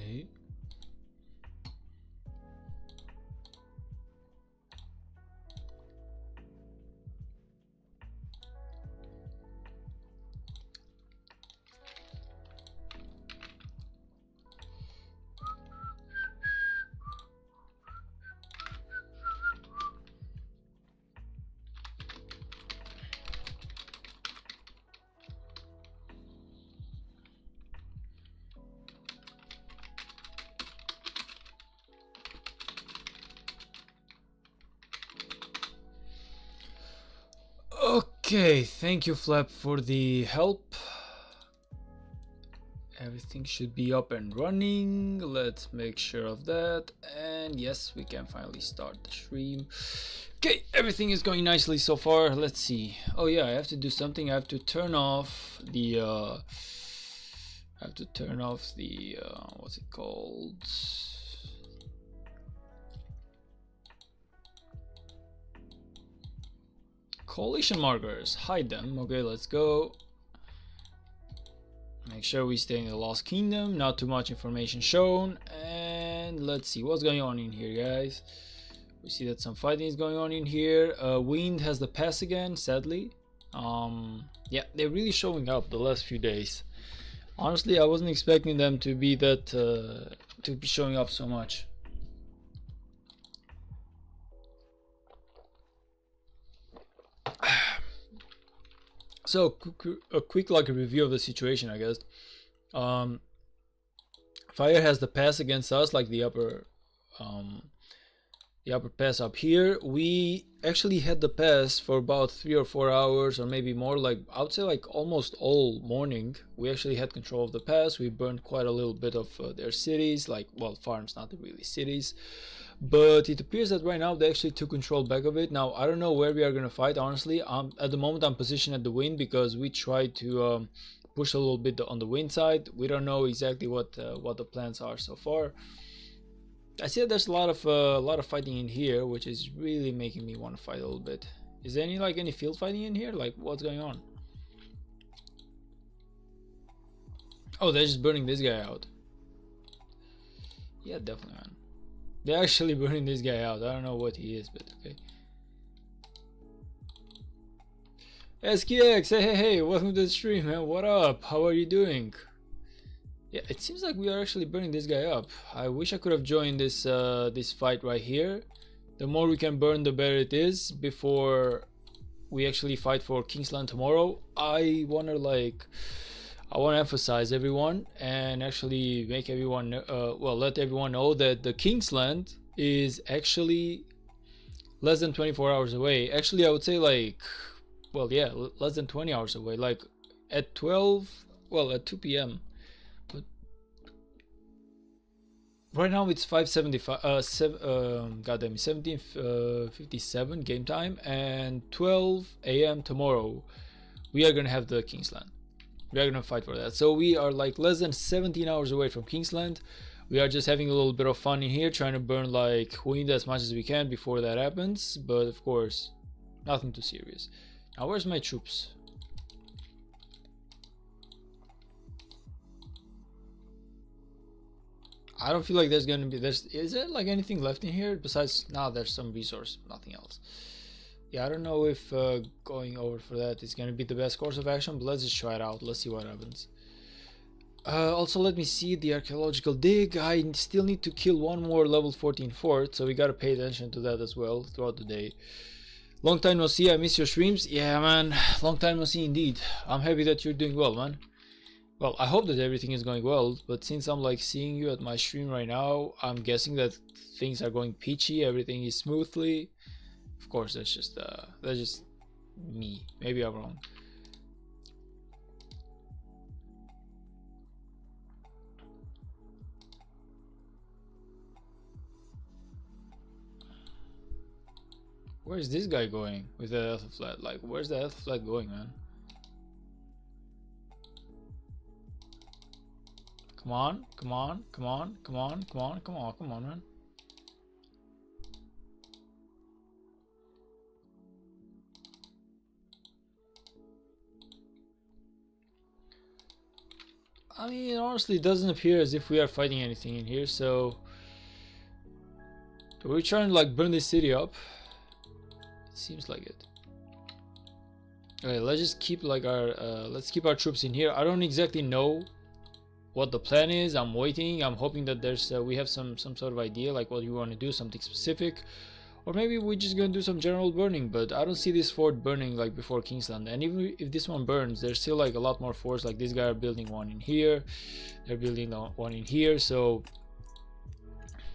Okay. Okay, thank you Flap for the help. Everything should be up and running. Let's make sure of that. And yes, we can finally start the stream. Okay, everything is going nicely so far. Let's see. Oh yeah, I have to do something. I have to turn off the what's it called? Coalition markers. Hide them. Okay, let's go. Make sure we stay in the Lost Kingdom, not too much information shown, and let's see what's going on in here, guys. We see that some fighting is going on in here. Wind has the pass again, sadly. Yeah, they're really showing up the last few days. Honestly, I wasn't expecting them to be that to be showing up so much. So a quick like a review of the situation, I guess. Fire has the pass against us, like the upper pass up here. We actually had the pass for about 3 or 4 hours, or maybe more, like I would say like almost all morning. We actually had control of the pass. We burned quite a little bit of their cities, like, well, farms, not really cities. But it appears that right now they actually took control back of it. Now I don't know where we are gonna fight, honestly. At the moment I'm positioned at the wind because we tried to push a little bit on the wind side. We don't know exactly what the plans are so far. I see that there's a lot of fighting in here, which is really making me want to fight a little bit. Is there any field fighting in here? Like, what's going on? Oh, they're just burning this guy out. Yeah, definitely, man. They're actually burning this guy out. I don't know what he is, but okay. SKX, hey, welcome to the stream, man. What up? How are you doing? Yeah, it seems like we are actually burning this guy up. I wish I could have joined this this fight right here. The more we can burn, the better it is before we actually fight for Kingsland tomorrow. I wanna emphasize everyone and actually make everyone let everyone know that the Kingsland is actually less than 24 hours away. Actually, I would say like, well, yeah, less than 20 hours away. Like at 2 p.m. But right now it's 5:75. Goddamn, 17:57 game time, and 12 a.m. tomorrow we are gonna have the Kingsland. We are gonna fight for that. So we are like less than 17 hours away from Kingsland. We are just having a little bit of fun in here, trying to burn like wind as much as we can before that happens. But of course, nothing too serious. Now, where's my troops? I don't feel like there's gonna be. Is there like anything left in here besides? Now there's some resource, nothing else. Yeah, I don't know if going over for that is gonna be the best course of action, but let's just try it out. Let's see what happens. Also, let me see the archaeological dig. I still need to kill one more level 14 fort, so we gotta pay attention to that as well throughout the day. Long time no see. I miss your streams. Yeah, man, long time no see indeed. I'm happy that you're doing well, man. Well, I hope that everything is going well, but since I'm like seeing you at my stream right now, I'm guessing that things are going peachy, everything is smoothly. Of course, that's just me. Maybe I'm wrong. Where's this guy going with the health flat? Like, where's the health flat going, man? Come on, come on, come on, come on, come on, come on, come on, man. I mean, honestly, it doesn't appear as if we are fighting anything in here, so we're trying to like burn this city up. It seems like it. Okay, let's just keep like our let's keep our troops in here. I don't exactly know what the plan is. I'm waiting. I'm hoping that there's we have some sort of idea like what you want to do, something specific, or maybe we're just gonna do some general burning. But I don't see this fort burning like before Kingsland. And even if this one burns, there's still like a lot more forts. Like this guy are building one in here, they're building one in here. So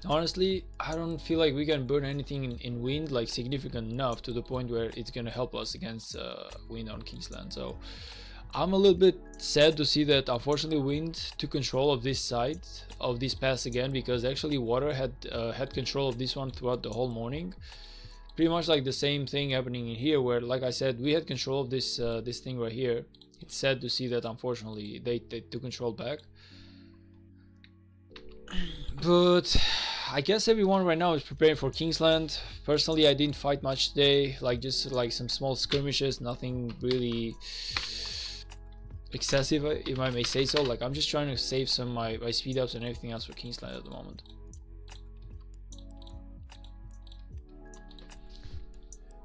honestly, I don't feel like we can burn anything in wind like significant enough to the point where it's gonna help us against wind on Kingsland. So I'm a little bit sad to see that unfortunately wind took control of this side of this pass again, because actually water had control of this one throughout the whole morning. Pretty much like the same thing happening in here, where like I said, we had control of this this thing right here. It's sad to see that unfortunately they took control back. But I guess everyone right now is preparing for Kingsland. Personally, I didn't fight much today, like just like some small skirmishes, nothing really excessive, if I may say so. Like I'm just trying to save some my speed ups and everything else for Kingsland at the moment.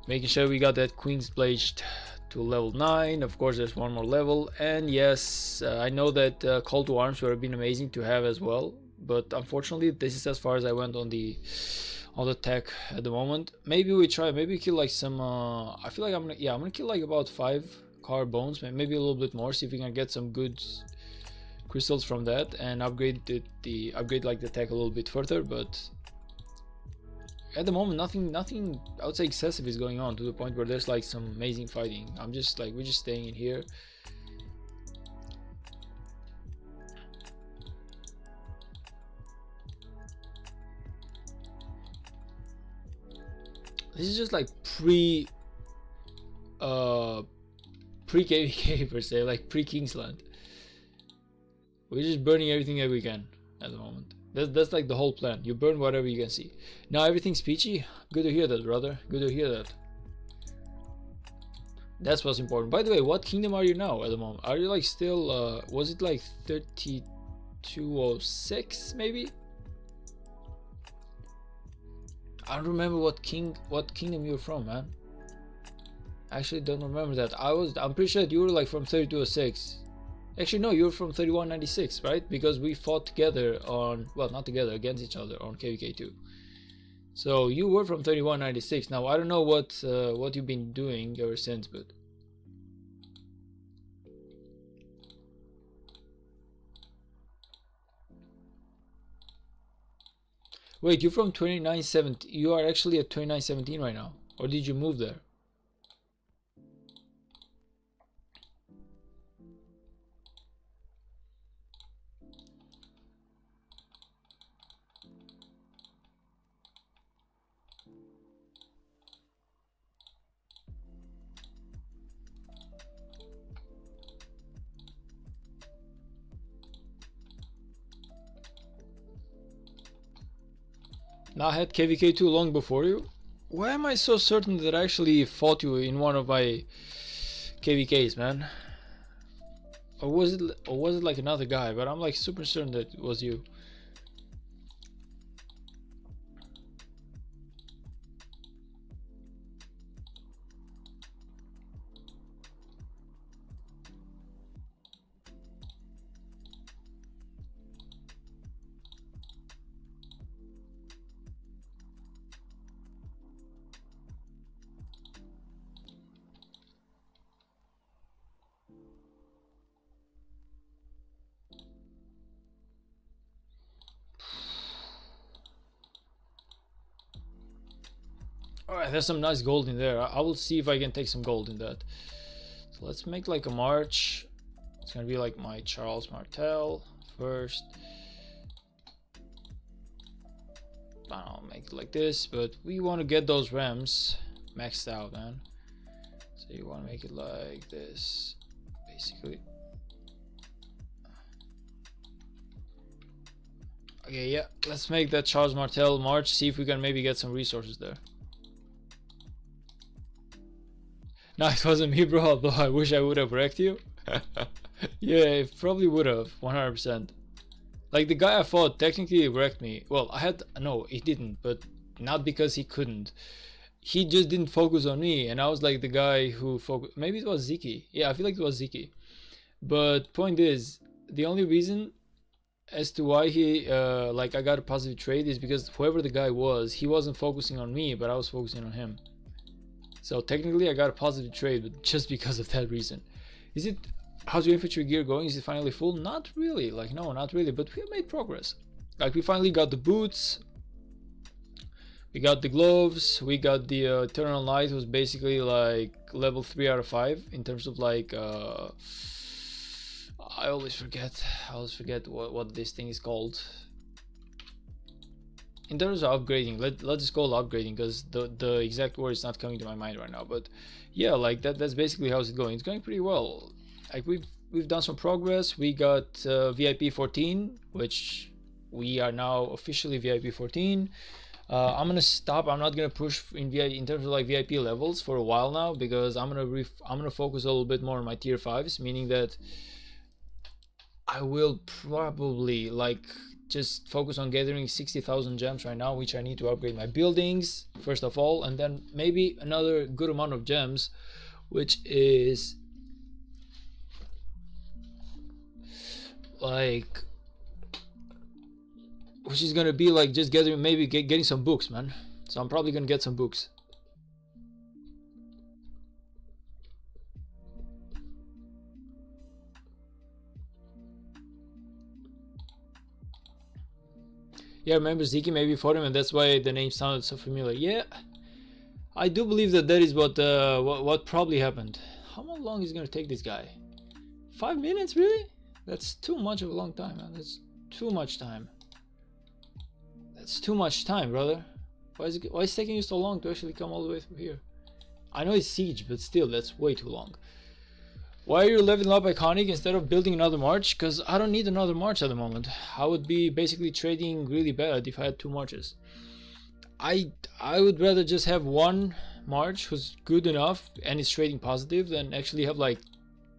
Making sure we got that Queen's Blade to level 9. Of course there's one more level, and yes, I know that call to arms would have been amazing to have as well, but unfortunately this is as far as I went on the tech at the moment. Maybe we try, maybe kill like some I feel like I'm gonna kill like about 5 car bones, maybe a little bit more, see if we can get some good crystals from that and upgrade upgrade like the tech a little bit further. But at the moment nothing I would say excessive is going on to the point where there's like some amazing fighting. I'm just like, we're just staying in here. This is just like pre KVK per se, like pre Kingsland. We're just burning everything that we can at the moment. That's like the whole plan. You burn whatever you can see. Now everything's peachy. Good to hear that, brother. Good to hear that. That's what's important. By the way, what kingdom are you now at the moment? Are you like still was it like 3206 maybe? I don't remember what kingdom you're from, man. I actually don't remember that. I'm pretty sure that you were like from 3206. Actually no, you're from 3196, right? Because we fought together on, well, not together, against each other on KVK2. So you were from 3196. Now I don't know what you've been doing ever since, but wait, you're from 2917. You are actually at 2917 right now, or did you move there? Now I had KVK2 long before you. Why am I so certain that I actually fought you in one of my KVKs, man? Or was it like another guy? But I'm like super certain that it was you. Alright, there's some nice gold in there. I will see if I can take some gold in that. So let's make like a march. It's gonna be like my Charles Martel first. I'll make it like this, but we want to get those rams maxed out, man. So you want to make it like this, basically. Okay, yeah, let's make that Charles Martel march, see if we can maybe get some resources there. No, it wasn't me, bro, although I wish I would have wrecked you. Yeah, it probably would have 100%. Like the guy I fought technically wrecked me. Well, I had no, he didn't, but not because he couldn't. He just didn't focus on me, and I was like the guy who focused. Maybe it was Ziki. Yeah, I feel like it was Ziki. But point is, the only reason as to why he like I got a positive trade is because whoever the guy was, he wasn't focusing on me, but I was focusing on him. So technically, I got a positive trade, but just because of that reason. Is it? How's your infantry gear going? Is it finally full? Not really. Like no, not really. But we have made progress. Like we finally got the boots. We got the gloves. We got the Eternal Light, was basically like level 3 out of 5 in terms of like. I always forget. I always forget what this thing is called. In terms of upgrading, let's just call it upgrading because the exact word is not coming to my mind right now. But yeah, like that's basically how's it going. It's going pretty well. Like we've done some progress. We got VIP 14, which we are now officially VIP 14. I'm gonna stop. I'm not gonna push in in terms of like VIP levels for a while now because I'm gonna focus a little bit more on my tier 5s, meaning that I will probably like just focus on gathering 60,000 gems right now, which I need to upgrade my buildings first of all, and then maybe another good amount of gems, which is like gonna be like just gathering, maybe getting some books, man. So I'm probably gonna get some books. Yeah, remember Ziki maybe fought him, and that's why the name sounded so familiar. Yeah, I do believe that that is what probably happened. How long is it gonna take this guy? 5 minutes, really? That's too much of a long time, man. That's too much time. That's too much time, brother. Why is it taking you so long to actually come all the way through here? I know it's siege, but still, that's way too long. Why are you leveling up Iconic instead of building another march? Because I don't need another march at the moment. I would be basically trading really bad if I had 2 marches. I would rather just have 1 march who's good enough and is trading positive than actually have like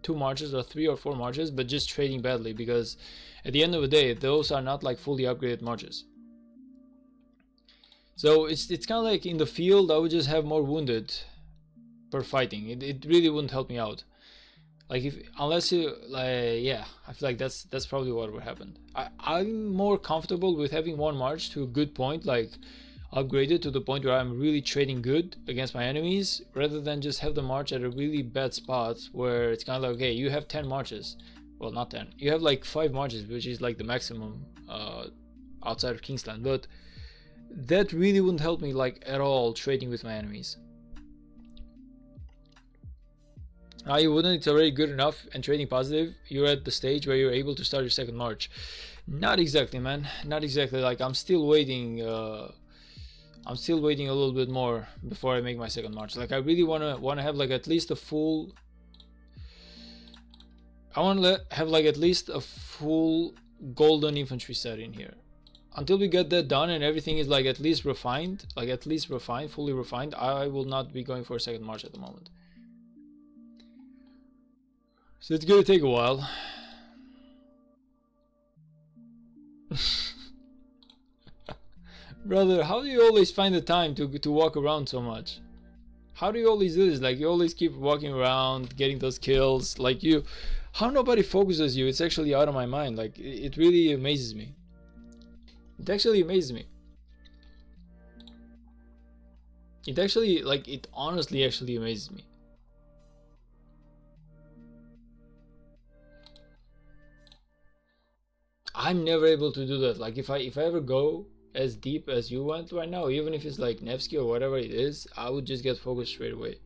2 marches or 3 or 4 marches but just trading badly, because at the end of the day those are not like fully upgraded marches. So it's kind of like in the field I would just have more wounded per fighting. It really wouldn't help me out. Like unless you like, yeah, I feel like that's probably what would happen. I'm more comfortable with having 1 march to a good point, like upgraded to the point where I'm really trading good against my enemies, rather than just have the march at a really bad spot where it's kind of like, okay, you have 10 marches. Well, not 10. You have like 5 marches, which is like the maximum outside of Kingsland, but that really wouldn't help me like at all trading with my enemies. You wouldn't. It's already good enough and trading positive. You're at the stage where you're able to start your 2nd march. Not exactly, man. Not exactly. Like I'm still waiting. I'm still waiting a little bit more before I make my 2nd march. Like I really wanna have like at least a full. I wanna have like at least a full golden infantry set in here. Until we get that done and everything is like at least refined, fully refined, I will not be going for a 2nd march at the moment. So it's gonna take a while. Brother, how do you always find the time to walk around so much? How do you always do this? Like you always keep walking around, getting those kills. Like how nobody focuses you? It's actually out of my mind. Like it really amazes me. It actually amazes me. It actually, like, it honestly actually amazes me. I'm never able to do that. Like if I ever go as deep as you went right now, even if it's like Nevsky or whatever it is, I would just get focused straight away.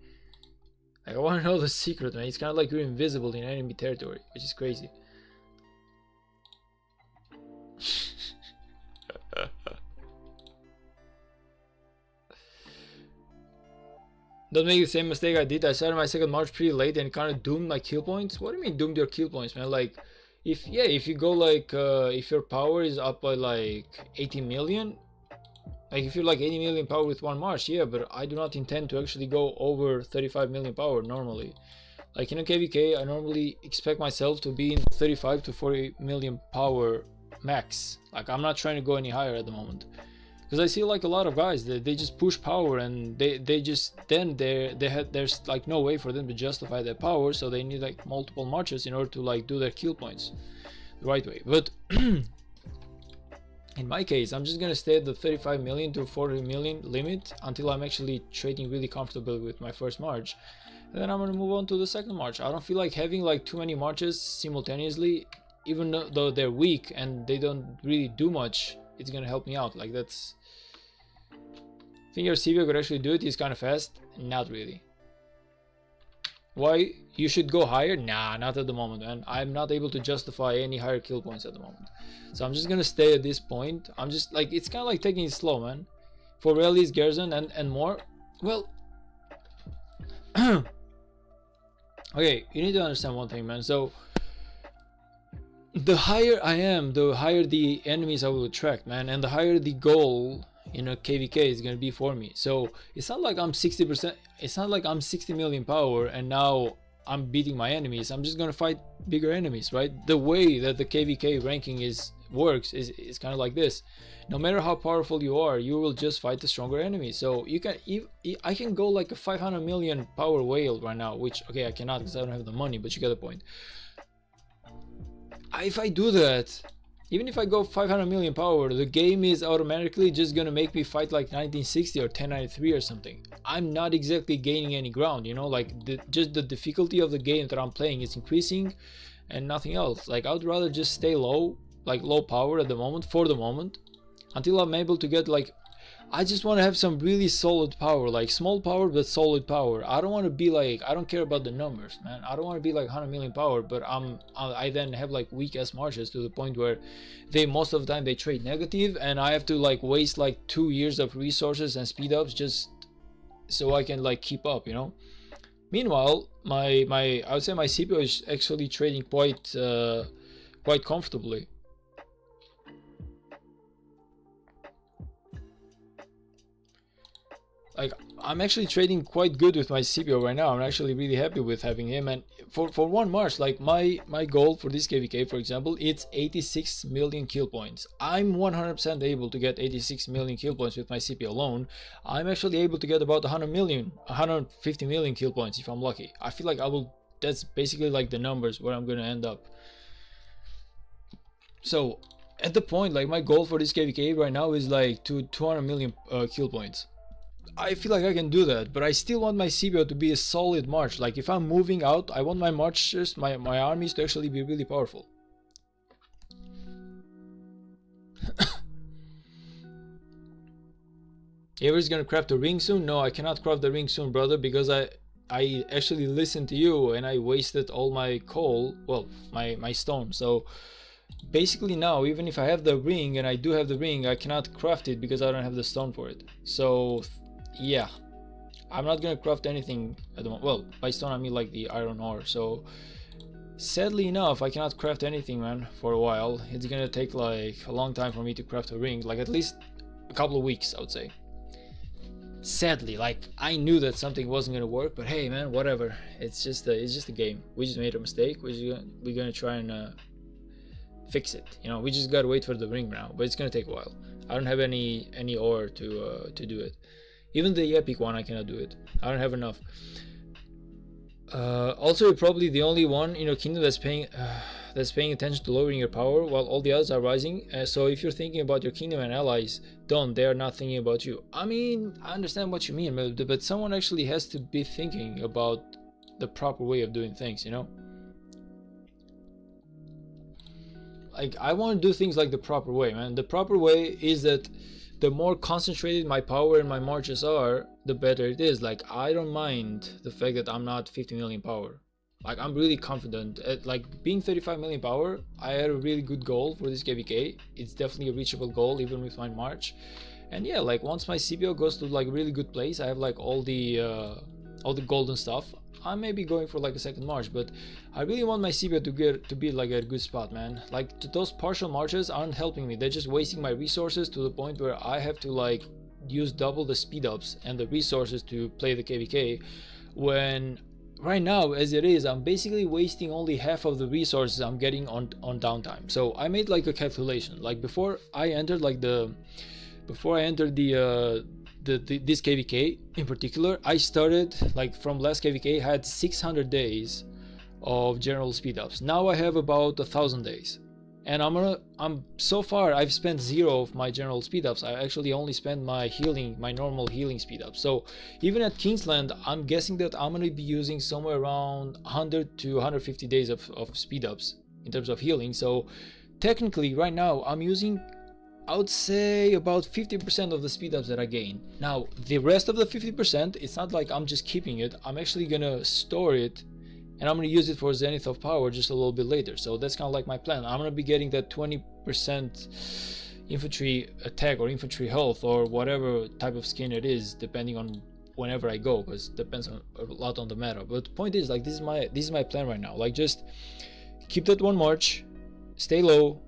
Like I want to know the secret, man. It's kind of like you're invisible in enemy territory, which is crazy. Don't make the same mistake I did. I started my 2nd march pretty late and kind of doomed my kill points. What do you mean doomed your kill points, man? Like if you go like if your power is up by like 80 million, like if you're like 80 million power with 1 march, yeah, but I do not intend to actually go over 35 million power normally. Like in a KVK, I normally expect myself to be in 35 to 40 million power max. Like I'm not trying to go any higher at the moment, because I see like a lot of guys that they just push power, and they just then there's like no way for them to justify their power, so they need like multiple marches in order to like do their kill points the right way. But in my case, I'm just gonna stay at the 35 million to 40 million limit until I'm actually trading really comfortable with my first march, and then I'm gonna move on to the second march. I don't feel like having like too many marches simultaneously, even though they're weak and they don't really do much. It's gonna help me out. Like that's, think your CBO could actually do it. He's kind of fast. Not really. Why you should go higher? Nah, not at the moment, man. I'm not able to justify any higher kill points at the moment, so I'm just gonna stay at this point. I'm just like, it's kind of like taking it slow, man. For rallies, garrison, and more. Well, okay, you need to understand one thing, man. So the higher I am, the higher the enemies I will attract, man, and the higher the goal in a KVK is gonna be for me. So it's not like I'm 60%, it's not like I'm 60 million power and now I'm beating my enemies. I'm just gonna fight bigger enemies, right? The way that the KVK ranking works is kind of like this. No matter how powerful you are, you will just fight the stronger enemies. So you can, I can go like a 500 million power whale right now, which, okay, I cannot because I don't have the money, but you get the point. If I do that, even if I go 500 million power, the game is automatically just gonna make me fight like 1960 or 1093 or something. I'm not exactly gaining any ground, you know, like just the difficulty of the game that I'm playing is increasing and nothing else. Like I would rather just stay low, like low power at the moment, for the moment, until I'm able to get like, I just want to have some really solid power, like small power but solid power. I don't want to be like, I don't care about the numbers, man. I don't want to be like 100 million power, but I then have like weak ass marches to the point where they most of the time they trade negative, and I have to like waste like 2 years of resources and speed ups just so I can like keep up, you know. Meanwhile, I would say my CPO is actually trading quite comfortably. Like I'm actually trading quite good with my CPO right now. I'm actually really happy with having him. And for one march, like my goal for this KVK, for example, it's 86 million kill points. I'm 100% able to get 86 million kill points with my CPO alone. I'm actually able to get about 150 million kill points if I'm lucky. I feel like I will, that's basically like the numbers where I'm gonna end up. So at the point, like my goal for this KVK right now is like 200 million kill points. I feel like I can do that, but I still want my CBO to be a solid march. Like if I'm moving out, I want my marchers, my armies to actually be really powerful. Everybody's gonna craft a ring soon? No, I cannot craft the ring soon, brother, because I actually listened to you and I wasted all my coal, well, my stone. So basically now, even if I have the ring, and I do have the ring, I cannot craft it because I don't have the stone for it. So yeah, I'm not gonna craft anything at the moment. Well, by stone I mean like the iron ore. So sadly enough, I cannot craft anything, man, for a while. It's gonna take like a long time for me to craft a ring, like at least a couple of weeks, I would say. Sadly, like I knew that something wasn't gonna work, but hey, man, whatever. It's just a game. We just made a mistake. We're gonna try and fix it. You know, we just gotta wait for the ring now, but it's gonna take a while. I don't have any ore to do it. Even the epic one, I cannot do it. I don't have enough. Also, you're probably the only one in your kingdom that's paying attention to lowering your power, while all the others are rising. So if you're thinking about your kingdom and allies, they are not thinking about you. I mean, I understand what you mean, but someone actually has to be thinking about the proper way of doing things, you know? Like, I want to do things like the proper way, man. The proper way is that the more concentrated my power and my marches are, the better it is. Like, I don't mind the fact that I'm not 50 million power. Like, I'm really confident at like being 35 million power. I had a really good goal for this KVK. It's definitely a reachable goal even with my march. And yeah, like once my CPO goes to like a really good place, I have like all the golden stuff, I may be going for like a second march, but I really want my CPO to be like a good spot, man. Like those partial marches aren't helping me. They're just wasting my resources to the point where I have to like use double the speed ups and the resources to play the KVK when right now as it is, I'm basically wasting only half of the resources I'm getting on downtime. So I made like a calculation, like before I entered this KVK in particular, I started like from last KVK I had 600 days of general speed ups. Now I have about 1,000 days, and I'm so far I've spent 0 of my general speed ups. I actually only spent my normal healing speed ups. So even at Kingsland, I'm guessing that I'm gonna be using somewhere around 100 to 150 days of speed ups in terms of healing. So technically right now I'm using, I would say, about 50% of the speed ups that I gain. Now the rest of the 50%, it's not like I'm just keeping it. I'm actually gonna store it, and I'm going to use it for Zenith of Power just a little bit later. So that's kind of like my plan. I'm going to be getting that 20% infantry attack or infantry health or whatever type of skin it is, depending on whenever I go, because it depends on a lot on the meta. But the point is, like, this is my plan right now. Like, just keep that one march, stay low,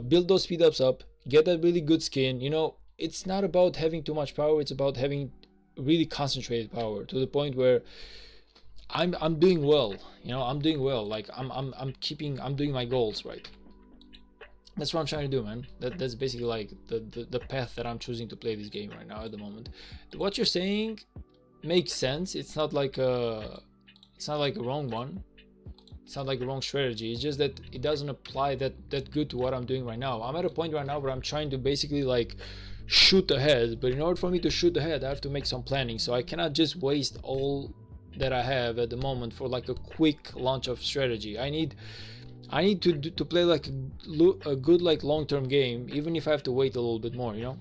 build those speed ups up, get that really good skin. You know, it's not about having too much power, it's about having really concentrated power to the point where I'm doing well. You know, I'm doing well. Like I'm doing my goals right. That's what I'm trying to do, man. That's basically like the path that I'm choosing to play this game right now at the moment. What you're saying makes sense. It's not like a wrong one. It's not like a wrong strategy. It's just that it doesn't apply that good to what I'm doing right now. I'm at a point right now where I'm trying to basically like shoot ahead, but in order for me to shoot ahead, I have to make some planning. So I cannot just waste all that I have at the moment for like a quick launch of strategy. I need to play like a good like long-term game, even if I have to wait a little bit more, you know.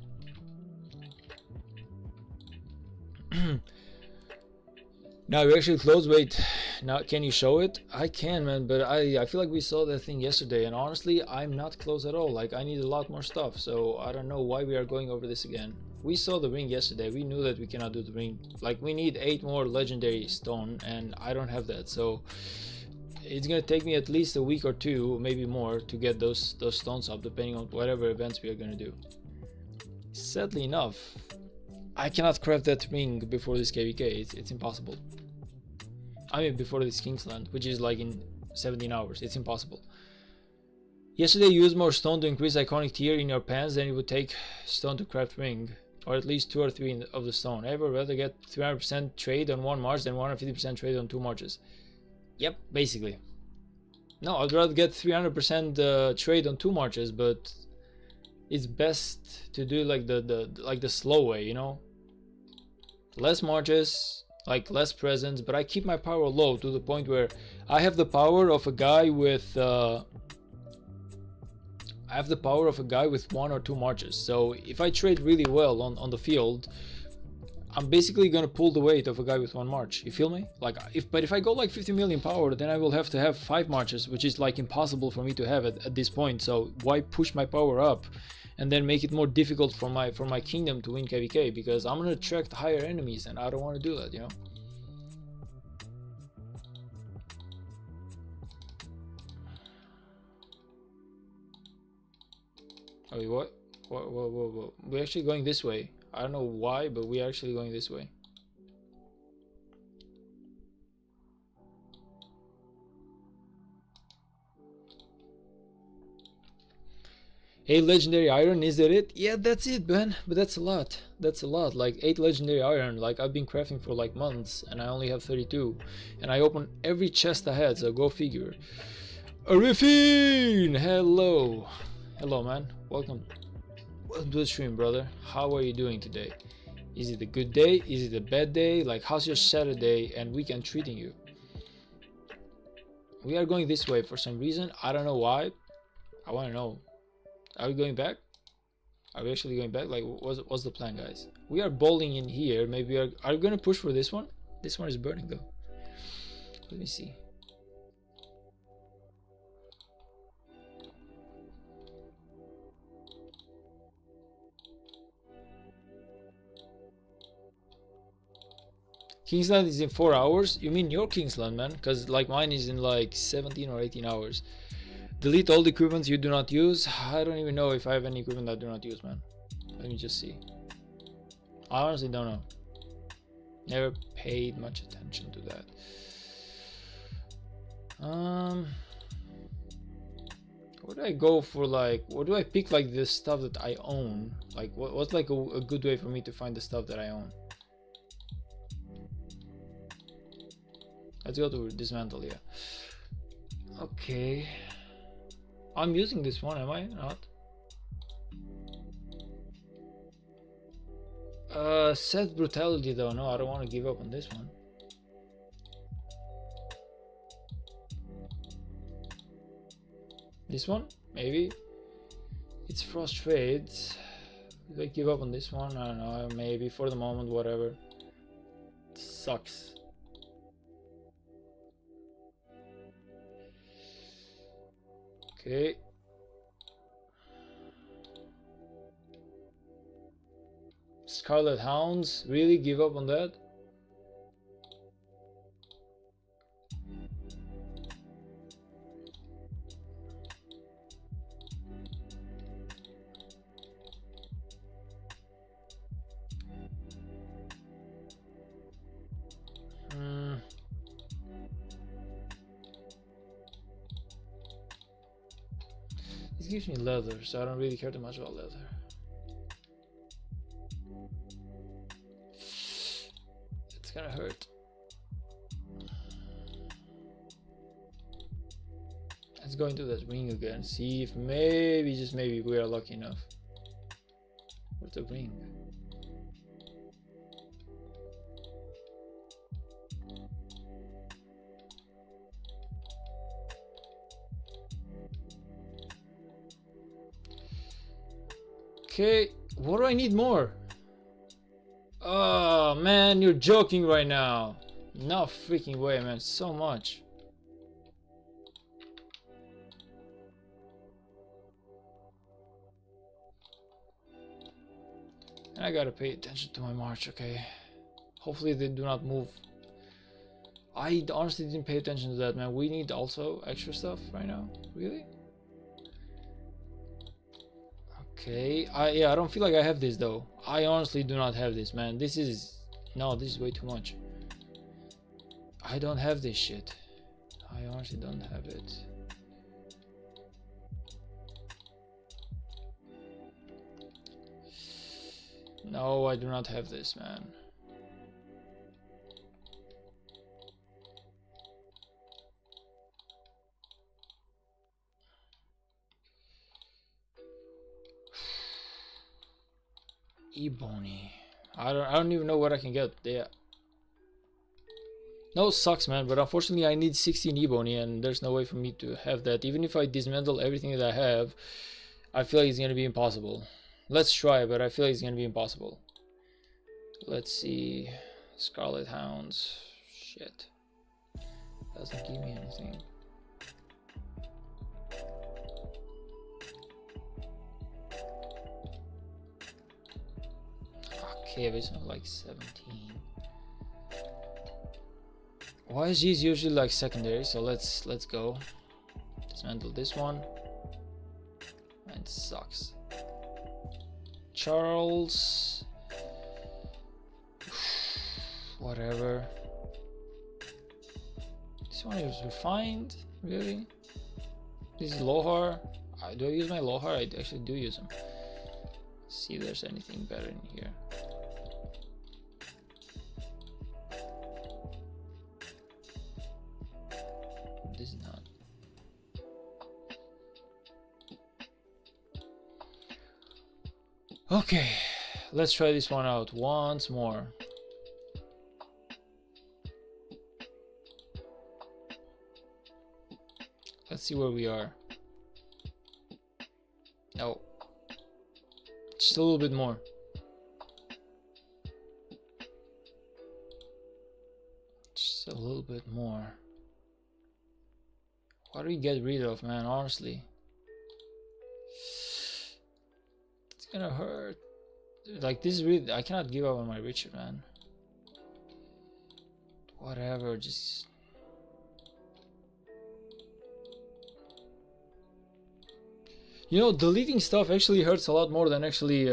Now we actually close. Wait, now can you show it? I can, man, but I feel like we saw that thing yesterday, and honestly I'm not close at all. Like I need a lot more stuff, so I don't know why we are going over this again. We saw the ring yesterday. We knew that we cannot do the ring. Like we need 8 more legendary stone, and I don't have that, so it's gonna take me at least a week or 2, maybe more, to get those stones up, depending on whatever events we are gonna do. Sadly enough, I cannot craft that ring before this KVK. It's impossible. I mean before this Kingsland, which is like in 17 hours. It's impossible. Yesterday you used more stone to increase iconic tier in your pants than it would take stone to craft ring, or at least 2 or 3 of the stone. I would rather get 300% trade on 1 march than 150% trade on 2 marches. Yep, basically. No, I'd rather get 300% trade on 2 marches, but it's best to do like the slow way, you know. Less marches, like less presence, but I keep my power low to the point where I have the power of a guy with 1 or 2 marches. So if I trade really well on the field, I'm basically gonna pull the weight of a guy with 1 march. You feel me? Like if I go like 50 million power, then I will have to have 5 marches, which is like impossible for me to have at this point. So why push my power up and then make it more difficult for my kingdom to win KVK? Because I'm gonna attract higher enemies, and I don't want to do that, you know. Oh, what? Whoa. We're actually going this way. I don't know why, but we're actually going this way. Eight legendary iron, is that it? Yeah, that's it, man. But that's a lot. That's a lot. Like 8 legendary iron. Like I've been crafting for like months, and I only have 32. And I open every chest I had, so go figure. Arifin! Hello. Hello, man. Welcome to the stream, brother. How are you doing today? Is it a good day? Is it a bad day? Like, how's your Saturday and weekend treating you? We are going this way for some reason. I don't know why. I want to know. Are we going back? Are we actually going back? Like, what's the plan, guys? We are bowling in here. Maybe are we going to push for this one? This one is burning, though. Let me see. Kingsland is in 4 hours? You mean your Kingsland, man? Because like mine is in like 17 or 18 hours. Delete all the equipment you do not use. I don't even know if I have any equipment I do not use, man. Let me just see. I honestly don't know. Never paid much attention to that. What do I go for? Like, what do I pick? Like the stuff that I own. Like, what's like a good way for me to find the stuff that I own? Let's go to dismantle. Yeah. Okay. I'm using this one, am I not? Set brutality though. No, I don't want to give up on this one. This one? Maybe? It's frustrates. Do I give up on this one? I don't know. Maybe for the moment, whatever. It sucks. Okay. Scarlet Hounds? Really? Give up on that? This gives me leather, so I don't really care too much about leather. It's gonna hurt. Let's go into that ring again. See if maybe, just maybe, we are lucky enough. Where's the ring? Okay, what do I need more? Oh man, you're joking right now. No freaking way, man. So much. And I gotta pay attention to my march, okay? Hopefully they do not move. I honestly didn't pay attention to that, man. We need also extra stuff right now. Really? Okay, yeah, I don't feel like I have this though. I honestly do not have this, man. This is way too much. I don't have this shit. I honestly don't have it. No, I do not have this, man. Ebony. I don't even know what I can get. Yeah. No, sucks, man, but unfortunately I need 16 ebony and there's no way for me to have that. Even if I dismantle everything that I have, I feel like it's gonna be impossible. Let's try, but I feel like it's gonna be impossible. Let's see. Scarlet Hounds. Shit. Doesn't give me anything. Okay, this one's like 17. YG is usually like secondary, so let's go. Dismantle this one. And sucks. Charles. Whatever. This one is refined, really? This is Lohar. Do I use my Lohar? I actually do use them. Let's see if there's anything better in here. This is not. Okay, let's try this one out once more. Let's see where we are. No. Just a little bit more. Just a little bit more. What do we get rid of, man? Honestly. It's gonna hurt. Like, this is really... I cannot give up on my Richard, man. Whatever, just... You know, deleting stuff actually hurts a lot more than actually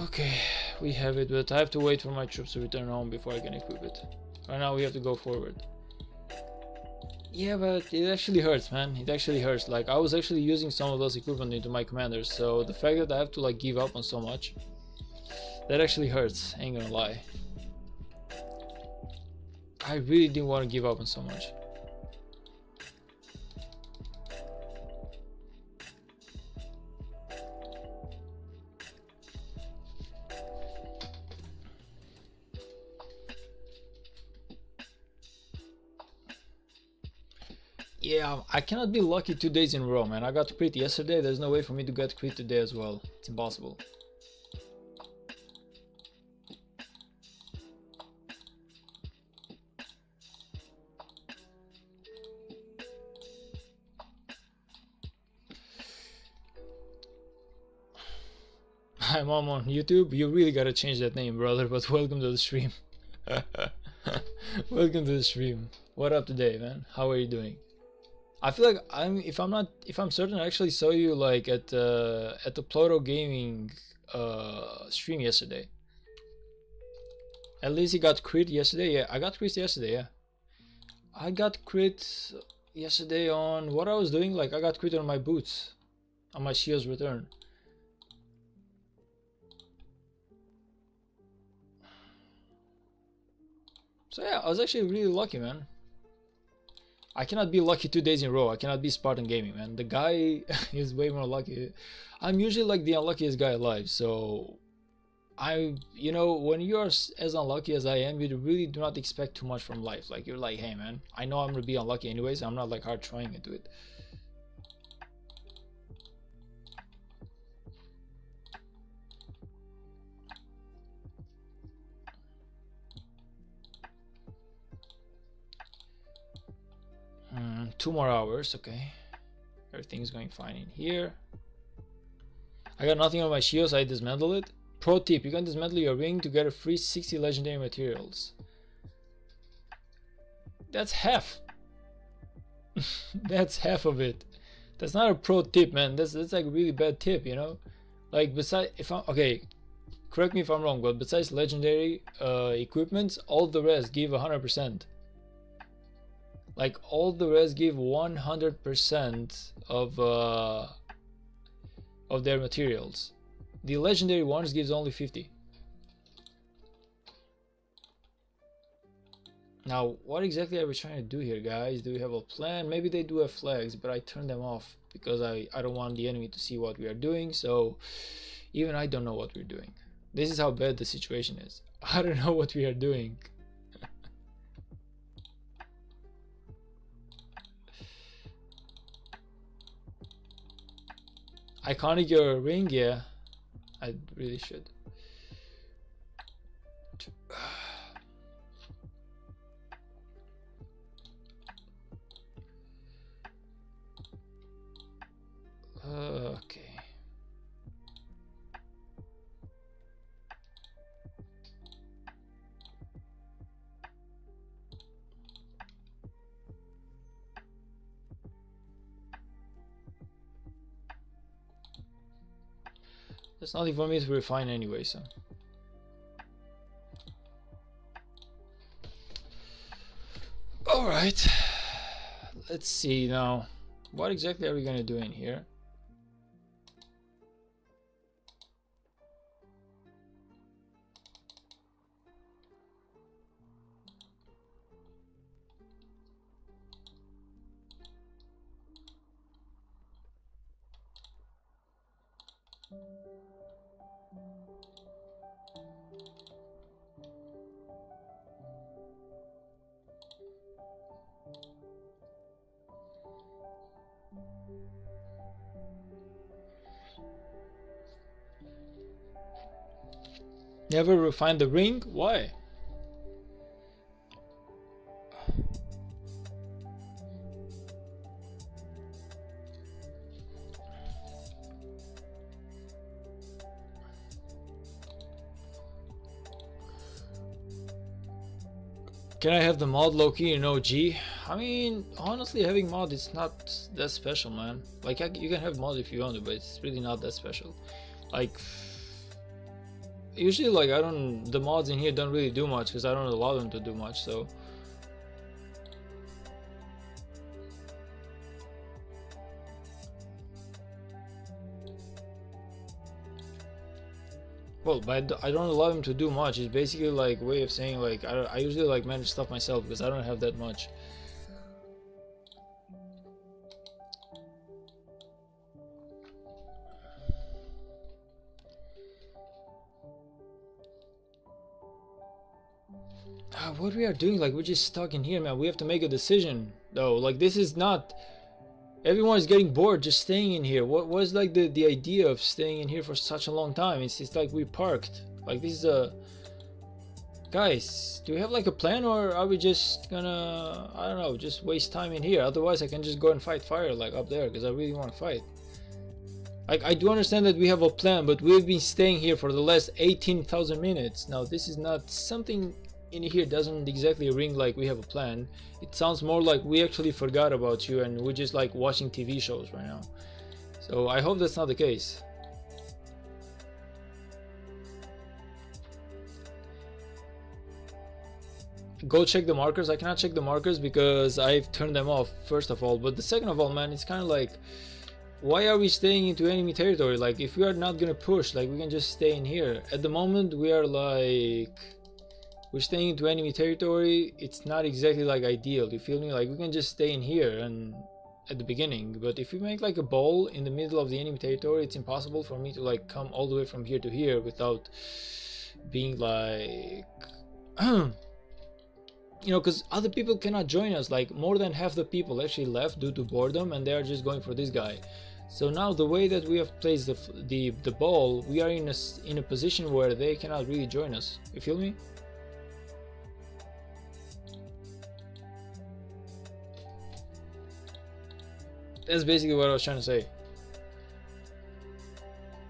Okay, we have it, but I have to wait for my troops to return home before I can equip it. Right now we have to go forward. Yeah, but it actually hurts, man. It actually hurts. Like, I was actually using some of those equipment into my commanders, so the fact that I have to like give up on so much, that actually hurts, ain't gonna lie. I really didn't want to give up on so much. Yeah, I cannot be lucky 2 days in a row, man. I got crit yesterday, there's no way for me to get crit today as well. It's impossible. Hi mom on YouTube, you really gotta change that name, brother, but welcome to the stream. Welcome to the stream. What up today, man? How are you doing? I feel like if I'm certain, I actually saw you like at the Pluto Gaming stream yesterday. At least he got crit yesterday. Yeah, I got crit yesterday. Yeah, I got crit yesterday on what I was doing. Like, I got crit on my boots, on my shield's return. So yeah, I was actually really lucky, man. I cannot be lucky 2 days in a row. I cannot be Spartan Gaming, man. The guy is way more lucky. I'm usually like the unluckiest guy alive, so you know, when you're as unlucky as I am, you really do not expect too much from life. Like, you're like, hey man, I know I'm gonna be unlucky anyways. I'm not like hard trying into it. Two more hours, okay. Everything's going fine in here. I got nothing on my shield, so I dismantle it. Pro tip, you can dismantle your ring to get a free 60 legendary materials. That's half. That's half of it. That's not a pro tip, man. That's like a really bad tip, you know? Like, besides, if I'm okay, correct me if I'm wrong, but besides legendary equipments, all the rest give 100%. Like, all the rest give 100% of their materials. The legendary ones gives only 50. Now, what exactly are we trying to do here, guys? Do we have a plan? Maybe they do have flags, but I turned them off because I don't want the enemy to see what we are doing. So even I don't know what we're doing. This is how bad the situation is. I don't know what we are doing. Iconic your ring, yeah. I really should. Okay. There's nothing for me to refine anyway, so. Alright. Let's see now. What exactly are we gonna do in here? Never refine the ring? Why? Can I have the mod Loki in OG? I mean, honestly, having mod is not that special, man. Like, you can have mod if you want to, but it's really not that special. Like, Usually, like, the mods in here don't really do much because I don't allow them to do much, so. Well, but I don't allow them to do much. It's basically like way of saying like I usually like manage stuff myself because I don't have that much. What we are doing, like, we're just stuck in here, man. We have to make a decision though. Like, this is not, everyone is getting bored just staying in here. What was like the idea of staying in here for such a long time? It's like we parked. Like, this is a, guys, do we have like a plan, or are we just gonna, I don't know, just waste time in here? Otherwise I can just go and fight fire like up there because I really want to fight. Like, I do understand that we have a plan, but we've been staying here for the last 18,000 minutes. Now this is not something in here, doesn't exactly ring like we have a plan. It sounds more like we actually forgot about you and we're just like watching TV shows right now. So I hope that's not the case. Go check the markers. I cannot check the markers because I've turned them off, first of all. But the second of all, man, it's kind of like, why are we staying into enemy territory? Like, if we are not gonna push, like, we can just stay in here. At the moment we are like, we're staying into enemy territory. It's not exactly like ideal, you feel me? Like, we can just stay in here and at the beginning, but if we make like a ball in the middle of the enemy territory, it's impossible for me to like come all the way from here to here without being like you know, because other people cannot join us. Like, more than half the people actually left due to boredom and they are just going for this guy. So now the way that we have placed the ball, we are in a position where they cannot really join us, you feel me? That's basically what I was trying to say.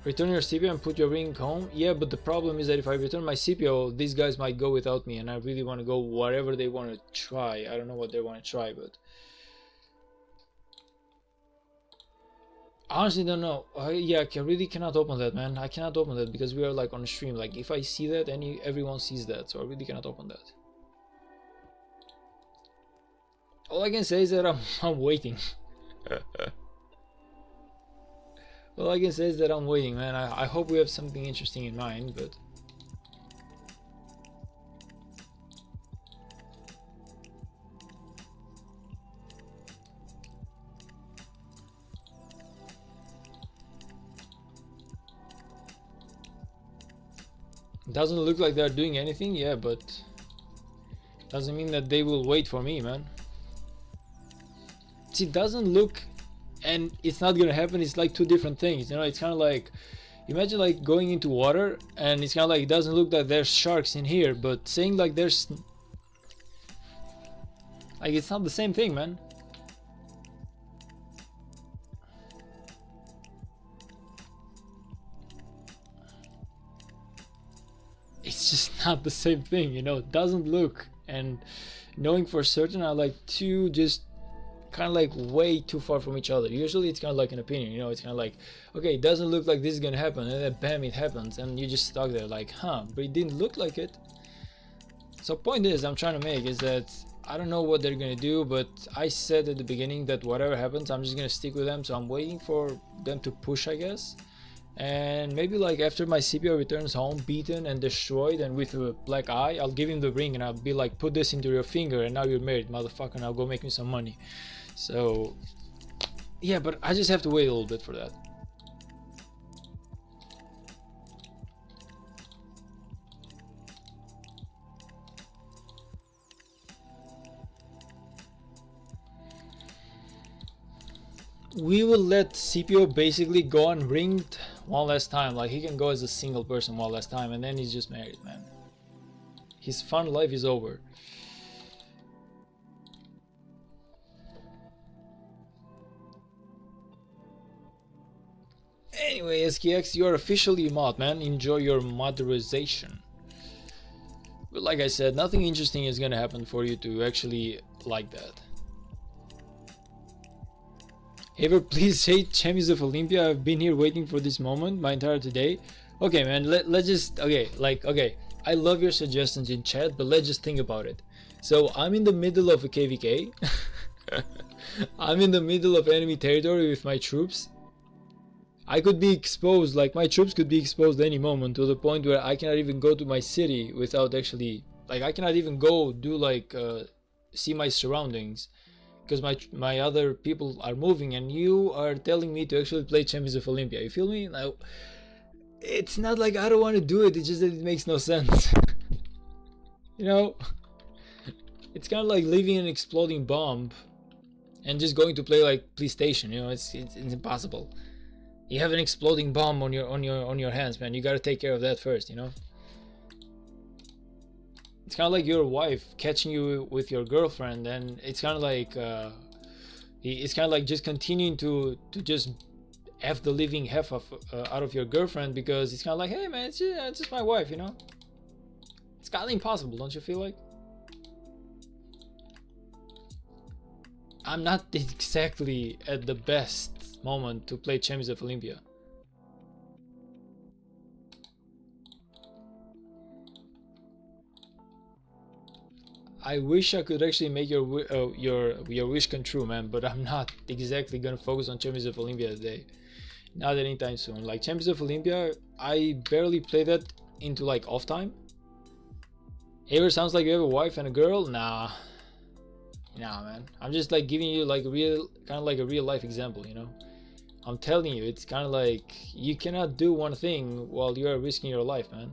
Return your CPO and put your ring home. Yeah, but the problem is that if I return my CPO, these guys might go without me, and I really want to go whatever they want to try. I don't know what they want to try, but I honestly don't know. Yeah, I really cannot open that, man. I cannot open that because we are like on a stream. Like, if I see that, everyone sees that, so I really cannot open that. All I can say is that I'm waiting. All I can say is that I'm waiting, man. I hope we have something interesting in mind, but it doesn't look like they're doing anything. Yeah, but doesn't mean that they will wait for me, man. See, it doesn't look, and it's not gonna happen. It's like two different things, you know. It's kind of like, imagine like going into water and it's kind of like, it doesn't look like there's sharks in here, but saying like there's, like, it's not the same thing, man. It's just not the same thing, you know. It doesn't look, and knowing for certain are like two just kind of like way too far from each other. Usually it's kind of like an opinion, you know. It's kind of like, okay, it doesn't look like this is gonna happen, and then bam, it happens, and you just stuck there like, huh, but it didn't look like it. So point is, I'm trying to make is that I don't know what they're gonna do, but I said at the beginning that whatever happens, I'm just gonna stick with them. So I'm waiting for them to push, I guess, and maybe like after my CPO returns home beaten and destroyed and with a black eye, I'll give him the ring and I'll be like, put this into your finger and now you're married, motherfucker, now go make me some money. So yeah, but I just have to wait a little bit for that. We will let CPO basically go unringed one last time. Like, he can go as a single person one last time, and then he's just married, man. His fun life is over. Anyway, SKX, you are officially a mod, man. Enjoy your moderization. But like I said, nothing interesting is gonna happen for you to actually like that. Ever please say Champions of Olympia. I've been here waiting for this moment my entire today. Okay, man, let's just, okay, I love your suggestions in chat, but let's just think about it. So I'm in the middle of a KVK. I'm in the middle of enemy territory with my troops. I could be exposed, like my troops could be exposed any moment, to the point where I cannot even go to my city without actually, like I cannot even go do like see my surroundings, because my other people are moving, and you are telling me to actually play Champions of Olympia. You feel me? Now, it's not like I don't want to do it, it's just that it makes no sense. You know, it's kind of like leaving an exploding bomb and just going to play like PlayStation. You know, it's impossible. You have an exploding bomb on your hands, man. You gotta take care of that first, you know. It's kind of like your wife catching you with your girlfriend, and it's kind of like just continuing to just f the living half of out of your girlfriend, because it's kind of like, hey man, it's just my wife, you know. It's kind of impossible, don't you feel like? I'm not exactly at the best moment to play Champions of Olympia. I wish I could actually make your wish come true, man, but I'm not exactly gonna focus on Champions of Olympia today. Not anytime soon. Like Champions of Olympia, I barely play that into like off time. Ever sounds like you have a wife and a girl? Nah, man. I'm just like giving you like a real life example, you know. I'm telling you, it's kind of like you cannot do one thing while you are risking your life, man.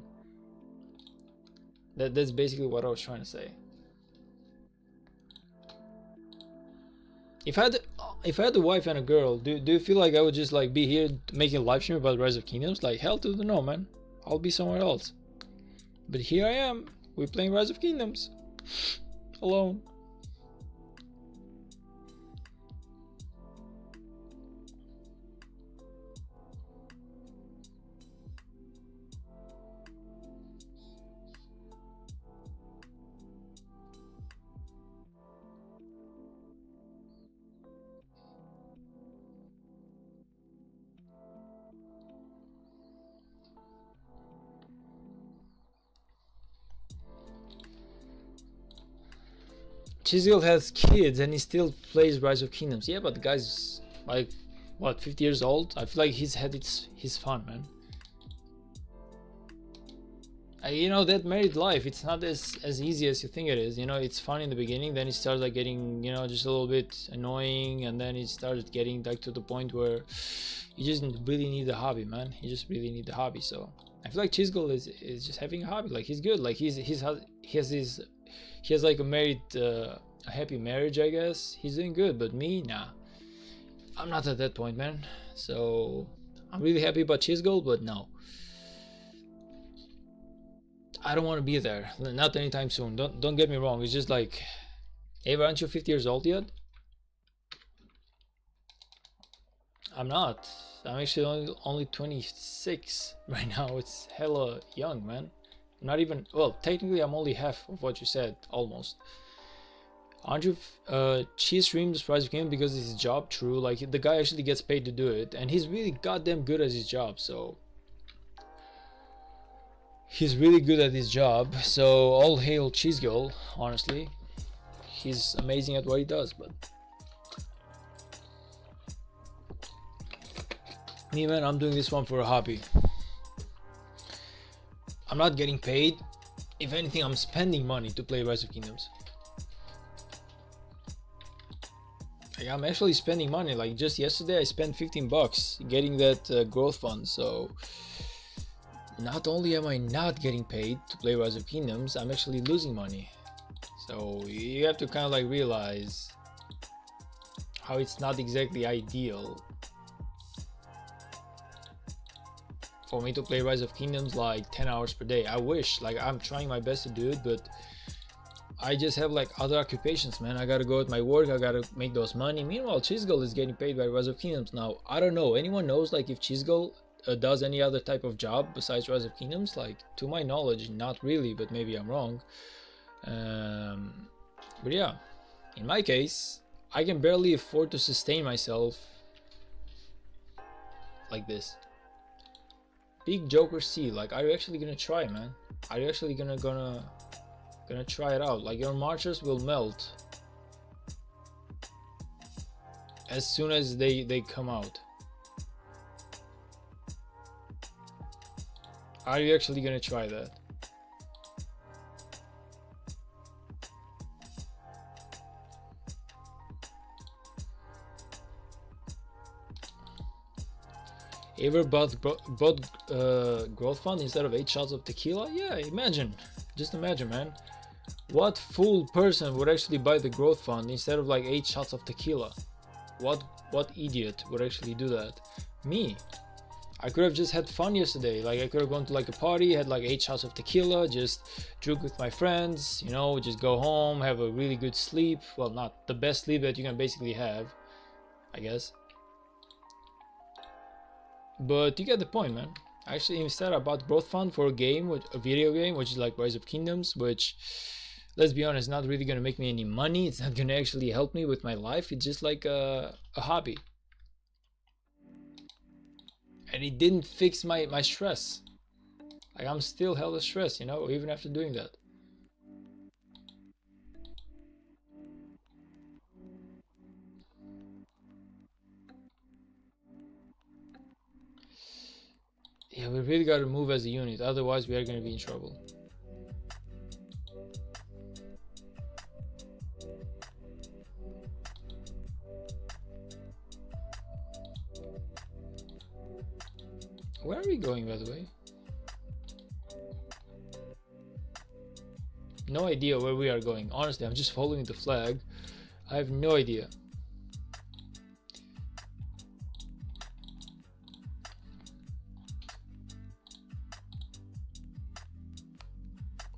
That's basically what I was trying to say. If I had a wife and a girl, do you feel like I would just like be here making a live stream about Rise of Kingdoms? Like, hell to the no, man. I'll be somewhere else. But here I am. We're playing Rise of Kingdoms alone. Chisel has kids and he still plays Rise of Kingdoms. Yeah, but the guy's like, what, 50 years old? I feel like he's had his fun, man. You know, that married life, it's not as easy as you think it is. You know, it's fun in the beginning, then it starts like getting, you know, just a little bit annoying, and then it starts getting like to the point where you just really need the hobby, man. You just really need the hobby. So I feel like Chisel is just having a hobby. Like, he's good. Like, he has like a happy marriage, I guess. He's doing good, but me, nah. I'm not at that point, man. So I'm really happy about Chisel, but no. I don't want to be there. Not anytime soon. Don't get me wrong. It's just like, Ava, aren't you 50 years old yet? I'm not. I'm actually only 26 right now. It's hella young, man. Not even, well, technically I'm only half of what you said, almost. Aren't you, she streams Rise of Kingdoms because it's his job? True, like the guy actually gets paid to do it, and he's really goddamn good at his job, so he's really good at his job, so all hail Chisel, honestly. He's amazing at what he does, but me, man, I'm doing this one for a hobby. I'm not getting paid. If anything, I'm spending money to play Rise of Kingdoms. Like, I'm actually spending money. Like, just yesterday I spent 15 bucks getting that growth fund, so not only am I not getting paid to play Rise of Kingdoms, I'm actually losing money. So you have to kind of like realize how it's not exactly ideal for me to play Rise of Kingdoms like 10 hours per day. I wish, like, I'm trying my best to do it, but I just have like other occupations, man. I gotta go at my work, I gotta make those money. Meanwhile, Chisel is getting paid by Rise of Kingdoms. Now, I don't know, anyone knows like if Chisel does any other type of job besides Rise of Kingdoms? Like, to my knowledge, not really, but maybe I'm wrong. But yeah, in my case, I can barely afford to sustain myself like this. Big Joker C. Like, are you actually gonna try, man? Are you actually gonna try it out? Like, your marchers will melt as soon as they come out. Are you actually gonna try that? Ever bought growth fund instead of 8 shots of tequila? Yeah, imagine. Just imagine, man. What fool person would actually buy the growth fund instead of like 8 shots of tequila? What idiot would actually do that? Me. I could have just had fun yesterday. Like, I could have gone to like a party, had like 8 shots of tequila, just drink with my friends, you know, just go home, have a really good sleep. Well, not the best sleep that you can basically have, I guess. But you get the point, man. Actually, instead I bought growth fund for a game, a video game, which is like Rise of Kingdoms, which, let's be honest, not really gonna make me any money. It's not gonna actually help me with my life. It's just like a hobby. And it didn't fix my stress. Like, I'm still hella stressed, you know, even after doing that. Yeah, we really gotta move as a unit, otherwise we are gonna be in trouble. Where are we going, by the way? No idea where we are going. Honestly, I'm just following the flag. I have no idea.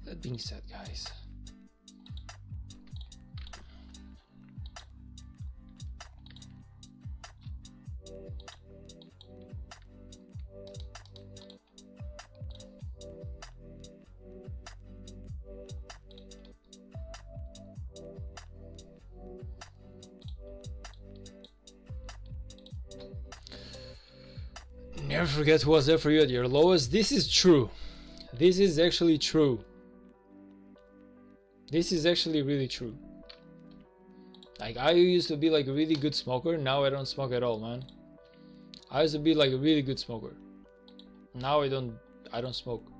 That being said, guys, never forget who was there for you at your lowest. This is true. This is actually true. This is actually really true. Like, I used to be like a really good smoker. Now I don't smoke at all, man. I used to be like a really good smoker. Now I don't smoke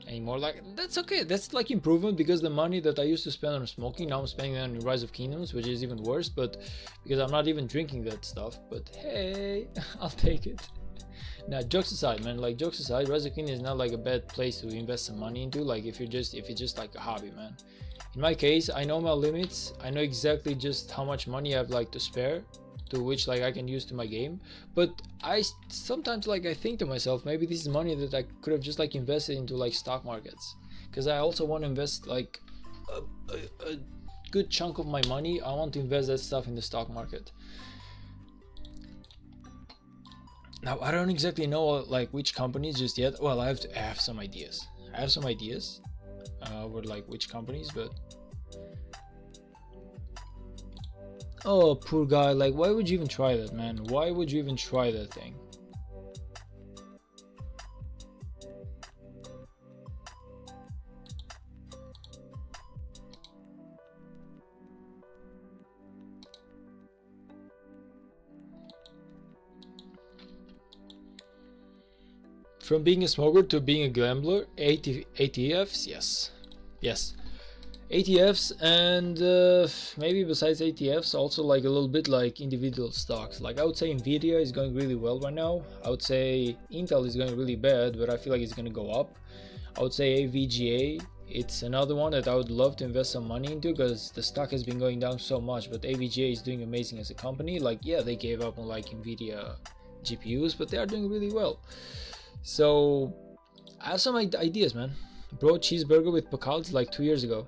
anymore. Like, that's okay. That's like improvement, because the money that I used to spend on smoking, now I'm spending on Rise of Kingdoms, which is even worse, but because I'm not even drinking that stuff. But hey, I'll take it. Now, jokes aside, man, like, jokes aside, Rise of Kingdoms is not like a bad place to invest some money into, like, if it's just like a hobby, man. In my case, I know my limits. I know exactly just how much money I have like to spare, to which like I can use to my game. But I sometimes, like, I think to myself, maybe this is money that I could have just like invested into like stock markets, because I also want to invest like a good chunk of my money. I want to invest that stuff in the stock market. Now, I don't exactly know like which companies just yet. Well, I have some ideas. I have some ideas with like which companies, but oh, poor guy. Like, why would you even try that, man? Why would you even try that thing? From being a smoker to being a gambler, ATFs, yes, ATFs, and maybe besides ATFs, also like a little bit like individual stocks. Like, I would say Nvidia is going really well right now. I would say Intel is going really bad, but I feel like it's going to go up. I would say AVGA, it's another one that I would love to invest some money into, because the stock has been going down so much, but AVGA is doing amazing as a company. Like, yeah, they gave up on like Nvidia GPUs, but they are doing really well. So I have some ideas, man. Bro, cheeseburger with pecals like 2 years ago.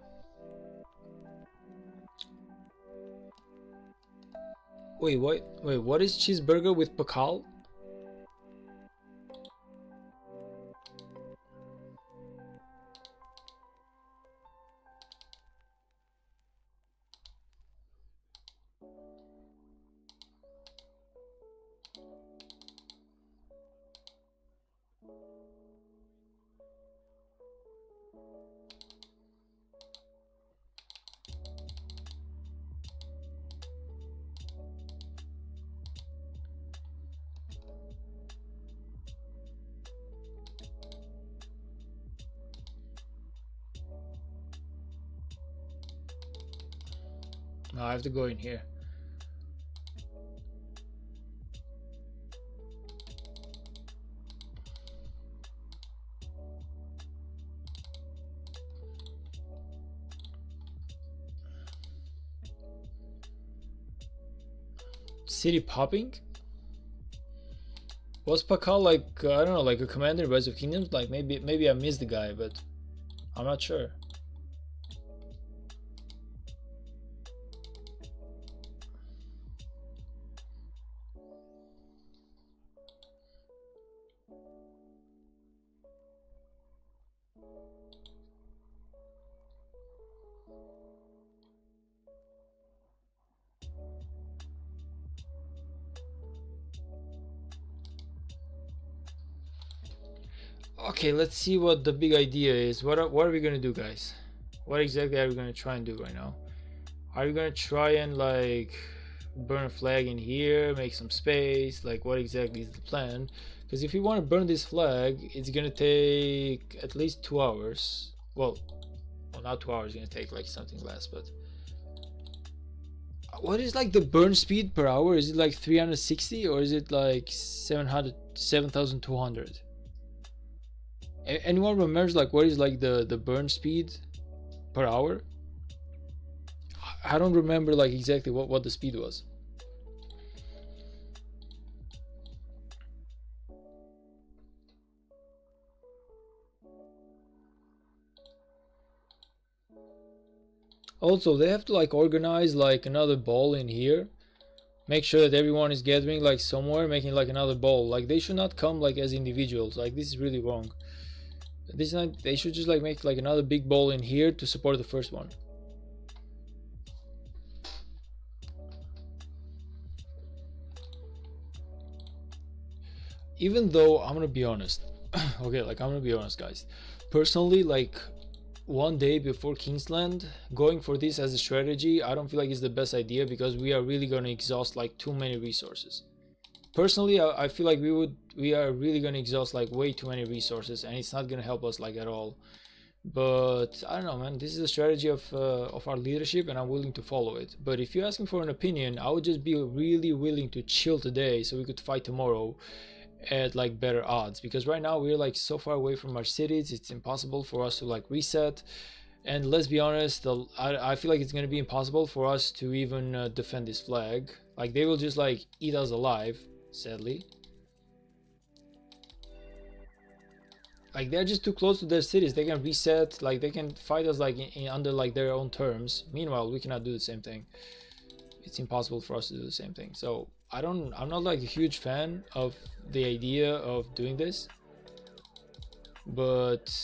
Wait, what is cheeseburger with pecal? No, I have to go in here. City popping? Was Pakal like I don't know, like a commander in Rise of Kingdoms? Like maybe I missed the guy, but I'm not sure. Okay, let's see what the big idea is. What are we gonna do, guys? What exactly are we gonna try and do right now? Are we gonna try and like burn a flag in here, make some space? Like, what exactly is the plan? Because if we want to burn this flag, it's gonna take at least 2 hours. Well, not 2 hours. It's gonna take like something less, but what is like the burn speed per hour? Is it like 360 or is it like 7,200? Anyone remembers like what is like the burn speed per hour? I don't remember like exactly what the speed was. Also, they have to like organize like another ball in here. Make sure that everyone is gathering like somewhere, making like another ball. Like they should not come like as individuals. Like this is really wrong. This is not, they should just like make like another big ball in here to support the first one. Even though I'm gonna be honest, okay, like I'm gonna be honest, guys. Personally, like one day before Kingsland, going for this as a strategy, I don't feel like it's the best idea because we are really gonna exhaust like too many resources. Personally, I feel like we are really gonna exhaust like way too many resources, and it's not gonna help us like at all. But I don't know, man. This is a strategy of our leadership, and I'm willing to follow it. But if you ask me for an opinion, I would just be really willing to chill today so we could fight tomorrow at like better odds. Because right now we're like so far away from our cities, it's impossible for us to like reset. And let's be honest, I feel like it's gonna be impossible for us to even defend this flag. Like they will just like eat us alive. Sadly, like they're just too close to their cities. They can reset, like they can fight us like under like their own terms. Meanwhile, we cannot do the same thing. It's impossible for us to do the same thing. So I'm not like a huge fan of the idea of doing this, but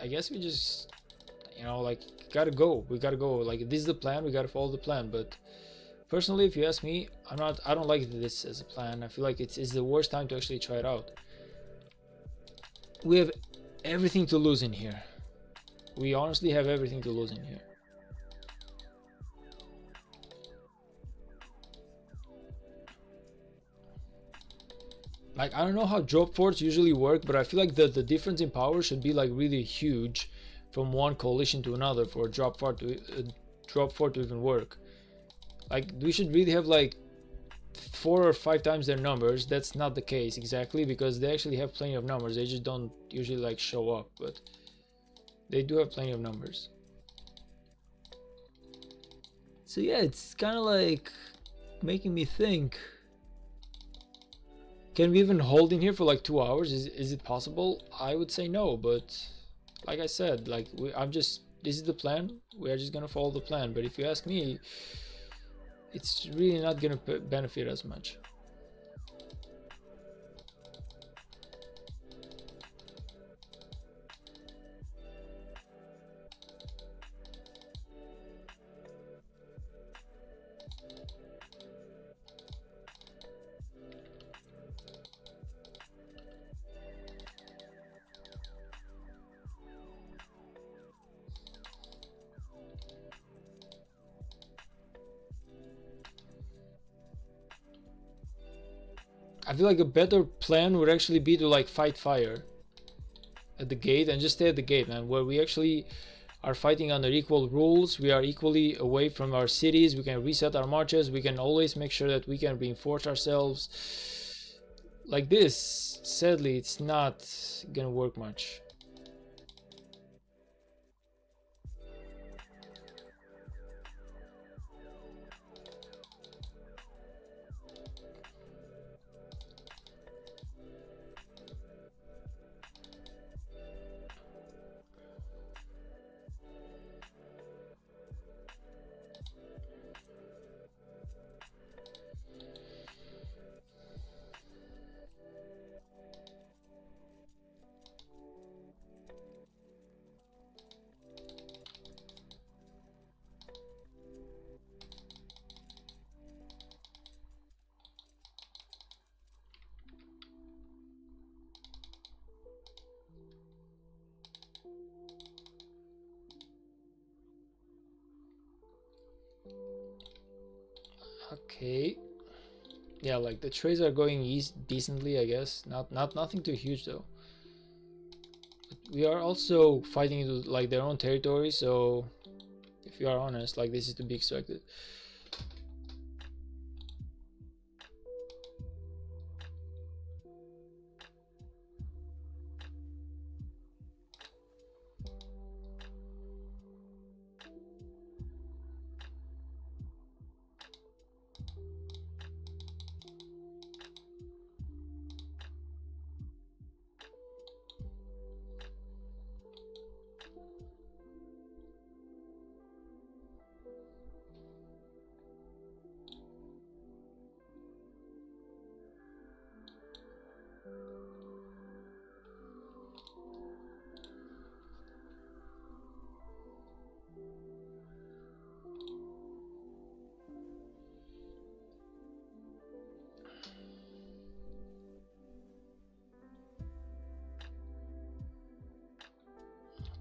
I guess we just, you know, like we gotta go. Like this is the plan, we gotta follow the plan. But personally, if you ask me, I don't like this as a plan. I feel like it's the worst time to actually try it out. We have everything to lose in here. We honestly have everything to lose in here. Like I don't know how drop forts usually work, but I feel like the difference in power should be like really huge from one coalition to another for a drop fort to even work. Like we should really have like 4 or 5 times their numbers. That's not the case exactly because they actually have plenty of numbers. They just don't usually like show up, but they do have plenty of numbers. So yeah, it's kind of like making me think, can we even hold in here for like 2 hours? Is it possible? I would say no, but like I said, like this is the plan. We are just gonna follow the plan. But if you ask me, it's really not gonna benefit as much. I feel like a better plan would actually be to like fight fire at the gate and just stay at the gate, man, where we actually are fighting under equal rules. We are equally away from our cities. We can reset our marches. We can always make sure that we can reinforce ourselves. Like this, sadly, it's not gonna work much. Okay. Yeah, like the trades are going decently, I guess. Nothing too huge though. But we are also fighting into like their own territory, so if you are honest, like this is to be expected.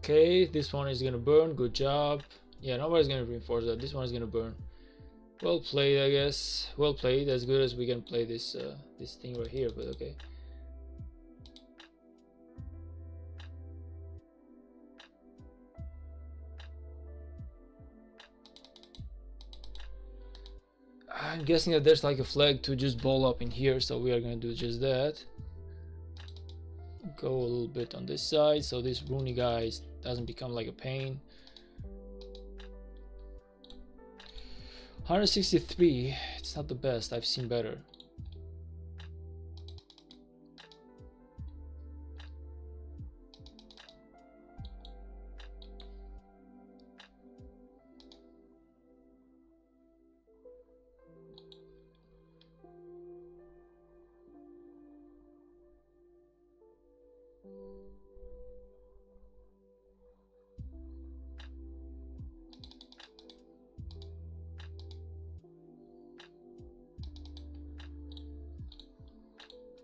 Okay, this one is gonna burn. Good job. Yeah, nobody's gonna reinforce that. This one is gonna burn. Well played, I guess. Well played. As good as we can play this this thing right here, but okay. I'm guessing that there's like a flag to just ball up in here, so we are gonna do just that. Go a little bit on this side so this Rooney guy doesn't become like a pain. 163, it's not the best, I've seen better.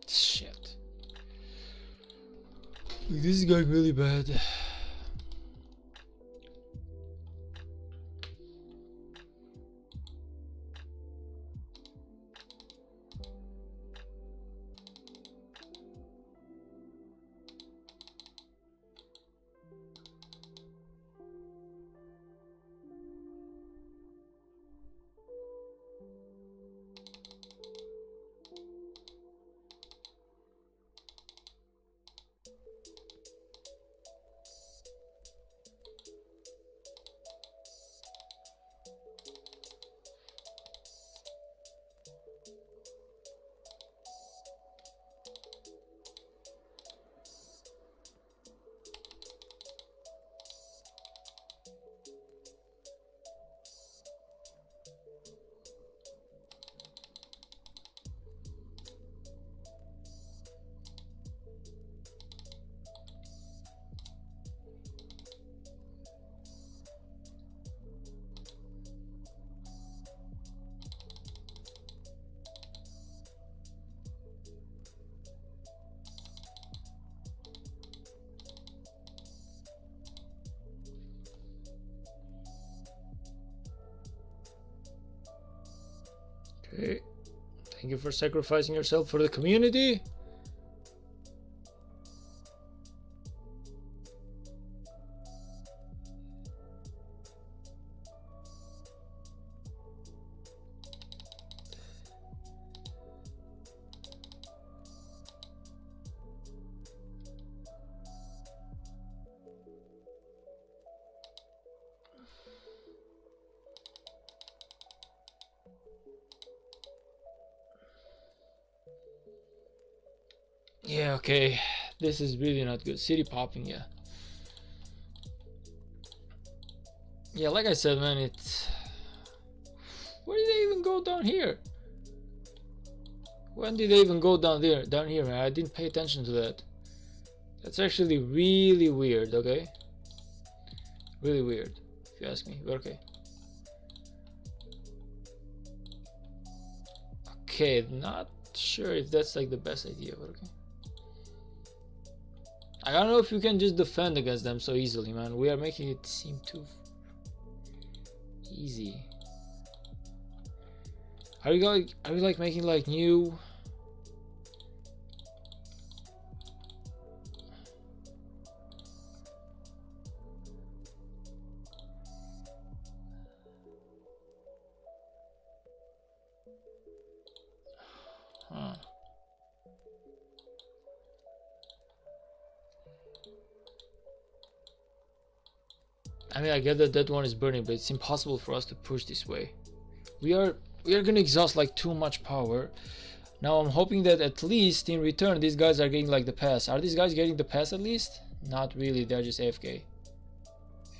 Shit. This is going really bad. Okay, thank you for sacrificing yourself for the community. Yeah, okay. This is really not good. City popping, yeah. Yeah, like I said, man, it's... Where did they even go down here? When did they even go down there? Down here, man. I didn't pay attention to that. That's actually really weird, okay? Really weird, if you ask me, but okay. Okay, not sure if that's like the best idea, but okay. I don't know if you can just defend against them so easily, man. We are making it seem too easy. Are you like making like new... Huh. I mean, I get that that one is burning, but it's impossible for us to push this way. We are gonna exhaust like too much power. Now I'm hoping that at least in return these guys are getting like the pass. Are these guys getting the pass at least? Not really, they're just AFK.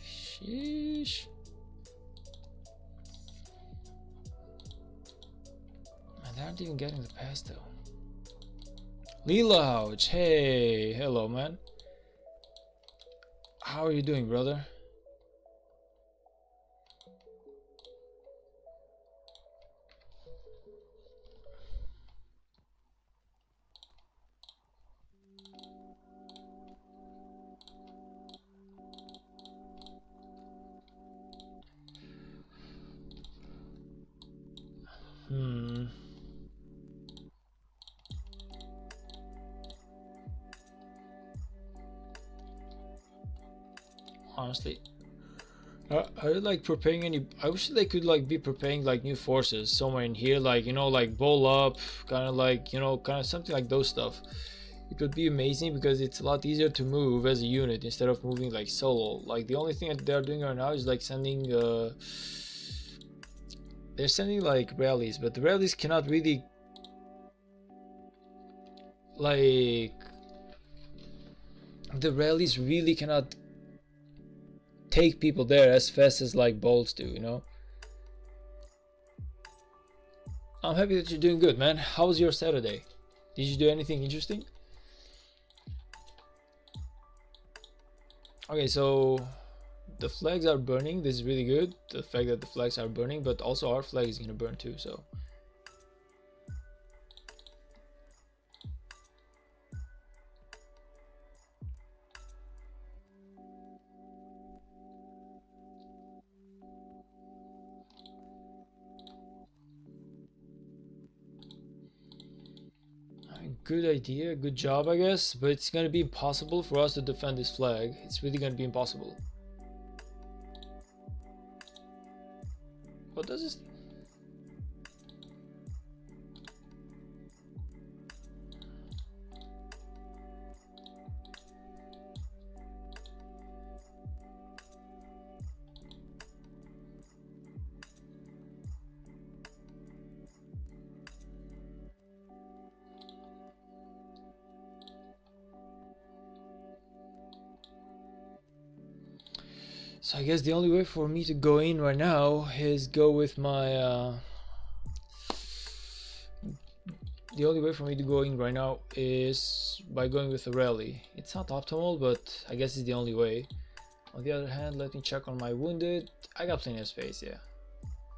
Sheesh. Man, they aren't even getting the pass though. Lelouch, hey, hello man. How are you doing, brother? Honestly, are you like preparing any... I wish they could like be preparing like new forces somewhere in here, like, you know, like ball up, kind of like, you know, kind of something like those stuff. It would be amazing because it's a lot easier to move as a unit instead of moving like solo. Like the only thing that they're doing right now is like sending they're sending like rallies, but the rallies cannot really like... The rallies really cannot take people there as fast as like bolts do, you know. I'm happy that you're doing good, man. How was your Saturday? Did you do anything interesting? Okay, so the flags are burning. This is really good, the fact that the flags are burning, but also our flag is gonna burn too, so... Good idea, good job, I guess, but it's gonna be impossible for us to defend this flag. It's really gonna be impossible. What does this... So I guess the only way for me to go in right now is go with my the only way for me to go in right now is by going with a rally. It's not optimal, but I guess it's the only way. On the other hand, let me check on my wounded. I got plenty of space, yeah.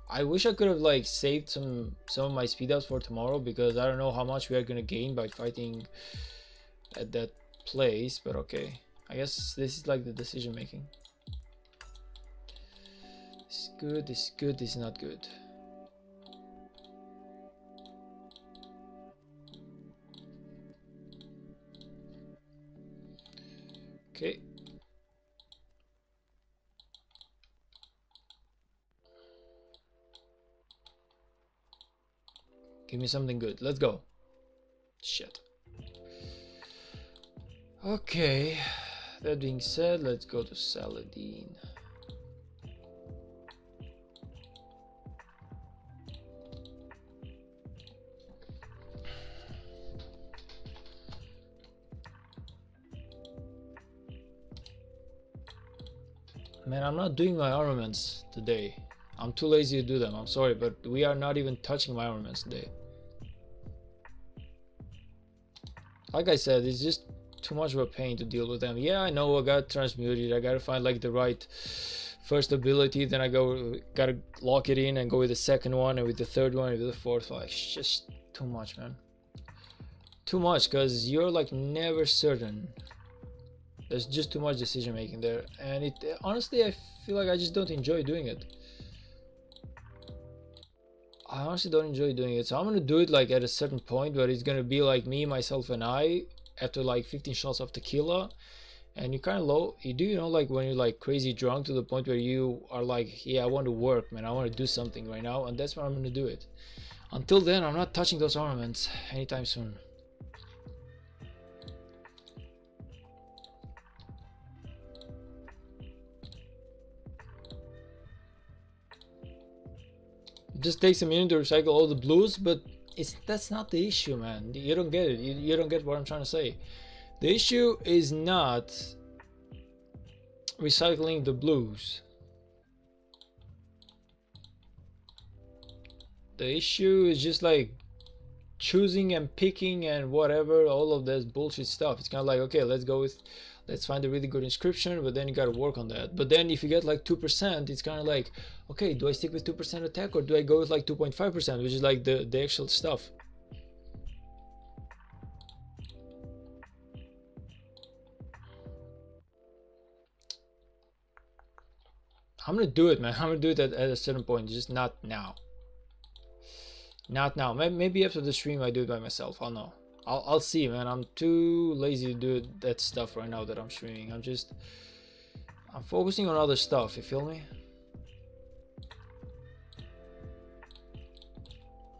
I wish I could have like saved some of my speed ups for tomorrow, because I don't know how much we are gonna gain by fighting at that place, but okay. I guess this is like the decision making. This is good, this is good, this is not good. Okay. Give me something good. Let's go. Shit. Okay. That being said, let's go to Saladin. Man, I'm not doing my armaments today. I'm too lazy to do them. I'm sorry, but we are not even touching my armaments today. Like I said, it's just too much of a pain to deal with them. Yeah, I know I got transmuted. I gotta find like the right first ability. Then I gotta lock it in and go with the second one, and with the third one, and with the fourth. Like, it's just too much, man. Too much, because you're like never certain. There's just too much decision making there, and it honestly, I feel like I just don't enjoy doing it. I honestly don't enjoy doing it, so I'm gonna do it like at a certain point where it's gonna be like me, myself, and I after like 15 shots of tequila, and you kind of low. You know, like when you're like crazy drunk to the point where you are like, yeah, I want to work, man, I want to do something right now, and that's when I'm gonna do it. Until then, I'm not touching those armaments anytime soon. It just takes a minute to recycle all the blues, but that's not the issue, man. You don't get it. You don't get what I'm trying to say. The issue is not recycling the blues. The issue is just like choosing and picking and whatever, all of this bullshit stuff. It's kind of like, okay, let's find a really good inscription, but then you got to work on that. But then if you get like 2%, it's kind of like, okay, do I stick with 2% attack, or do I go with like 2.5%, which is like the actual stuff? I'm gonna do it, man. I'm gonna do it at a certain point, just not now. Not now. Maybe after the stream I do it by myself. I'll know. I'll see, man. I'm too lazy to do that stuff right now that I'm streaming. I'm focusing on other stuff, you feel me?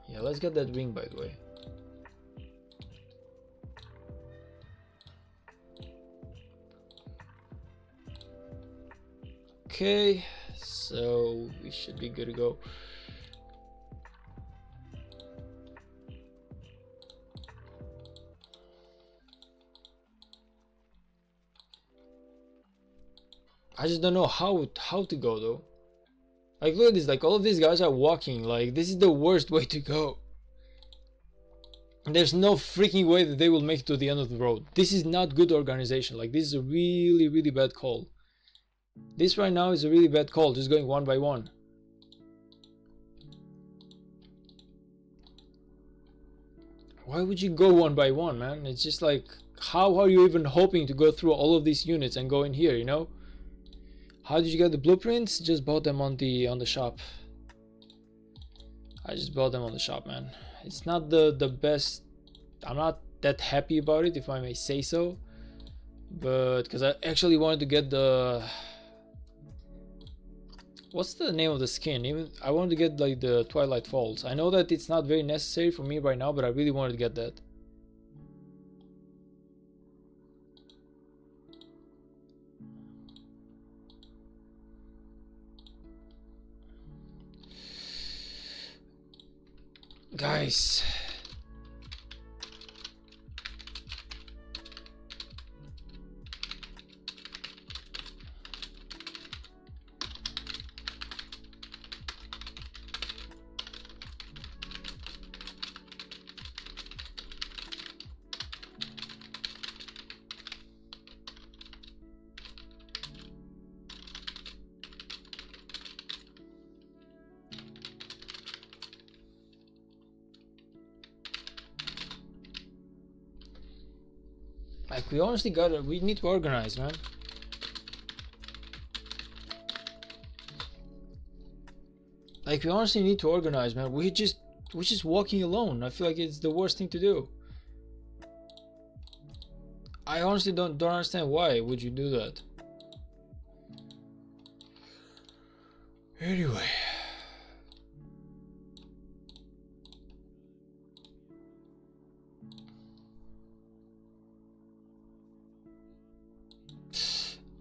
Yeah, let's get that ring, by the way. Okay, so we should be good to go. I just don't know how to go though. Like, look at this, like all of these guys are walking. Like, this is the worst way to go. There's no freaking way that they will make it to the end of the road. This is not good organization. Like, this is a really, really bad call. This right now is a really bad call, just going one by one. Why would you go one by one, man? It's just like, how are you even hoping to go through all of these units and go in here, you know? How did you get the blueprints? Just bought them on the shop. I just bought them on the shop, man. It's not the best. I'm not that happy about it, if I may say so. But because I actually wanted to get the, what's the name of the skin? Even I wanted to get like the Twilight Falls. I know that it's not very necessary for me right now, but I really wanted to get that. Guys, like, we honestly we need to organize, man. Like, we honestly need to organize, man. We're just walking alone. I feel like it's the worst thing to do. I honestly don't understand why would you do that. Anyway.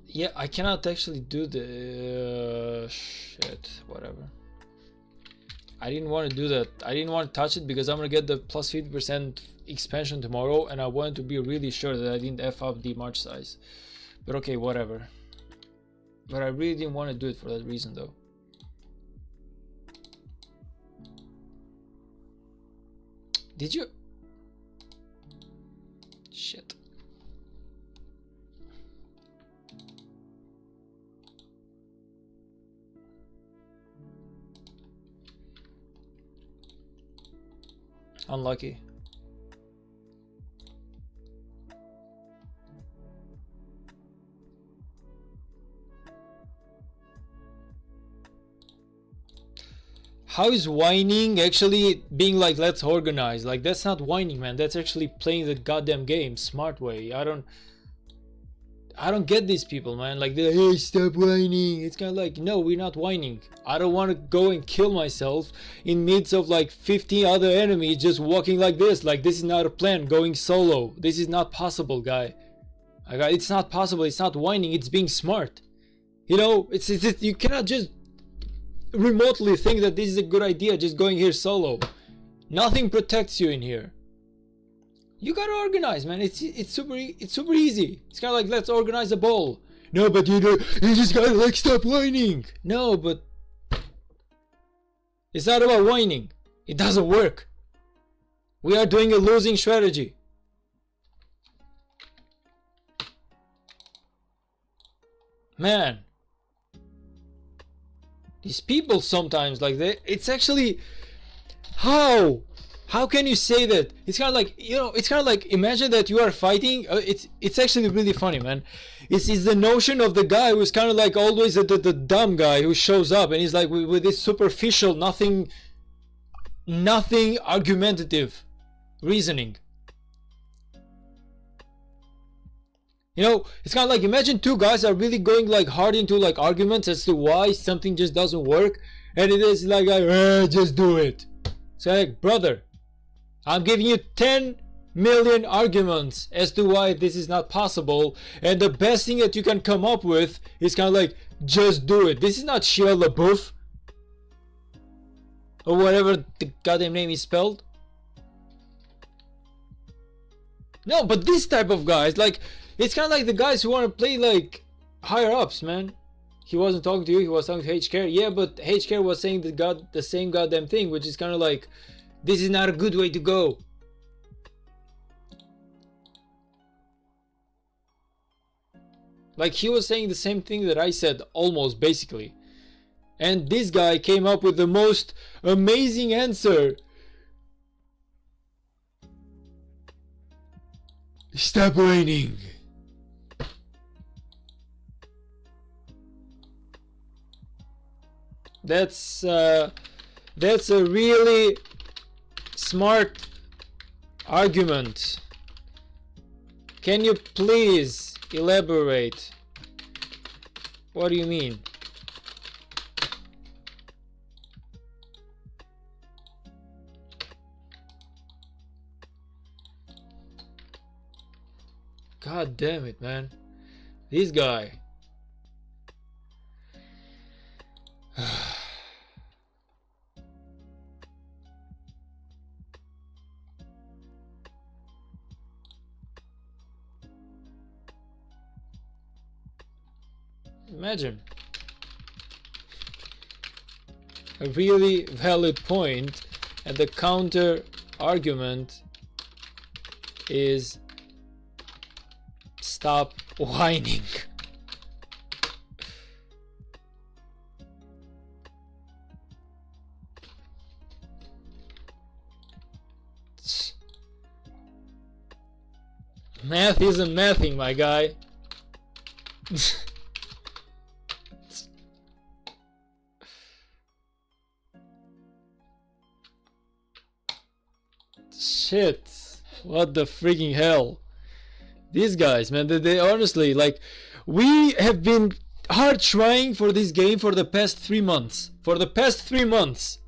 Yeah, I cannot actually do the shit, whatever. I didn't want to do that. I didn't want to touch it because I'm gonna get the plus 50% expansion tomorrow, and I wanted to be really sure that I didn't F up the march size. But okay, whatever. But I really didn't want to do it for that reason though. Did you? Shit. Unlucky. How is whining actually being like, let's organize? Like, that's not whining, man. That's actually playing the goddamn game smart way. I don't get these people, man. Like, they're like, hey, stop whining. It's kind of like, no, we're not whining. I don't want to go and kill myself in midst of like 50 other enemies just walking like this. Like, this is not a plan. Going solo. This is not possible, guy. It's not possible. It's not whining. It's being smart. You know, it's you cannot just remotely think that this is a good idea, just going here solo. Nothing protects you in here. You gotta organize, man. It's super easy. It's kind of like, let's organize a ball. No, but you just gotta like stop whining. No, but it's not about whining. It doesn't work. We are doing a losing strategy. Man, these people sometimes, like, it's actually, how can you say that? It's kind of like, you know, it's kind of like, imagine that you are fighting. It's actually really funny, man. It's the notion of the guy who's kind of like always the dumb guy who shows up and he's like with this superficial, nothing argumentative reasoning. You know, it's kind of like, imagine two guys are really going like hard into like arguments as to why something just doesn't work, and it is like, just do it. It's like, brother, I'm giving you 10 million arguments as to why this is not possible, and the best thing that you can come up with is kind of like, just do it. This is not Shia LaBeouf or whatever the goddamn name is spelled. No, but this type of guys, like, it's kind of like the guys who want to play like higher ups, man. He wasn't talking to you, he was talking to HCare. Yeah, but HCare was saying the same goddamn thing, which is kind of like, this is not a good way to go. Like, he was saying the same thing that I said, almost, basically. And this guy came up with the most amazing answer. Stop whining. That's a really smart argument. Can you please elaborate? What do you mean? God damn it, man. This guy. Imagine. A really valid point, and the counter argument is stop whining. Math isn't mathing, my guy. Shit, what the freaking hell. These guys, man, they honestly, like, we have been hard trying for this game for the past 3 months. For the past 3 months.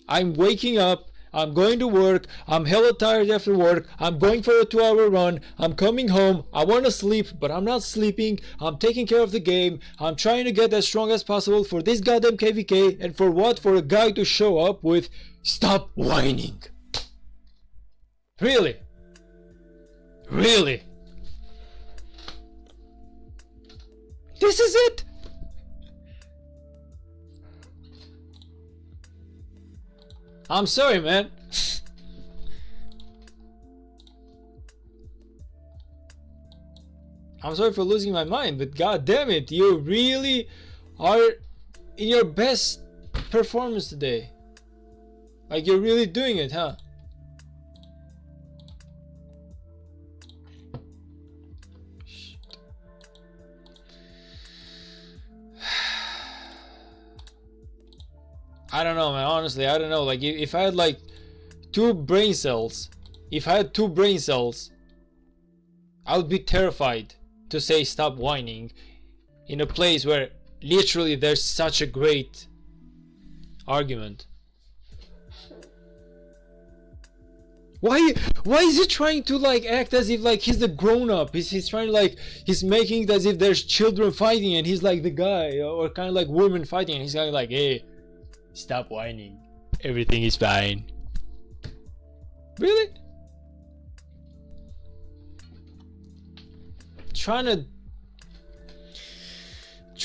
I'm waking up, I'm going to work, I'm hella tired after work, I'm going for a 2-hour run, I'm coming home, I want to sleep, but I'm not sleeping, I'm taking care of the game, I'm trying to get as strong as possible for this goddamn KVK, and for what? For a guy to show up with, stop whining. Really? Really? This is it? I'm sorry, man. I'm sorry for losing my mind, but god damn it, you really are in your best performance today. Like, you're really doing it, huh? I don't know, man. Honestly, I don't know. Like, if I had like two brain cells, I would be terrified to say stop whining in a place where literally there's such a great argument. Why is he trying to like act as if like he's the grown up? He's trying to like, he's making it as if there's children fighting and he's like the guy, or kind of like women fighting, and he's kind of like, hey, stop whining, everything is fine. Really? Trying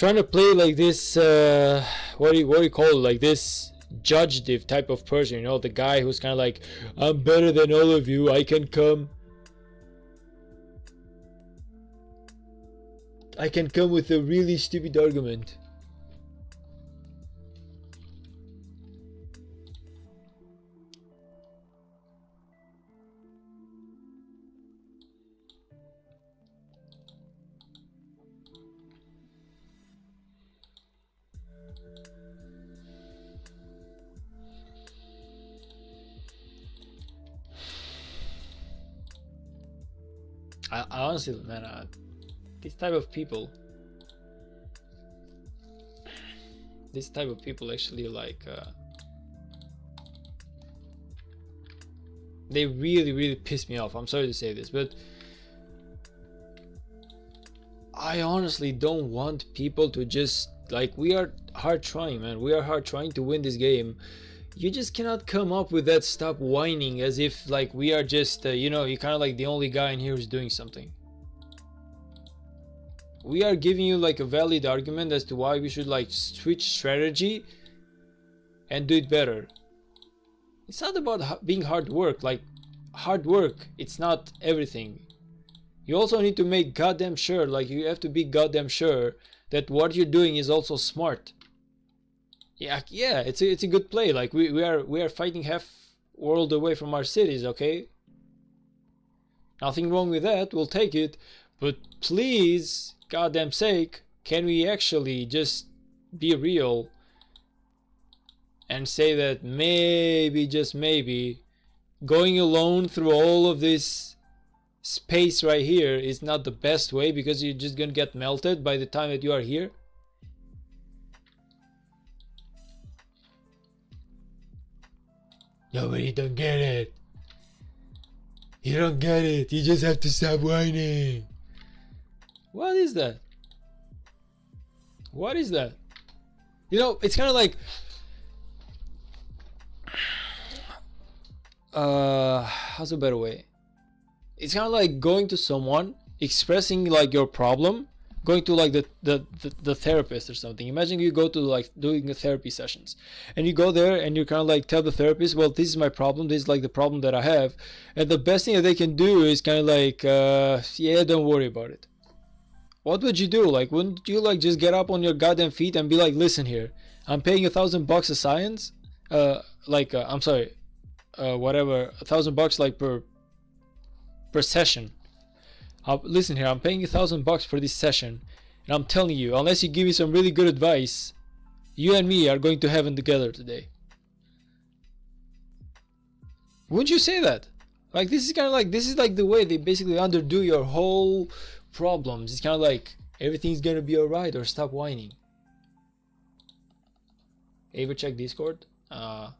to play like this what do you call it, like this judgtive type of person, you know, the guy who's kind of like, I'm better than all of you, I can come with a really stupid argument. I honestly, man, this type of people actually like they really piss me off. I'm sorry to say this, but I honestly don't want people to just like, we are hard trying, man. We are hard trying to win this game. You just cannot come up with that stop whining as if like we are just you know, you're kind of like the only guy in here who's doing something. We are giving you like a valid argument as to why we should like switch strategy and do it better. It's not about being hard work. Like, hard work, it's not everything. You also need to make goddamn sure, like you have to be goddamn sure that what you're doing is also smart. Yeah, it's a good play. Like we are fighting half world away from our cities, okay? Nothing wrong with that. We'll take it, but please, goddamn sake, can we actually just be real and say that maybe, just maybe, going alone through all of this space right here is not the best way, because you're just gonna get melted by the time that you are here? No, but you don't get it. You don't get it. You just have to stop whining. What is that? What is that? You know, it's kind of like how's a better way? It's kind of like going to someone, expressing like your problem, going to like the therapist or something. Imagine you go to like doing the therapy sessions, and you go there and you kind of like tell the therapist, well, this is my problem, this is like the problem that I have, and the best thing that they can do is kind of like yeah, don't worry about it. What would you do? Like, wouldn't you like just get up on your goddamn feet and be like, listen here, I'm paying $1,000 a science, I'm sorry, whatever, $1,000 like per session. Listen here, I'm paying $1,000 for this session, and I'm telling you, unless you give me some really good advice, you and me are going to heaven together today. Wouldn't you say that? Like, this is kind of like, this is like the way they basically underdo your whole problems. It's kind of like, everything's gonna be alright, or stop whining. Ever check Discord? I'm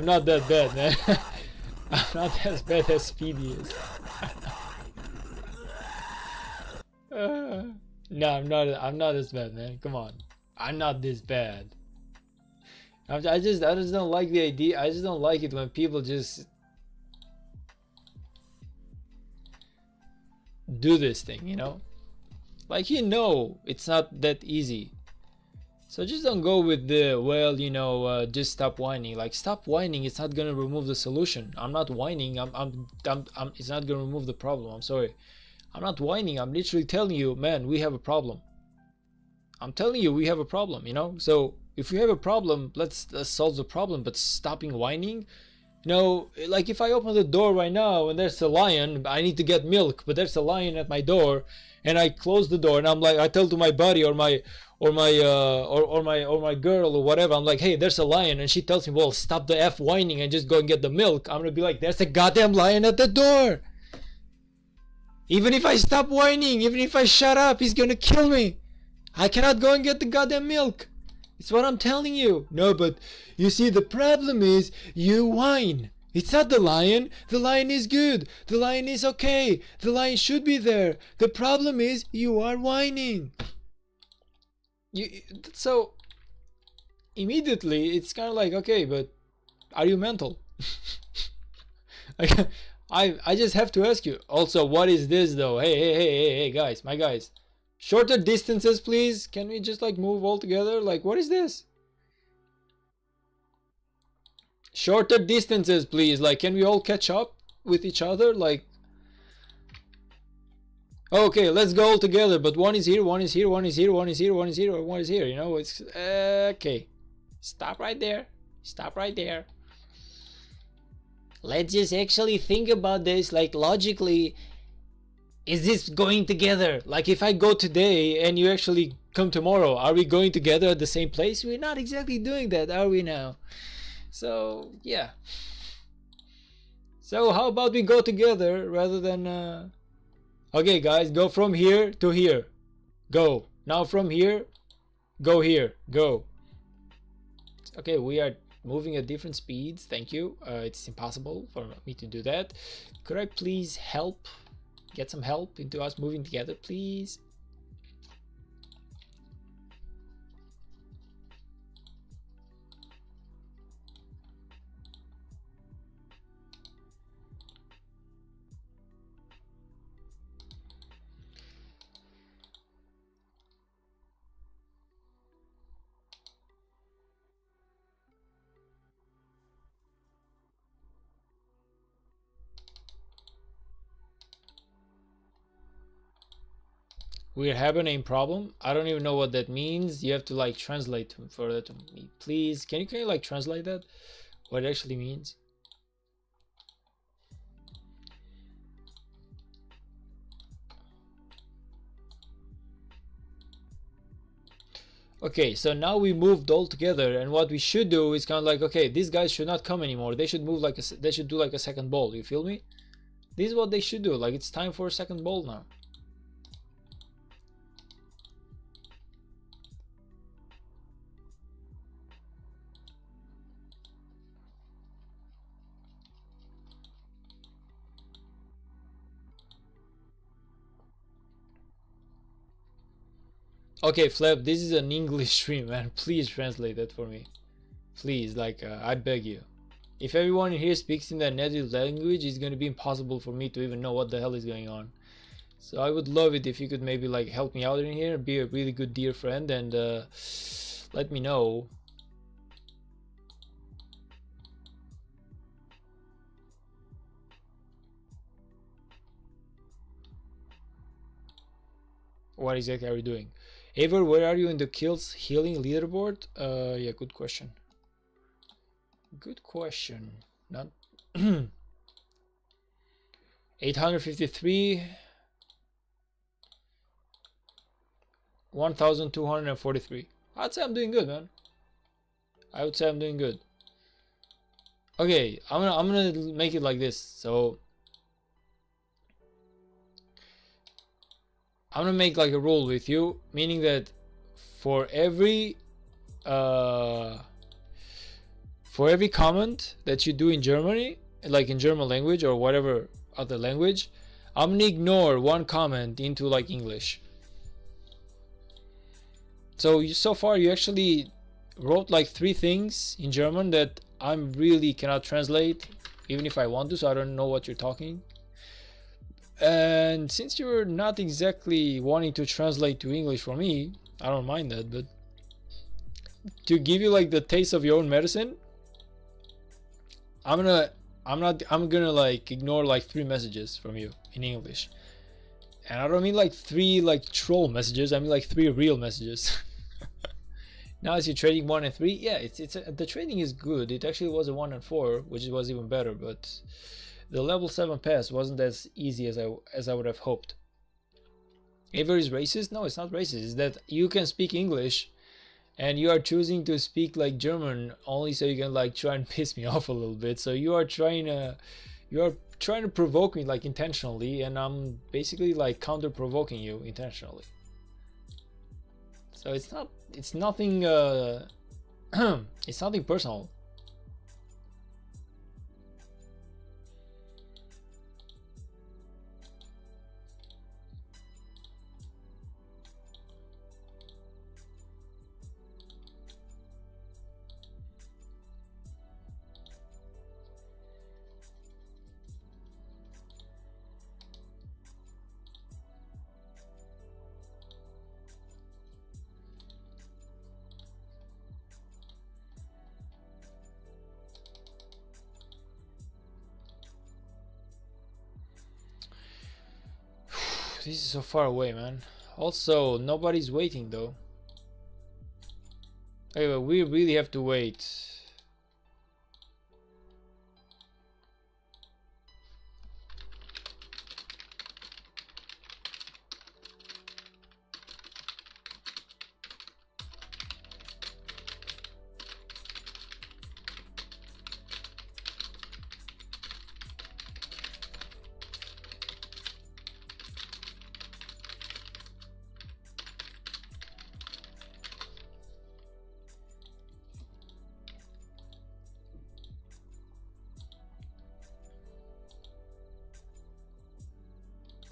not that bad, man. I'm not as bad as Speedy is. No, I'm not as bad, man. Come on. I'm not this bad. I just don't like the idea. I just don't like it when people just do this thing, you know? Like, you know, it's not that easy. So just don't go with the, well, you know, just stop whining. Like, stop whining. It's not gonna remove the solution. I'm not whining. It's not gonna remove the problem. I'm sorry. I'm not whining. I'm literally telling you, man, we have a problem. I'm telling you, we have a problem. You know. So if you have a problem, let's solve the problem. But stopping whining. You know, like if I open the door right now and there's a lion, I need to get milk, but there's a lion at my door, and I close the door and I'm like, I tell to my buddy or my girl or whatever, I'm like, hey, there's a lion, and she tells me, well, stop the F whining and just go and get the milk. I'm gonna be like, there's a goddamn lion at the door. Even if I stop whining, even if I shut up, he's gonna kill me. I cannot go and get the goddamn milk. It's what I'm telling you. No, but you see, the problem is you whine. It's not the lion. The lion is good. The lion is okay. The lion should be there. The problem is you are whining. So immediately it's kind of like, okay, but are you mental? I just have to ask you. Also, what is this though? Hey, guys, my guys. Shorter distances, please. Can we just like move all together? Like, what is this? Shorter distances, please. Like, can we all catch up with each other? Like, okay, let's go all together. But one is here, one is here, one is here, one is here, one is here, or one is here. You know, it's okay. Stop right there. Stop right there. Let's just actually think about this. Like, logically, is this going together? Like, if I go today and you actually come tomorrow, are we going together at the same place? We're not exactly doing that, are we now? So yeah. So how about we go together rather than okay, guys, go from here to here. Go. Now from here, go here. Go. Okay, we are moving at different speeds. Thank you. It's impossible for me to do that. Could I please help? Get some help into us moving together, please. We're having a problem. I don't even know what that means. You have to like translate for that to me, please. Can you like translate that? What it actually means? Okay, so now we moved all together, and what we should do is kind of like, okay, these guys should not come anymore. They should move like they should do like a second ball. You feel me? This is what they should do. Like, it's time for a second ball now. Okay, Flap, this is an English stream, man. Please translate that for me. Please, like, I beg you. If everyone here speaks in their native language, it's going to be impossible for me to even know what the hell is going on. So I would love it if you could maybe like help me out in here, be a really good dear friend, and let me know. What exactly are you doing? Ever, where are you in the kills healing leaderboard? Yeah, good question. Good question. Not 853, 1243. I'd say I'm doing good, man. I would say I'm doing good. Okay, I'm gonna make it like this. So I'm gonna make like a rule with you, meaning that for every comment that you do in Germany, like in German language or whatever other language, I'm gonna ignore one comment into like English. So far you actually wrote like 3 things in German that I really cannot translate, even if I want to, so I don't know what you're talking. And since you're not exactly wanting to translate to English for me, I don't mind that, but to give you like the taste of your own medicine, I'm gonna like ignore like 3 messages from you in English. And I don't mean like 3 like troll messages, I mean like 3 real messages. Now is your trading 1 and 3? Yeah, the trading is good. It actually was a 1 and 4, which was even better, but the level 7 pass wasn't as easy as I would have hoped. Avery is racist? No, it's not racist. It's that you can speak English and you are choosing to speak like German only so you can like try and piss me off a little bit. So you are trying to provoke me like intentionally, and I'm basically like counter provoking you intentionally. So it's nothing it's nothing personal. This is so far away, man. Also, nobody's waiting though. Anyway, we really have to wait.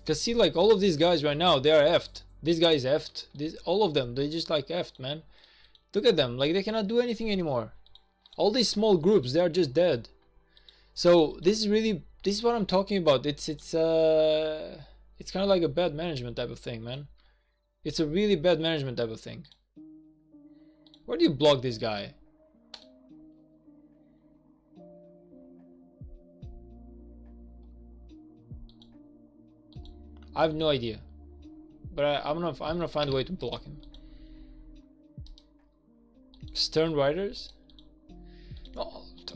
Cause see, like all of these guys right now, they are effed. This guy is effed. All of them, they just like effed, man. Look at them, like they cannot do anything anymore. All these small groups, they are just dead. So this is what I'm talking about. It's kind of like a bad management type of thing, man. It's a really bad management type of thing. Where do you block this guy? I have no idea, but I'm gonna find a way to block him. Stern riders?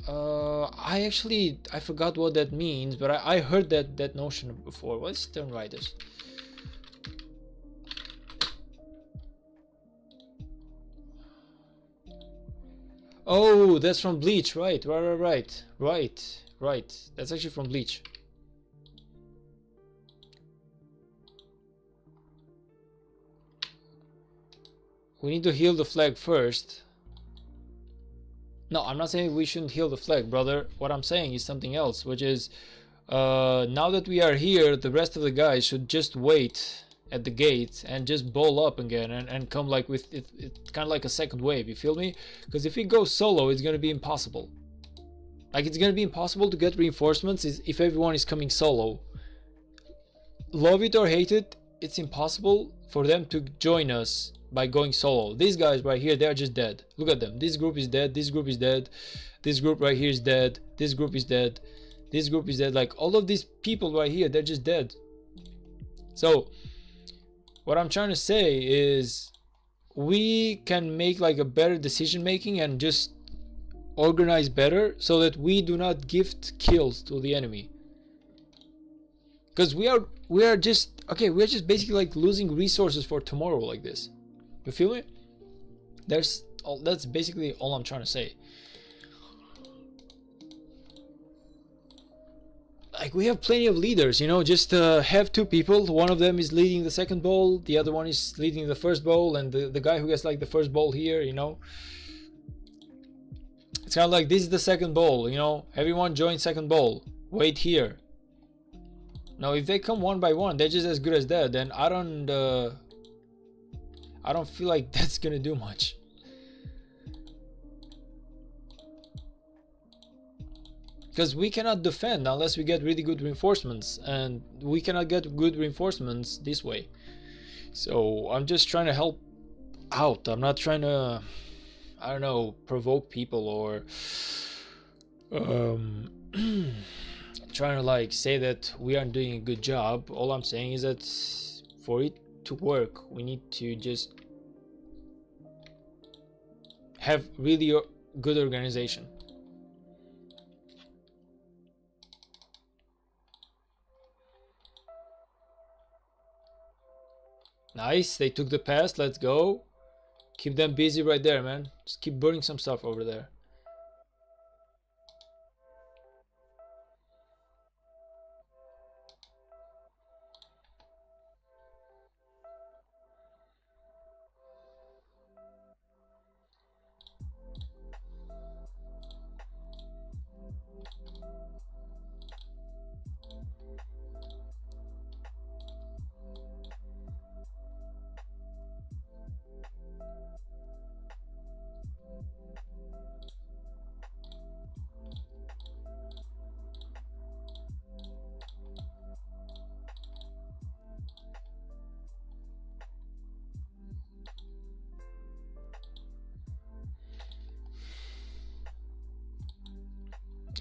I forgot what that means, but I heard that notion before. What's stern riders? Oh, that's from Bleach, right? Right. That's actually from Bleach. We need to heal the flag first. No, I'm not saying we shouldn't heal the flag, brother. What I'm saying is something else, which is now that we are here, the rest of the guys should just wait at the gate and just ball up again and come like with it kind of like a second wave, you feel me? Because if we go solo, it's gonna be impossible. Like it's gonna be impossible to get reinforcements if everyone is coming solo. Love it or hate it, it's impossible for them to join us by going solo. These guys right here, they are just dead. Look at them. This group is dead. This group is dead. This group right here is dead. This group is dead. This group is dead. Like all of these people right here, they're just dead. So what I'm trying to say is we can make like a better decision making and just organize better so that we do not gift kills to the enemy. Because we are just basically like losing resources for tomorrow like this. You feel me? That's basically all I'm trying to say. Like we have plenty of leaders, you know, just have 2 people. One of them is leading the second bowl, the other one is leading the first bowl, and the guy who gets like the first bowl here, you know. It's kind of like this is the second bowl, you know. Everyone join second bowl. Wait here. Now if they come one by one, they're just as good as that, then I don't feel like that's gonna do much. Because we cannot defend unless we get really good reinforcements, and we cannot get good reinforcements this way. So I'm just trying to help out. I'm not trying to I don't know, provoke people or trying to like say that we aren't doing a good job. All I'm saying is that for it to work, we need to just have really good organization. Nice, they took the pass. Let's go. Keep them busy right there, man. Just keep burning some stuff over there.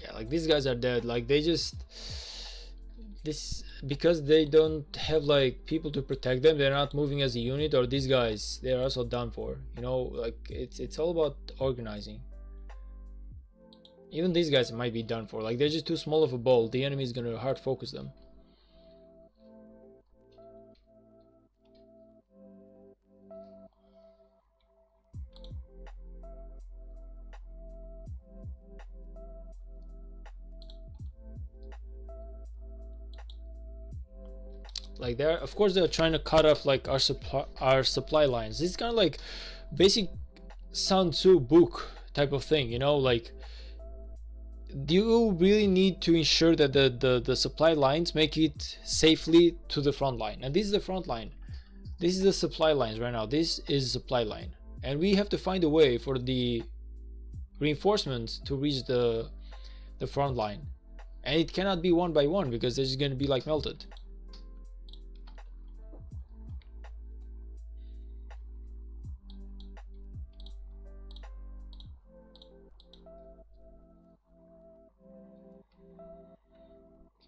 Yeah, like these guys are dead. Like they just this because they don't have like people to protect them. They're not moving as a unit, or these guys they're also done for. You know, like it's all about organizing. Even these guys might be done for. Like they're just too small of a ball. The enemy is gonna hard focus them. Like they're of course they're trying to cut off like our supply lines. This is kind of like basic Sun Tzu book type of thing, you know, like do you really need to ensure that the supply lines make it safely to the front line? And this is the front line. This is the supply lines right now. This is supply line. And we have to find a way for the reinforcements to reach the front line. And it cannot be one by one because they're just going to be like melted.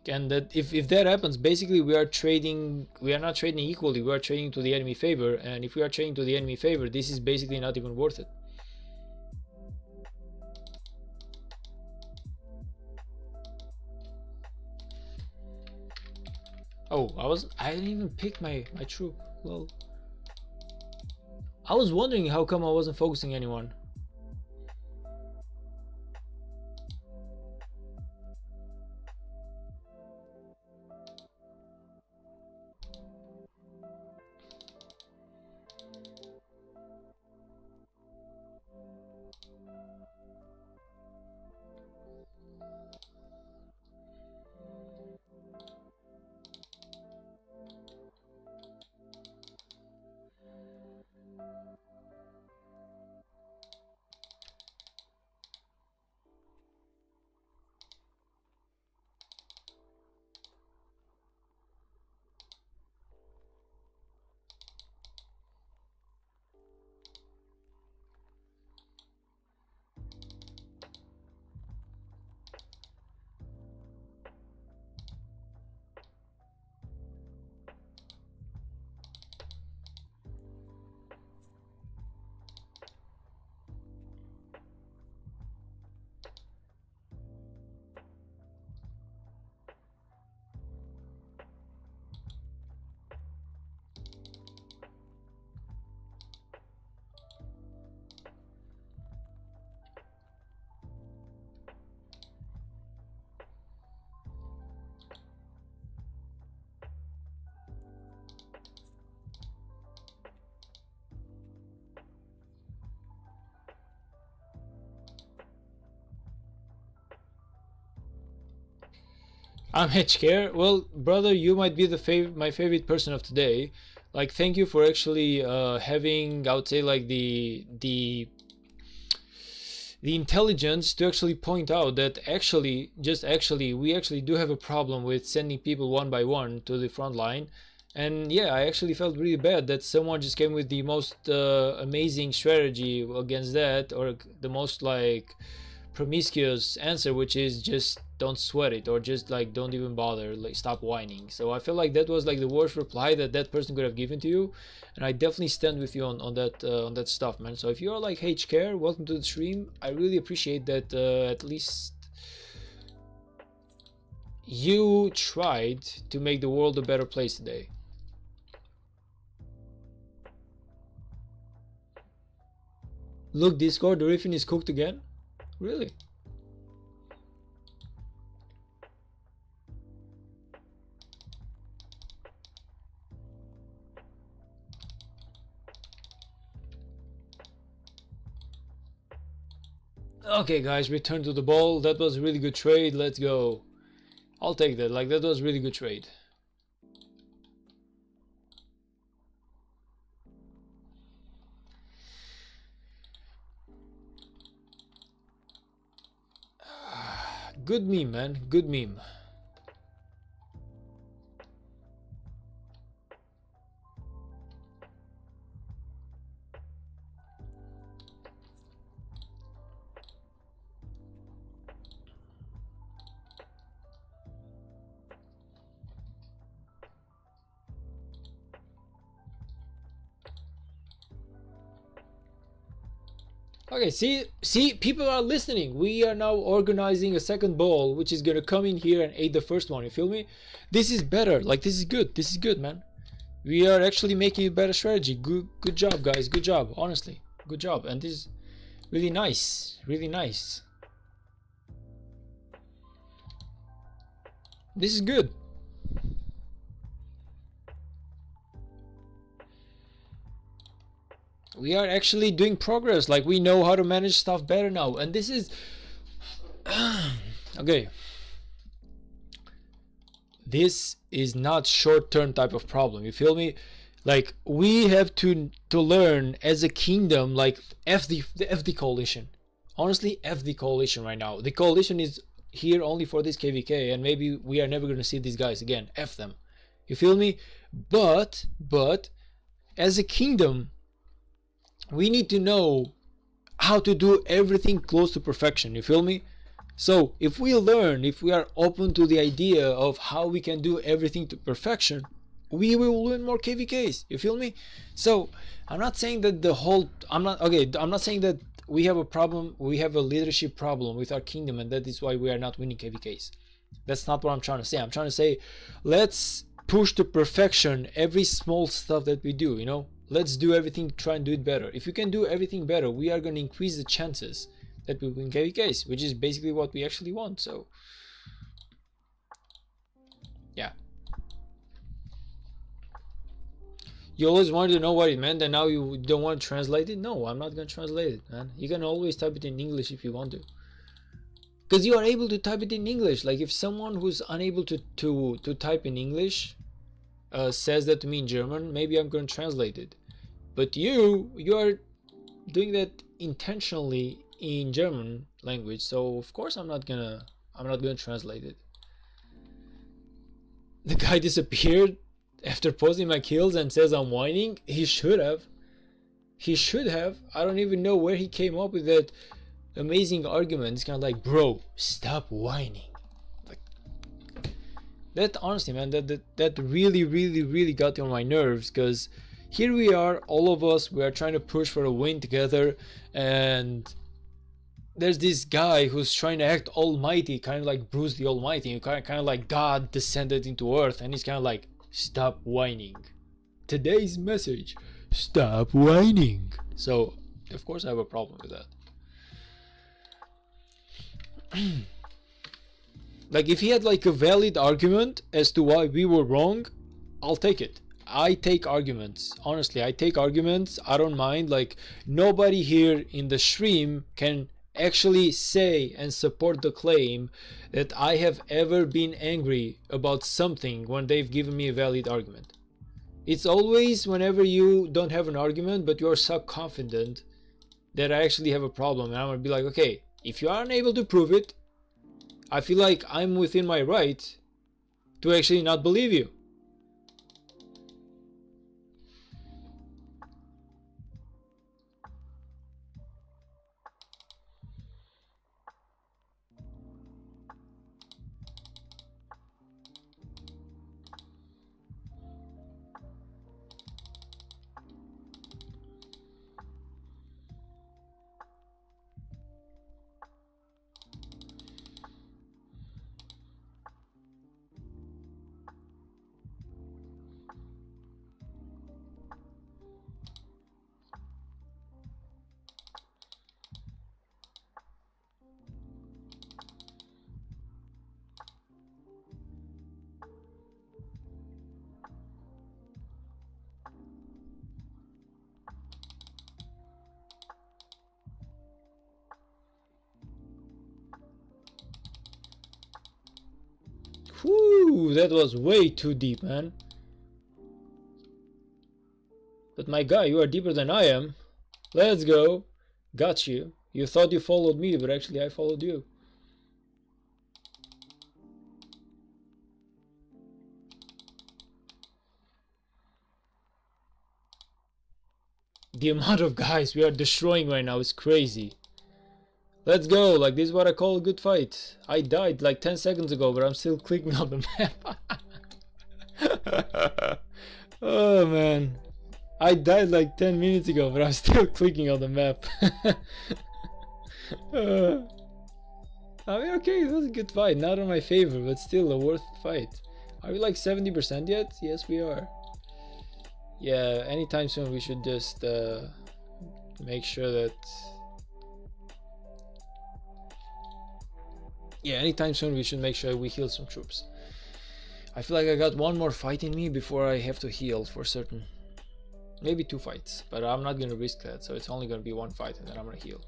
And that if that happens, basically we are not trading equally, we are trading to the enemy favor, and if we are trading to the enemy favor, this is basically not even worth it. Oh, I didn't even pick my troop. Well, I was wondering how come I wasn't focusing anyone. I'm HK. Well, brother, you might be my favorite person of today. Like, thank you for actually having, I would say, like the intelligence to actually point out that actually we actually do have a problem with sending people one by one to the front line, And yeah, I actually felt really bad that someone just came with the most amazing strategy against that, or the most like promiscuous answer, which is just don't sweat it, or just like don't even bother, like stop whining. So I feel like that was like the worst reply that that person could have given to you, and I definitely stand with you on that stuff, man. So if you're like, hey Care, welcome to the stream, I really appreciate that at least you tried to make the world a better place today. Look, Discord, the riffing is cooked again? Really? Okay guys, return to the ball. That was a really good trade. Let's go. I'll take that. Like, that was a really good trade. Good meme, man. Good meme. Okay, see, people are listening. We are now organizing a second ball, which is gonna come in here and aid the first one. You feel me? This is better. Like, this is good. This is good, man. We are actually making a better strategy. Good job, guys. Good job. Honestly, good job. And this is really nice. Really nice. This is good. We are actually doing progress. Like, we know how to manage stuff better now, and this is okay. This is not short-term type of problem. You feel me? Like, we have to learn as a kingdom. Like, the coalition. Honestly, F the coalition right now. The coalition is here only for this KVK, and maybe we are never gonna see these guys again. F them. You feel me? But as a kingdom, we need to know how to do everything close to perfection. You feel me? So if we learn, if we are open to the idea of how we can do everything to perfection, we will win more KVKs. You feel me? So I'm not saying that I'm not saying that we have a problem, we have a leadership problem with our kingdom, and that is why we are not winning KVKs. That's not what I'm trying to say. I'm trying to say, let's push to perfection every small stuff that we do, you know? Let's do everything, try and do it better. If you can do everything better, we are going to increase the chances that we win KVKs, which is basically what we actually want. So yeah, you always wanted to know what it meant, and now you don't want to translate it. No, I'm not going to translate it, man. You can always type it in English if you want to, because you are able to type it in English. Like, if someone who's unable to type in English says that to me in German, maybe I'm going to translate it. But you are doing that intentionally in German language, so of course I'm not gonna translate it. The guy disappeared after posting my kills and says I'm whining. He should have. I don't even know where he came up with that amazing argument. It's kind of like, bro, stop whining. Like, that, honestly, man, that really got on my nerves, because here we are, all of us, we are trying to push for a win together, and there's this guy who's trying to act almighty, kind of like Bruce the Almighty, kind of like God descended into earth, and he's kind of like, stop whining. Today's message, stop whining. So of course I have a problem with that. Like, if he had like a valid argument as to why we were wrong, I'll take it. I take arguments. Honestly, I take arguments. I don't mind. Like, nobody here in the stream can actually say and support the claim that I have ever been angry about something when they've given me a valid argument. It's always whenever you don't have an argument, but you're so confident that I actually have a problem, and I'm gonna be like, okay, if you are unable to prove it, I feel like I'm within my right to actually not believe you. Ooh, that was way too deep, man. But my guy, you are deeper than I am. Let's go. Got you. You thought you followed me, but actually I followed you. The amount of guys we are destroying right now is crazy. Let's go. Like, this is what I call a good fight. I died like 10 seconds ago, but I'm still clicking on the map. Oh man, I died like 10 minutes ago, but I'm still clicking on the map. I mean, okay, it was a good fight. Not in my favor, but still a worth fight. Are we like 70% yet? Yes, we are. Yeah, anytime soon we should just make sure that... Yeah, anytime soon we should make sure we heal some troops. I feel like I got one more fight in me before I have to heal for certain. Maybe 2 fights, but I'm not gonna risk that, so it's only gonna be 1 fight and then I'm gonna heal.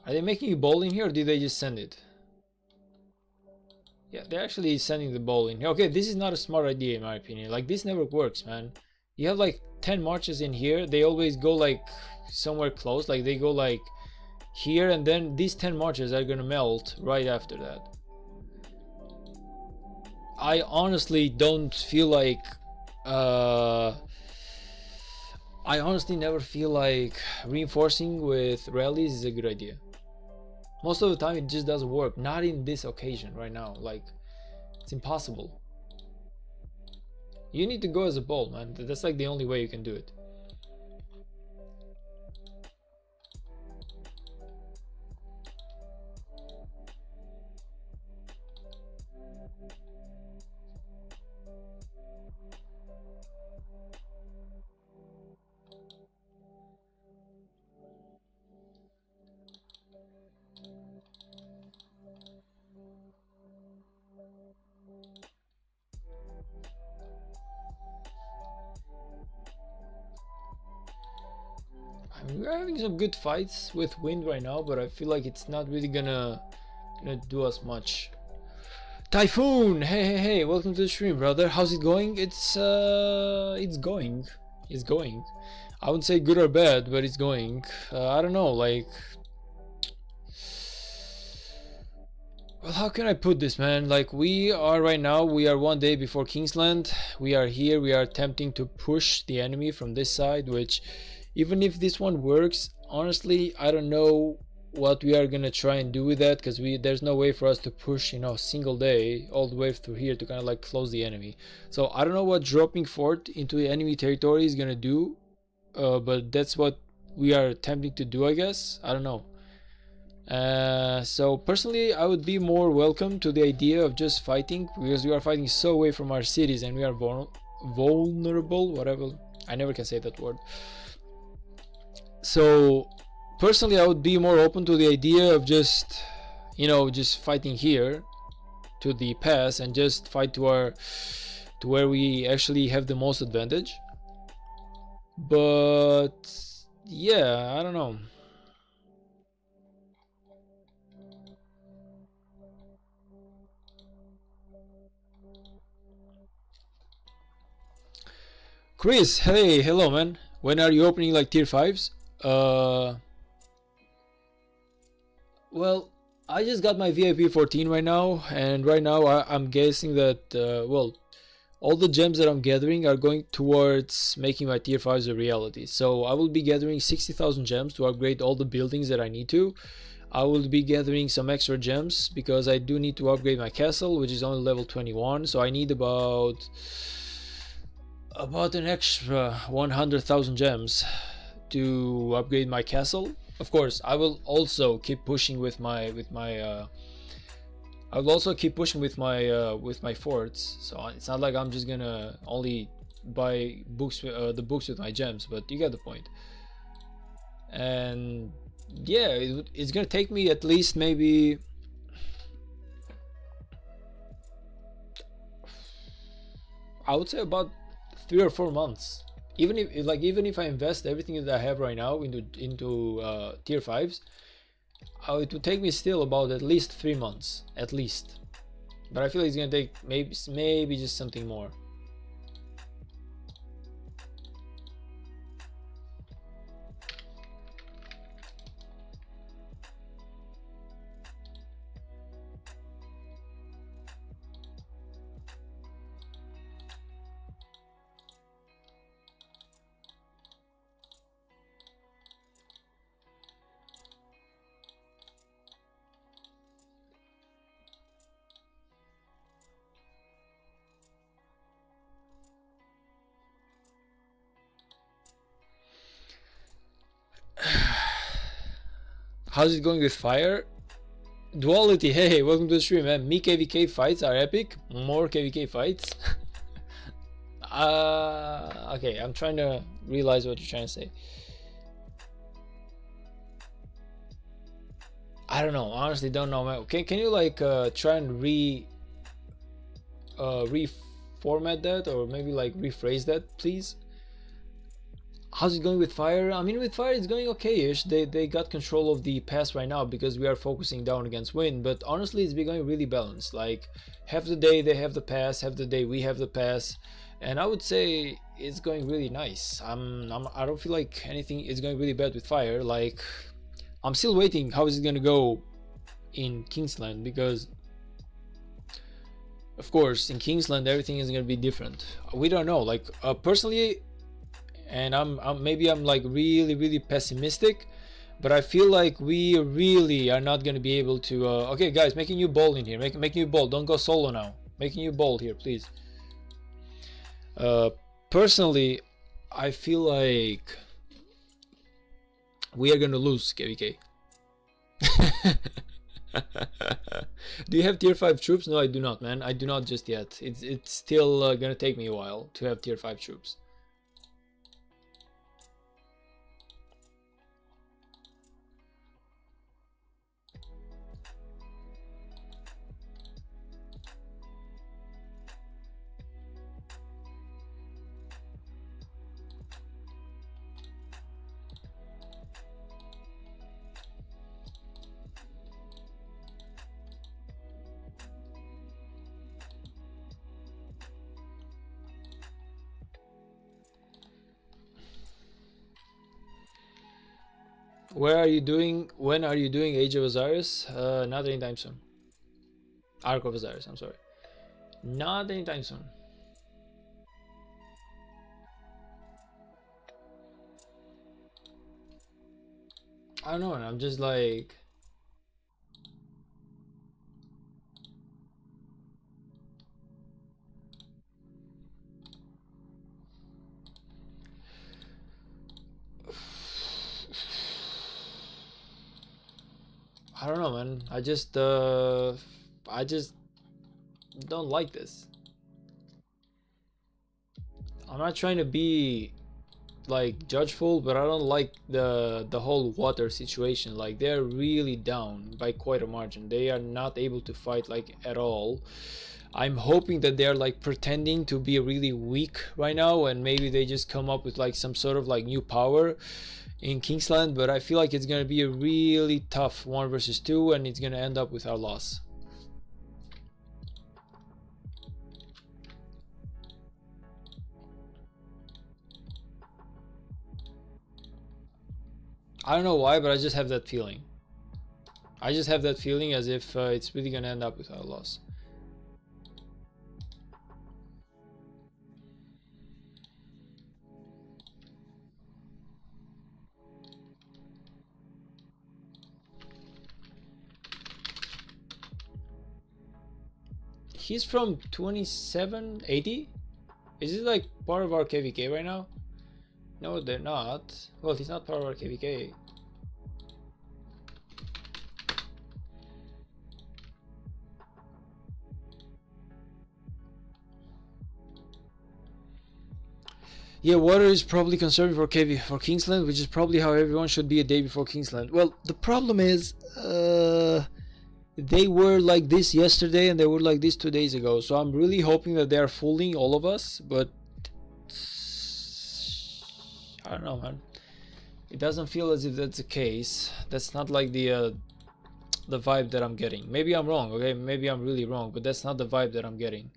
Are they making a ball in here, or did they just send it? Yeah, they're actually sending the ball in here. Okay, this is not a smart idea in my opinion. Like, this never works, man. You have like 10 marches in here. They always go like somewhere close. Like, they go like here, and then these 10 marches are gonna melt right after that. I honestly don't feel like... I honestly never feel like reinforcing with rallies is a good idea. Most of the time it just doesn't work. Not in this occasion right now. Like, it's impossible. You need to go as a ball, man. That's like the only way you can do it. I mean, we're having some good fights with wind right now, but I feel like it's not really gonna do us much. Typhoon, hey, welcome to the stream, brother. How's it going? It's going. I wouldn't say good or bad, but it's going. I don't know, like, well, how can I put this, man? Like, we are right now, we are 1 day before Kingsland. We are here, we are attempting to push the enemy from this side, which, even if this one works, honestly, I don't know what we are gonna try and do with that, because there's no way for us to push, you know, single day all the way through here to kind of like close the enemy. So I don't know what dropping fort into the enemy territory is gonna do, but that's what we are attempting to do, I guess. I don't know. So personally, I would be more welcome to the idea of just fighting, because we are fighting so away from our cities and we are vulnerable, whatever. I never can say that word. So personally, I would be more open to the idea of just, you know, just fighting here to the pass and just fight to where we actually have the most advantage. But yeah, I don't know. Chris, hey, hello, man. When are you opening like tier 5s? Well, I just got my VIP 14 right now, and right now I'm guessing that well, all the gems that I'm gathering are going towards making my tier 5s a reality. So I will be gathering 60,000 gems to upgrade all the buildings that I need to. I will be gathering some extra gems because I do need to upgrade my castle, which is only level 21. So I need about an extra 100,000 gems to upgrade my castle. Of course, I will also keep pushing with my forts. So it's not like I'm just gonna only buy books, the books with my gems, but you get the point. And yeah, it's gonna take me at least maybe, I would say, about 3 or 4 months even if I invest everything that I have right now into tier 5s, it would take me still about at least 3 months, at least. But I feel like it's gonna take maybe just something more. How's it going with fire? Duality, hey, welcome to the stream, man. Me KVK fights are epic. More KVK fights. Okay, I'm trying to realize what you're trying to say. I don't know, honestly don't know, man. Can you like try and reformat that, or maybe like rephrase that, please? How's it going with fire? I mean, with fire it's going okay-ish. They got control of the pass right now because we are focusing down against wind, but honestly it's been going really balanced. Like half the day they have the pass, half the day we have the pass, and I would say it's going really nice. I don't feel like anything is going really bad with fire. Like I'm still waiting how is it gonna go in Kingsland, because of course in Kingsland everything is gonna be different. We don't know, like personally, and I'm like really pessimistic, but I feel like we really are not gonna be able to okay guys, make a new bold in here, make new bold, don't go solo now, make a new bold here please. Personally I feel like we are gonna lose KVK. Do you have tier 5 troops? No, I do not, man. I do not just yet. It's still gonna take me a while to have tier 5 troops. When are you doing Age of Osiris? Not anytime soon. Ark of Osiris, I'm sorry. Not anytime soon. I don't know, man. I'm just like... I don't know, man. I just don't like this. I'm not trying to be like judgeful, but I don't like the whole water situation. Like they're really down by quite a margin. They are not able to fight like at all. I'm hoping that they're like pretending to be really weak right now, and maybe they just come up with like some sort of like new power in Kingsland, but I feel like it's gonna be a really tough 1 versus 2, and it's gonna end up with our loss. I don't know why, but I just have that feeling. I just have that feeling as if it's really gonna end up with our loss. He's from 2780. Is it like part of our KVK right now? No, they're not. Well, he's not part of our KVK. Yeah, water is probably conserved for Kingsland, which is probably how everyone should be a day before Kingsland. Well, the problem is, they were like this yesterday and they were like this 2 days ago, so I'm really hoping that they are fooling all of us, but I don't know, man. It doesn't feel as if that's the case. That's not like the vibe that I'm getting. Maybe I'm wrong, okay? Maybe I'm really wrong, but that's not the vibe that I'm getting.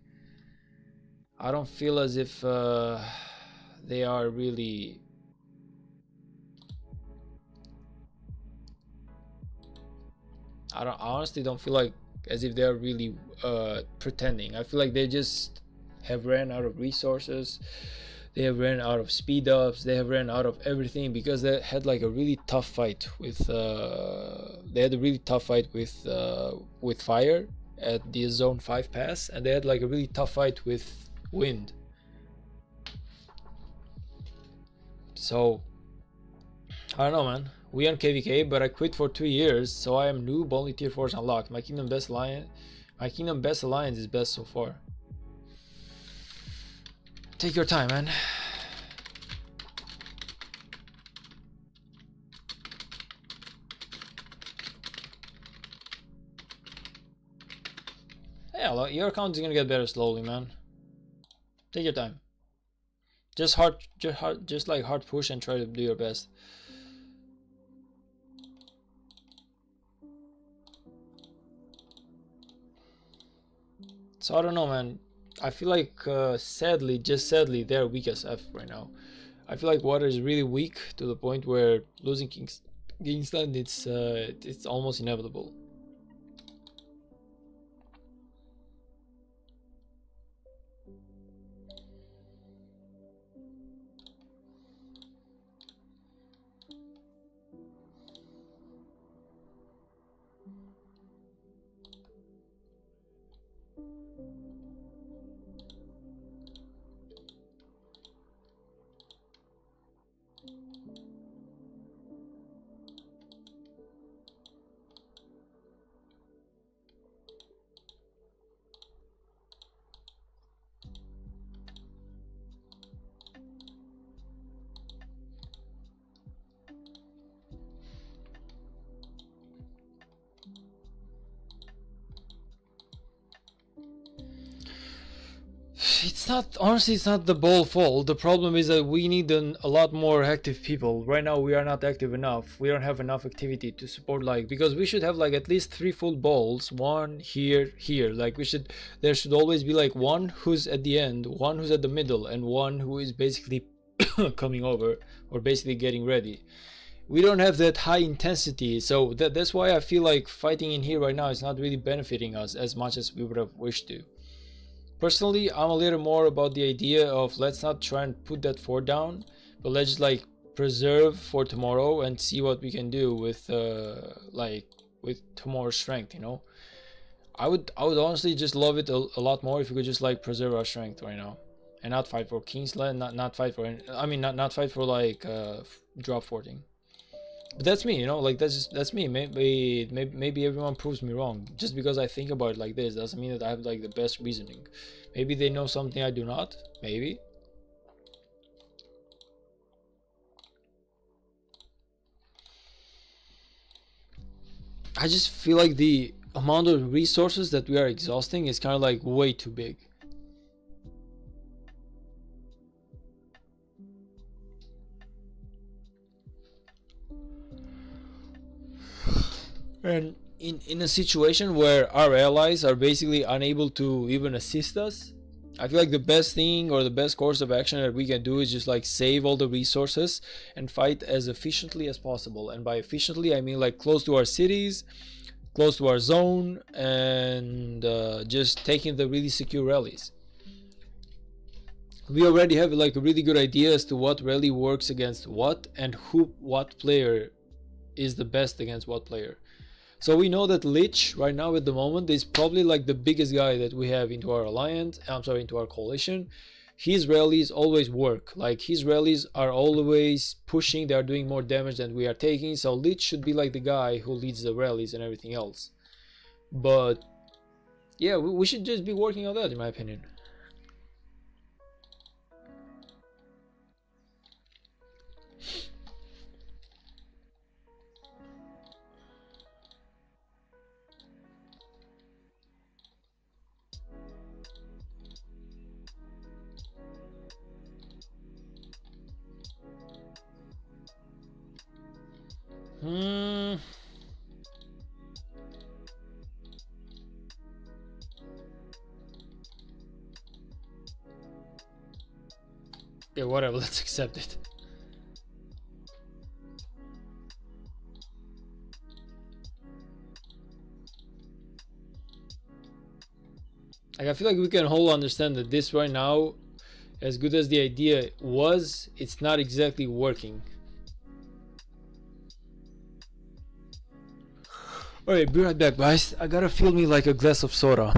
I don't feel as if they are really... I honestly don't feel like as if they're really pretending. I feel like they just have ran out of resources. They have ran out of speed ups. They have ran out of everything because they had like a really tough fight with. They had a really tough fight with fire at the zone 5 pass, and they had like a really tough fight with wind. So I don't know, man. We on KVK, but I quit for 2 years, so I am noob. Only tier 4 is unlocked. My kingdom best alliance is best so far. Take your time, man. Yeah, your account is gonna get better slowly, man. Take your time. Just like hard push and try to do your best. So I don't know, man. I feel like sadly, just sadly, they're weak as F right now. I feel like water is really weak to the point where losing Kingsland, it's almost inevitable. It's not, honestly, it's not the ball fault. The problem is that we need a lot more active people. Right now we are not active enough. We don't have enough activity to support, like, because we should have like at least 3 full balls, one here, like there should always be like one who's at the end, one who's at the middle, and one who is basically coming over or basically getting ready. We don't have that high intensity, so that's why I feel like fighting in here right now is not really benefiting us as much as we would have wished to. Personally, I'm a little more about the idea of let's not try and put that fort down, but let's just like preserve for tomorrow and see what we can do with with tomorrow's strength, you know. I would honestly just love it a lot more if we could just like preserve our strength right now and not fight for Kingsland, not fight for, I mean, not fight for like drop forting. But that's me, you know, like that's me. Maybe everyone proves me wrong. Just because I think about it like this doesn't mean that I have like the best reasoning. Maybe they know something I do not. Maybe. I just feel like the amount of resources that we are exhausting is kind of like way too big. And in a situation where our allies are basically unable to even assist us, I feel like the best thing or the best course of action that we can do is just like save all the resources and fight as efficiently as possible. And by efficiently, I mean like close to our cities, close to our zone, and just taking the really secure rallies. We already have like a really good idea as to what rally works against what and what player is the best against what player. So we know that Lich right now at the moment is probably like the biggest guy that we have into our alliance, I'm sorry, into our coalition. His rallies always work, like his rallies are always pushing, they are doing more damage than we are taking, so Lich should be like the guy who leads the rallies and everything else. But yeah, we should just be working on that in my opinion. Hmm. Yeah, whatever, let's accept it. Like, I feel like we can all understand that this right now, as good as the idea was, it's not exactly working. Alright, be right back, guys. I gotta feel me like a glass of soda.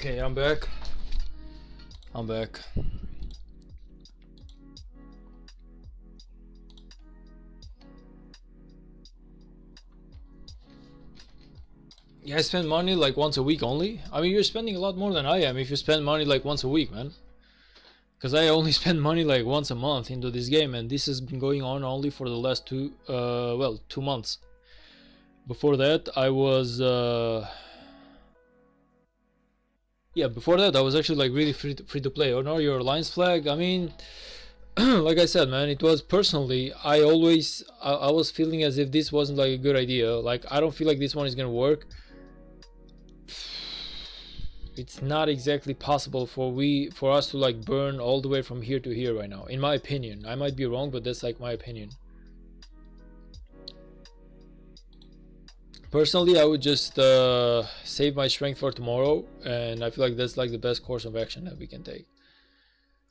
Okay, I'm back. I'm back. Yeah, I spend money like once a week only. I mean, you're spending a lot more than I am if you spend money like once a week, man. Because I only spend money like once a month into this game, and this has been going on only for the last 2 months. Before that, I was yeah, before that I was actually like really free to play. Honor your alliance flag. I mean, like I said, man, it was personally, I was feeling as if this wasn't like a good idea. Like, I don't feel like this one is gonna work. It's not exactly possible for us to like burn all the way from here to here right now, in my opinion. I might be wrong, but that's like my opinion. Personally, I would just save my strength for tomorrow, and I feel like that's like the best course of action that we can take.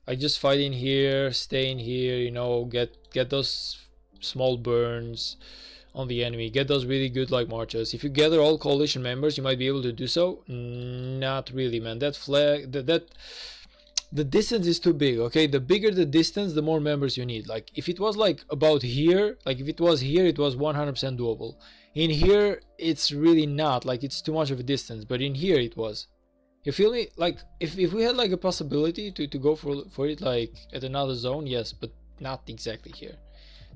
Like, just fight in here, stay in here, you know, get those small burns on the enemy, get those really good like marches. If you gather all coalition members, you might be able to do so. Not really, man. That flag, the distance is too big. Okay, the bigger the distance, the more members you need. Like, if it was like about here, like if it was here, it was 100% doable. In here, it's really not. Like, it's too much of a distance, but in here it was. You feel me? Like, if we had like a possibility to go for it like at another zone, yes, but not exactly here.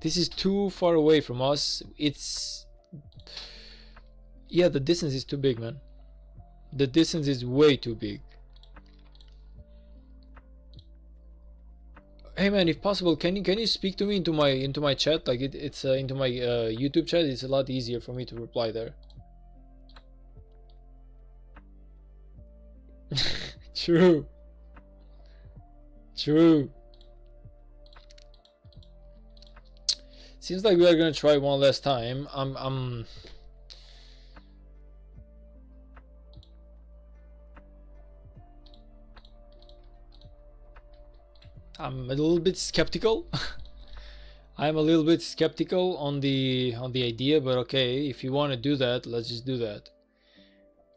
This is too far away from us. It's, yeah, the distance is too big, man. The distance is way too big. Hey man, if possible, can you speak to me into my chat? Like, it's into my YouTube chat. It's a lot easier for me to reply there. True. True. Seems like we are gonna try one last time. I'm a little bit skeptical. I'm a little bit skeptical on the idea, but okay, if you want to do that, let's just do that.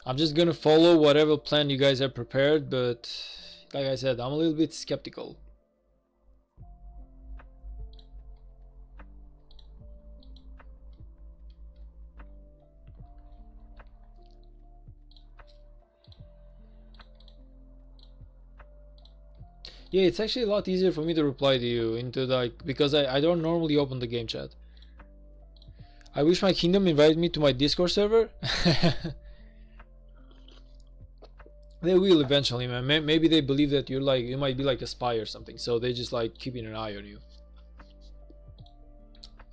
I'm just gonna follow whatever plan you guys have prepared, but like I said, I'm a little bit skeptical. Yeah, it's actually a lot easier for me to reply to you into like, because I don't normally open the game chat. I wish my kingdom invited me to my Discord server. They will eventually, man. Maybe they believe that you're like, you might be like a spy or something, so they just like keeping an eye on you.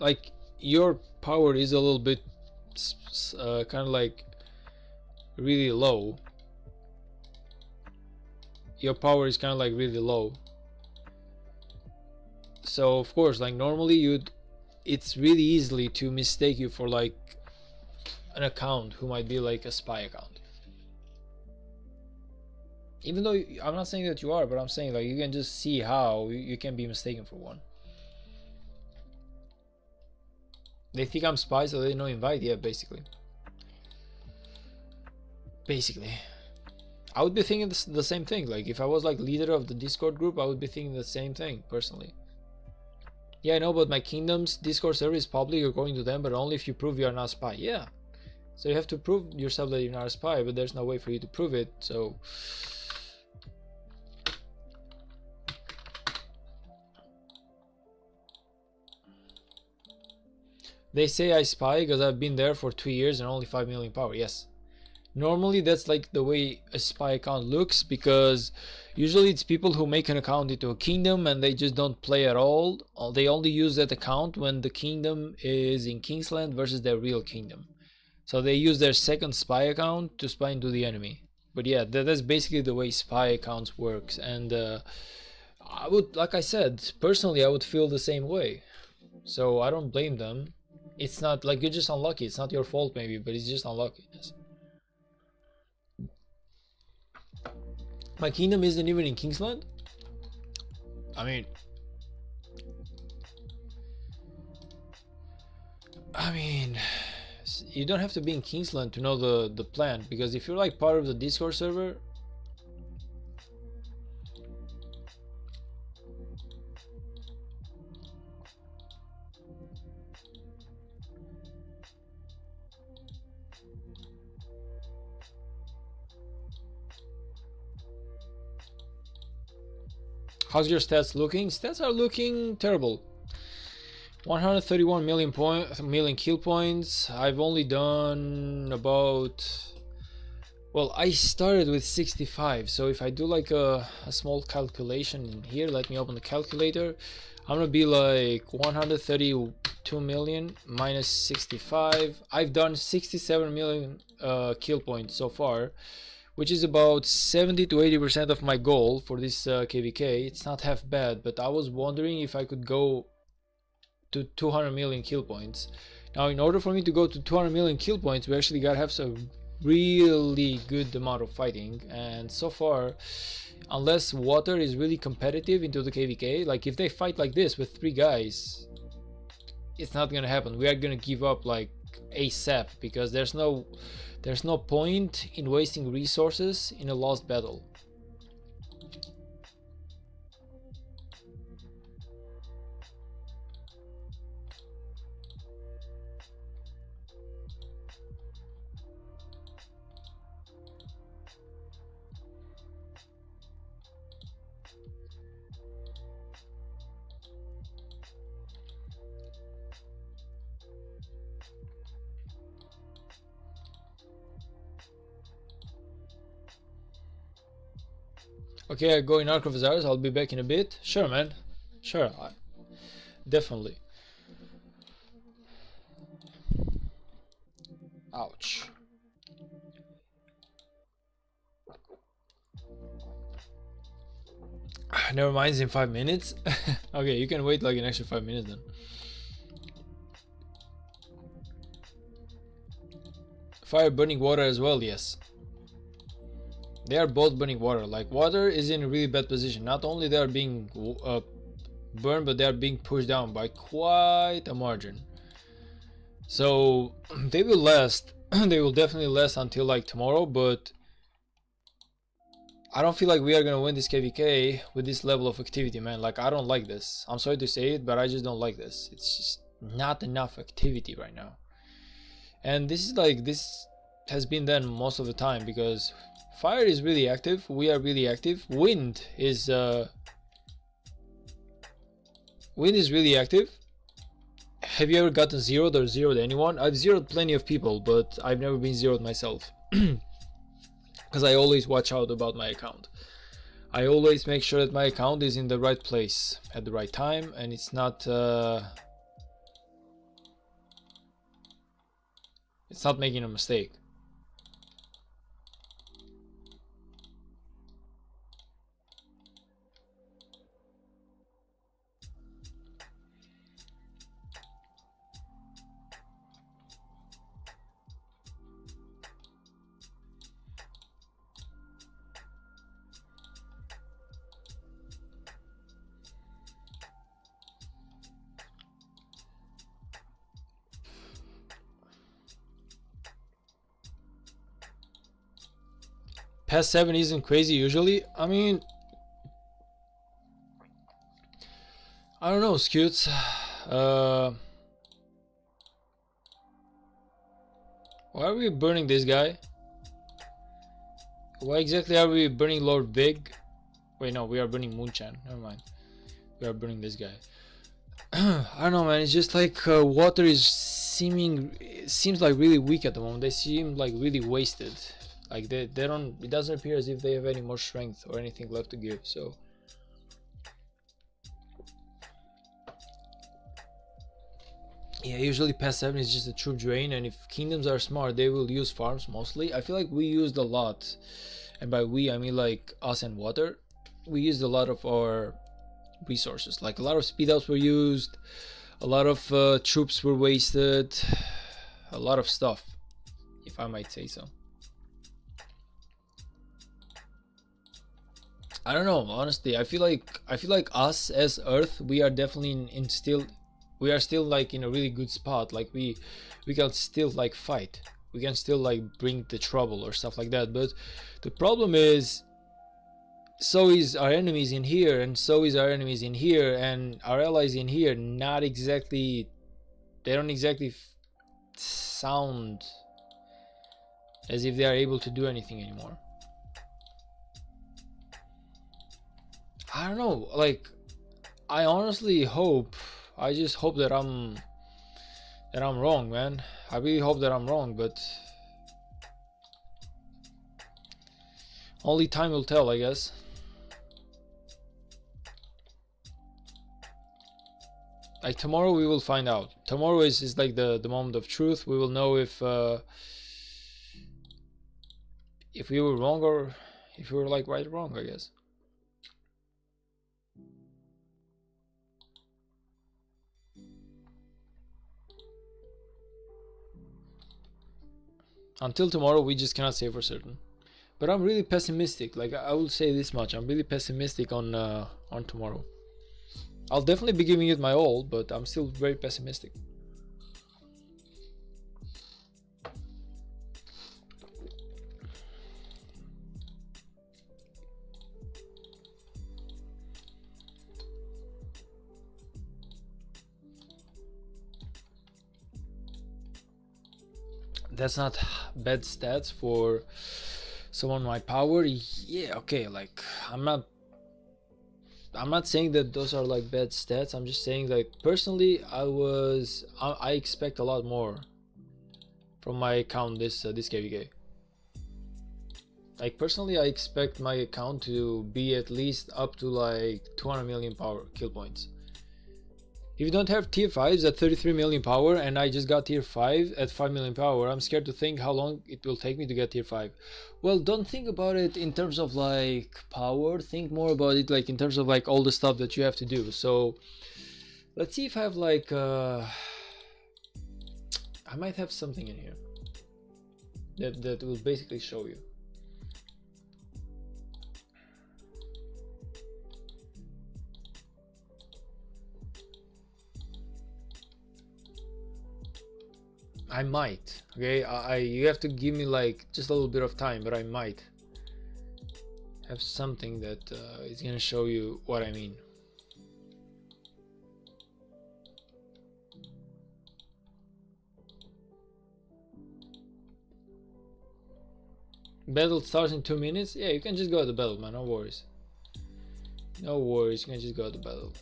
Like, your power is a little bit kind of like really low. Your power is kind of like really low. So of course, like normally it's really easily to mistake you for like an account who might be like a spy account. Even though I'm not saying that you are, but I'm saying like you can just see how you can be mistaken for one. They think I'm spy, so they know invite. Yeah, basically. I would be thinking the same thing. Like if I was like leader of the Discord group, I would be thinking the same thing personally. Yeah, I know, but my kingdom's Discord server is public according to them, but only if you prove you are not a spy. Yeah, so you have to prove yourself that you're not a spy, but there's no way for you to prove it. So they say I spy because I've been there for 2 years and only 5 million power. Yes. Normally that's like the way a spy account looks, because usually it's people who make an account into a kingdom and they just don't play at all. They only use that account when the kingdom is in Kingsland versus their real kingdom. So they use their second spy account to spy into the enemy. But yeah, that's basically the way spy accounts works. And I would, like I said, personally I would feel the same way. So I don't blame them. It's not like you're just unlucky. It's not your fault maybe, but it's just unluckiness. My kingdom isn't even in Kingsland? I mean, you don't have to be in Kingsland to know the plan, because if you're like part of the Discord server, how's your stats looking? Stats are looking terrible. 131 million kill points. I've only done about, well, I started with 65, so if I do like a small calculation in here, let me open the calculator, I'm gonna be like 132 million minus 65. I've done 67 million kill points so far, which is about 70 to 80% of my goal for this KVK. It's not half bad, but I was wondering if I could go to 200 million kill points. Now in order for me to go to 200 million kill points, we actually gotta have some really good amount of fighting, and so far, unless water is really competitive into the KVK, like if they fight like this with 3 guys, it's not gonna happen. We are gonna give up like ASAP, because there's no point in wasting resources in a lost battle. Okay, I go in Ark of Azars. I'll be back in a bit. Sure, man. Sure, definitely. Ouch. Never mind, it's in 5 minutes. Okay, you can wait like an extra 5 minutes then. Fire burning water as well, yes. They are both burning water. Like, water is in a really bad position. Not only they are being burned, but they are being pushed down by quite a margin. So they will last. They will definitely last until like tomorrow, but I don't feel like we are gonna win this KVK with this level of activity, man. Like, I don't like this. I'm sorry to say it, but I just don't like this. It's just not enough activity right now. And this is like, this has been done most of the time, because fire is really active, we are really active, wind is really active. Have you ever gotten zeroed or zeroed anyone? I've zeroed plenty of people, but I've never been zeroed myself. Because I always watch out about my account. I always make sure that my account is in the right place at the right time, and it's not making a mistake. past 7 isn't crazy usually. I mean, I don't know, Scutes. Why are we burning this guy? Why exactly are we burning Lord Big? Wait, no, we are burning Moonchan. Never mind. We are burning this guy. I don't know, man. It's just like water is seems like really weak at the moment. They seem like really wasted. Like they don't. It doesn't appear as if they have any more strength or anything left to give. So. Yeah, usually past 7 is just a troop drain, and if kingdoms are smart, they will use farms mostly. I feel like we used a lot, and by we I mean like us and water. We used a lot of our resources. Like a lot of speed ups were used, a lot of troops were wasted, a lot of stuff, if I might say so. I don't know, honestly. I feel like us as Earth, we are definitely in still, we are still like in a really good spot. Like we can still like fight, we can still like bring the trouble or stuff like that. But the problem is, so is our enemies in here, and so is our enemies in here, and our allies in here. Not exactly, they don't exactly sound as if they are able to do anything anymore. I don't know, like I honestly hope, I just hope that I'm wrong, man. I really hope that I'm wrong, but only time will tell, I guess. Like tomorrow we will find out. Tomorrow is like the moment of truth. We will know if we were wrong or if we were like right or wrong, I guess. Until tomorrow, we just cannot say for certain. But I'm really pessimistic. Like I will say this much: I'm really pessimistic on tomorrow. I'll definitely be giving it my all, but I'm still very pessimistic. That's not bad stats for someone my power. Yeah, okay, like I'm not saying that those are like bad stats. I'm just saying like personally I expect a lot more from my account this KVK. Like personally I expect my account to be at least up to like 200 million power kill points. If you don't have tier 5s at 33 million power and I just got tier 5 at 5 million power, I'm scared to think how long it will take me to get tier 5. Well, don't think about it in terms of like power, think more about it like in terms of like all the stuff that you have to do. So let's see if I have like I might have something in here that will basically show you. I might, okay? You have to give me like just a little bit of time, but I might have something that is gonna show you what I mean. Battle starts in 2 minutes. Yeah, you can just go to battle, man. No worries. No worries. You can just go to battle.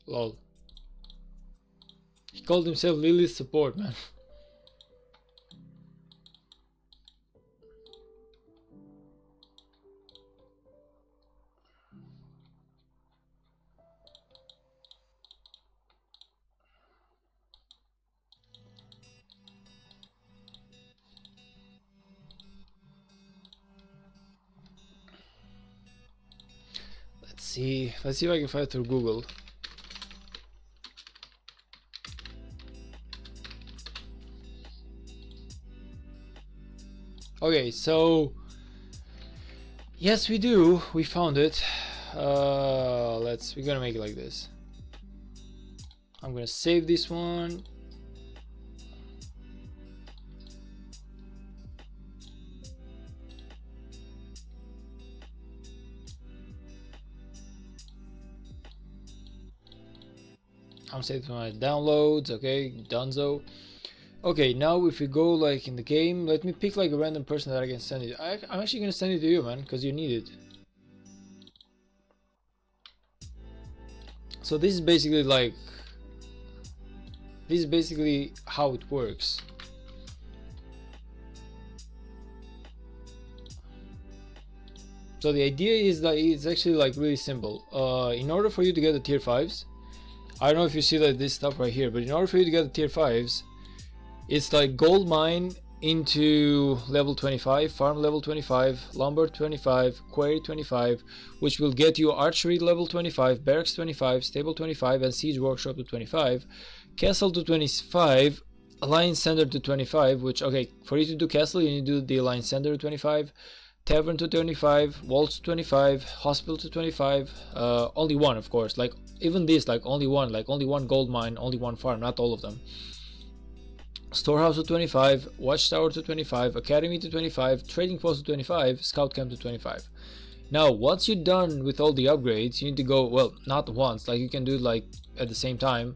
Lol. He called himself Lily's support, man. see if I can find it through Google. Okay, so yes, we do. We found it. We're gonna make it like this. I'm gonna save this one. I'm saving my downloads. Okay, donezo. Okay, now if we go like in the game, let me pick like a random person that I can send it. I'm actually gonna send it to you, man, because you need it. So this is basically how it works. So the idea is that it's actually like really simple. In order for you to get the tier 5s, I don't know if you see like this stuff right here, but in order for you to get the tier 5s, it's like gold mine into level 25, farm level 25, lumber 25, quarry 25, which will get you archery level 25, barracks 25, stable 25, and siege workshop to 25, castle to 25, alliance center to 25, which, okay, for you to do castle, you need to do the alliance center to 25, tavern to 25, walls to 25, hospital to 25, only one, of course, like even this, like only one gold mine, only one farm, not all of them. Storehouse to 25, watchtower to 25, academy to 25, trading post to 25, scout camp to 25. Now once you're done with all the upgrades, you need to go, well, not once, like you can do it like at the same time.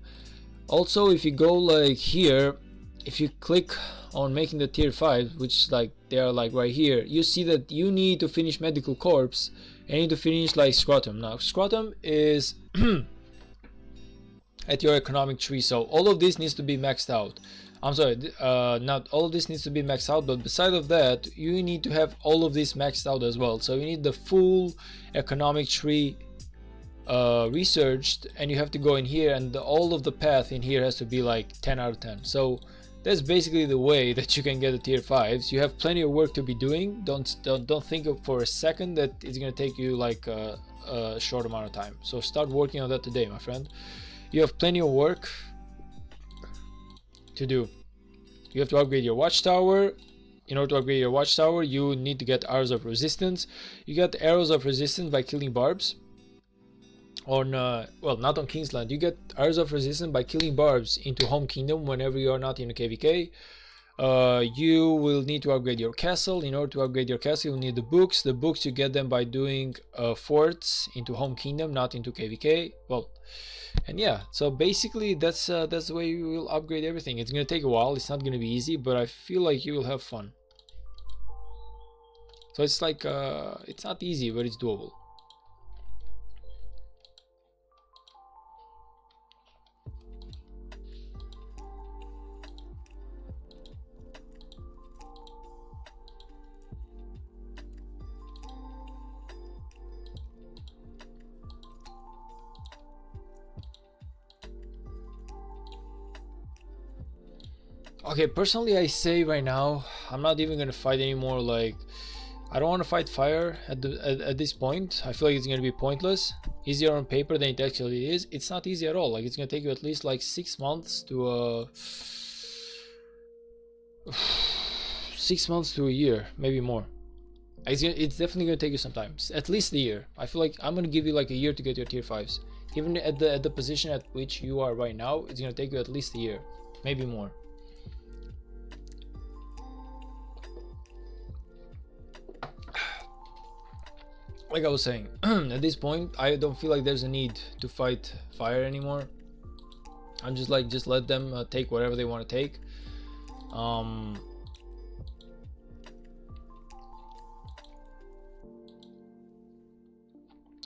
Also, if you go like here, if you click on making the tier 5, which like they are like right here, you see that you need to finish medical corpse and you need to finish like scrotum. Now scrotum is at your economic tree, so all of this needs to be maxed out. I'm sorry, not all of this needs to be maxed out, but beside of that, you need to have all of this maxed out as well. So you need the full economic tree researched, and you have to go in here, and all of the path in here has to be like 10 out of 10. So that's basically the way that you can get the tier 5s. You have plenty of work to be doing. Don't think for a second that it's gonna take you like a short amount of time. So start working on that today, my friend. You have plenty of work to do. You have to upgrade your watchtower. In order to upgrade your watchtower, you need to get arrows of resistance. You get arrows of resistance by killing barbs on well, not on Kingsland. You get arrows of resistance by killing barbs into home kingdom whenever you are not in a KVK. You will need to upgrade your castle. In order to upgrade your castle, you'll need the books. The books you get them by doing forts into home kingdom, not into KVK. Well, and yeah, so basically that's the way you will upgrade everything. It's gonna take a while. It's not gonna be easy, but I feel like you will have fun. So it's like it's not easy, but it's doable. Okay, personally I say right now, I'm not even gonna fight anymore. Like, I don't want to fight fire at this point. I feel like it's gonna be pointless. Easier on paper than it actually is. It's not easy at all. Like, it's gonna take you at least like 6 months to 6 months to a year, maybe more. It's definitely gonna take you some time, at least a year. I feel like I'm gonna give you like a year to get your tier 5s. Even at the position at which you are right now, it's gonna take you at least a year, maybe more. Like I was saying, at this point I don't feel like there's a need to fight fire anymore. I'm just like, just let them take whatever they want to take.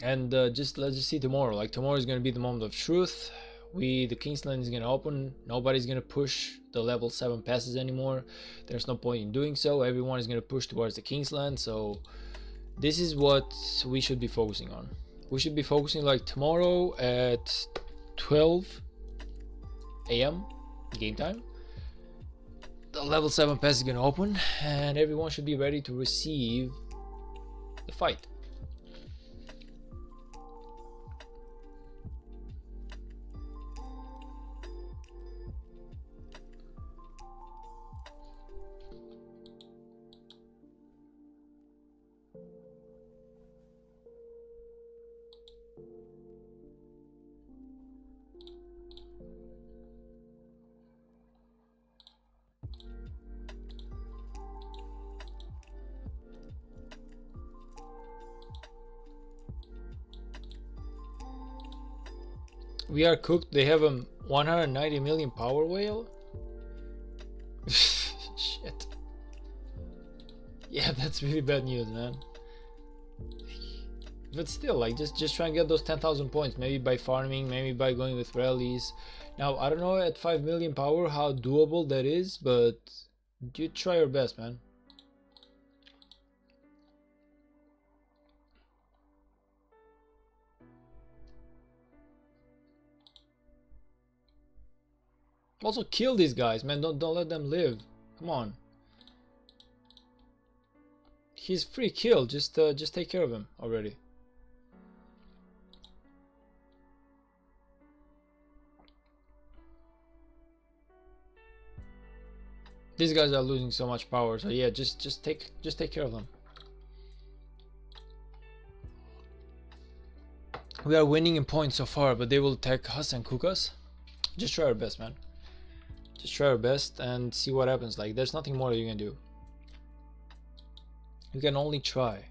And let's just see tomorrow. Like, tomorrow is going to be the moment of truth. The Kingsland is going to open. Nobody's going to push the level 7 passes anymore. There's no point in doing so. Everyone is going to push towards the Kingsland. So this is what we should be focusing on. We should be focusing like tomorrow at 12 AM game time. The level 7 pass is gonna open and everyone should be ready to receive the fight. We are cooked. They have a 190 million power whale. Shit. Yeah, that's really bad news, man. But still, like, just try and get those 10,000 points. Maybe by farming, maybe by going with rallies. Now, I don't know at 5 million power how doable that is, but you try your best, man. Also, kill these guys, man. Don't let them live. Come on. He's free kill. Just take care of him already. These guys are losing so much power, so yeah, just take care of them. We are winning in points so far, but they will attack us and cook us. Just try our best, man. Just try our best and see what happens. Like, there's nothing more you can do. You can only try.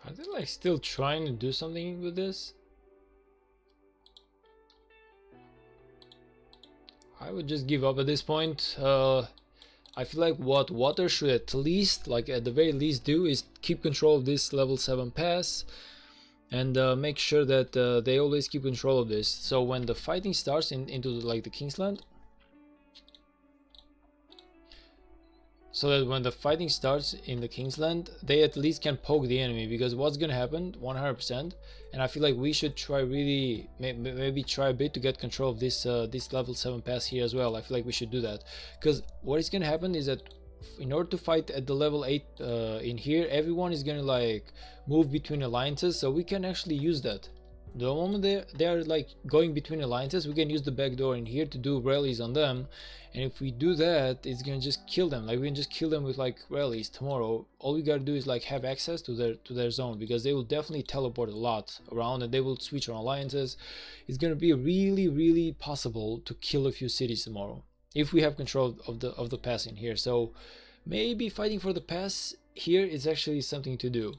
Are they like still trying to do something with this? I would just give up at this point. I feel like what water should at least, like at the very least, do is keep control of this level 7 pass and make sure that they always keep control of this. So when the fighting starts into like the Kingsland, so that when the fighting starts in the Kingsland, they at least can poke the enemy, because what's gonna happen 100%, and I feel like we should try really maybe try a bit to get control of this this level 7 pass here as well. I feel like we should do that, because what is gonna happen is that in order to fight at the level 8 in here, everyone is gonna like move between alliances, so we can actually use that. The moment they are like going between alliances, we can use the back door in here to do rallies on them, and if we do that, it's gonna just kill them. Like, we can just kill them with like rallies tomorrow. All we gotta do is like have access to their zone, because they will definitely teleport a lot around and they will switch on alliances. It's gonna be really possible to kill a few cities tomorrow if we have control of the pass in here. So maybe fighting for the pass here is actually something to do.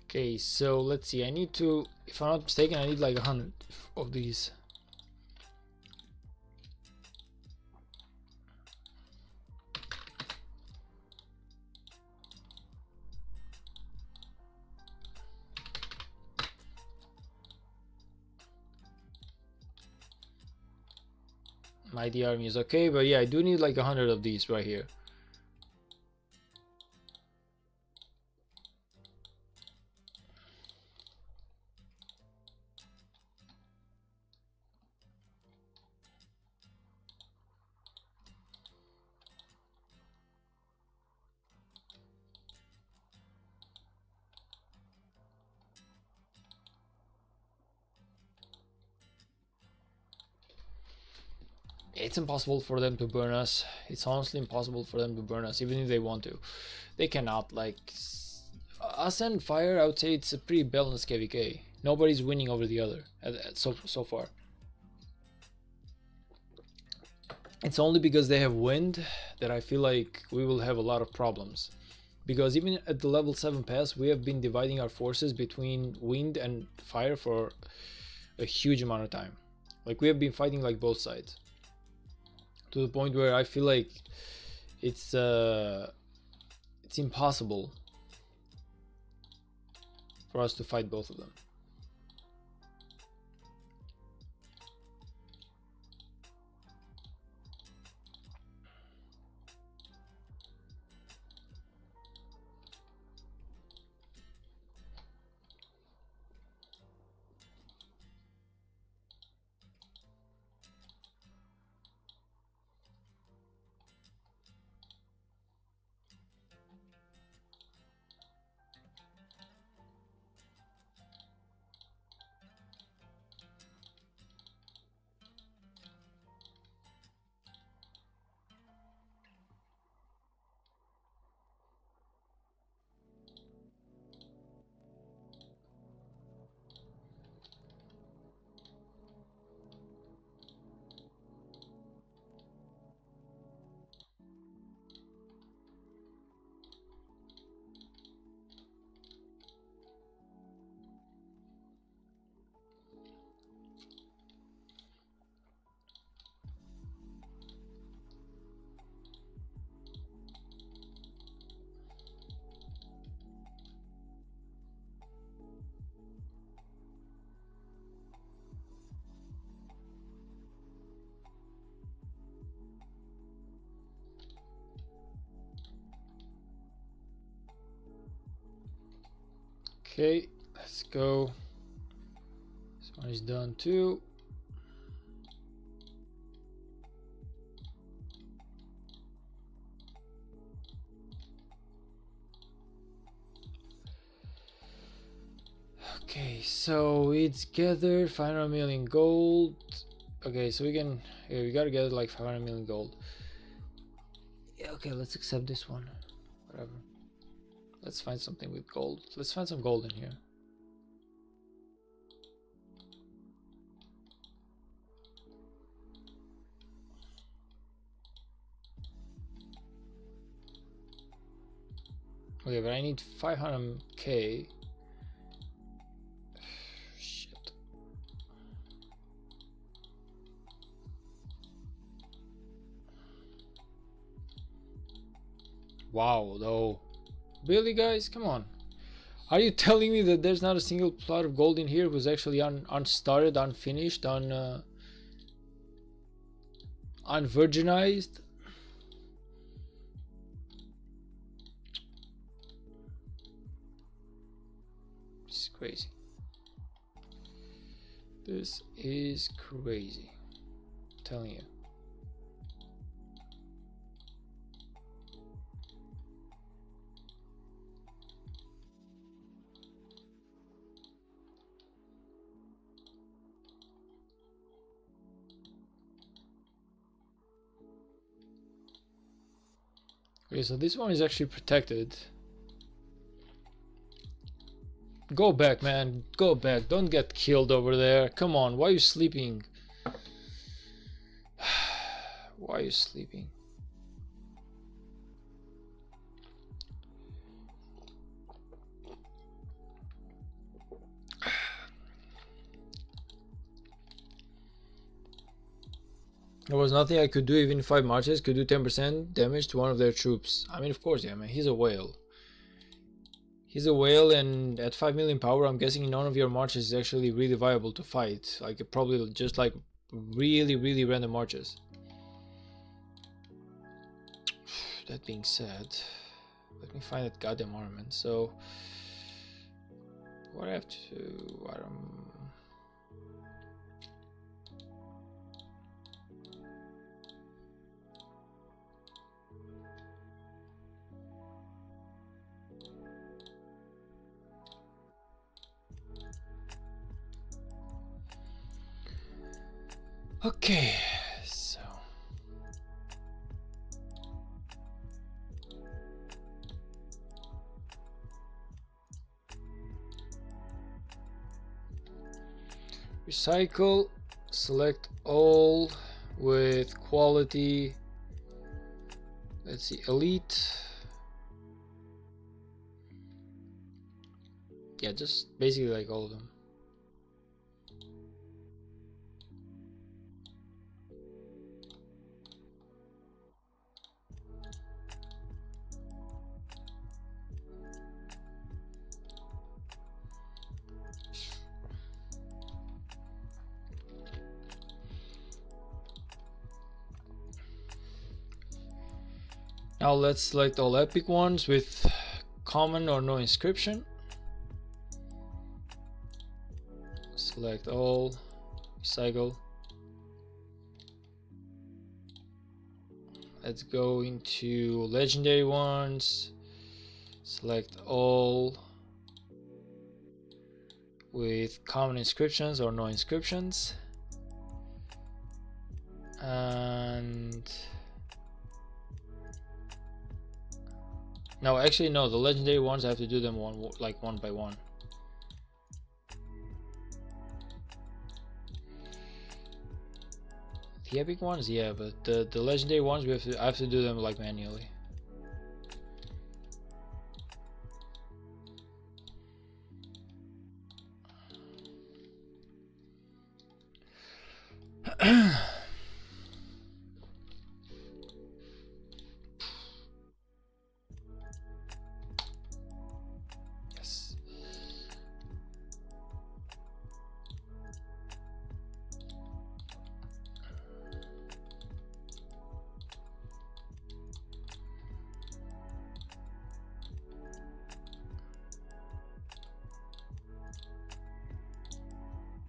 Okay, so let's see. I need to, if I'm not mistaken, I need like 100 of these. Mighty army is okay, but yeah, I do need like 100 of these right here. it's impossible for them to burn us. It's honestly impossible for them to burn us, even if they want to. They cannot. Like, us and fire, I would say it's a pretty balanced KVK. Nobody's winning over the other so far. It's only because they have wind that I feel like we will have a lot of problems. Because even at the level 7 pass, we have been dividing our forces between wind and fire for a huge amount of time. Like, we have been fighting like both sides, to the point where I feel like it's impossible for us to fight both of them. Okay, let's go. This one is done too. Okay, so it's gathered 500 million gold. Okay, so we can, yeah, we gotta gather like 500 million gold. Yeah, okay, let's accept this one. Whatever. Let's find something with gold. Let's find some gold in here. Okay, but I need 500k. Shit. Wow, though. Really, guys? Come on. Are you telling me that there's not a single plot of gold in here who's actually unstarted, unfinished, unvirginized? This is crazy. This is crazy. I'm telling you. Okay, so this one is actually protected. Go back, man. Go back. Don't get killed over there. Come on. Why are you sleeping? Why are you sleeping? There was nothing I could do. Even 5 marches could do 10% damage to one of their troops. I mean, of course, yeah, man. He's a whale. He's a whale, and at 5 million power, I'm guessing none of your marches is actually really viable to fight. Like, probably just like really random marches. That being said, let me find that goddamn armament. So, what I have to... Okay, so Recycle, select all with quality. Let's see, elite. Yeah, just basically like all of them. Now let's select all epic ones with common or no inscription. Select all, recycle. Let's go into legendary ones. Select all with common inscriptions or no inscriptions. And no, actually no, the legendary ones I have to do them one by one. The epic ones, yeah, but the legendary ones I have to do them like manually. Yes.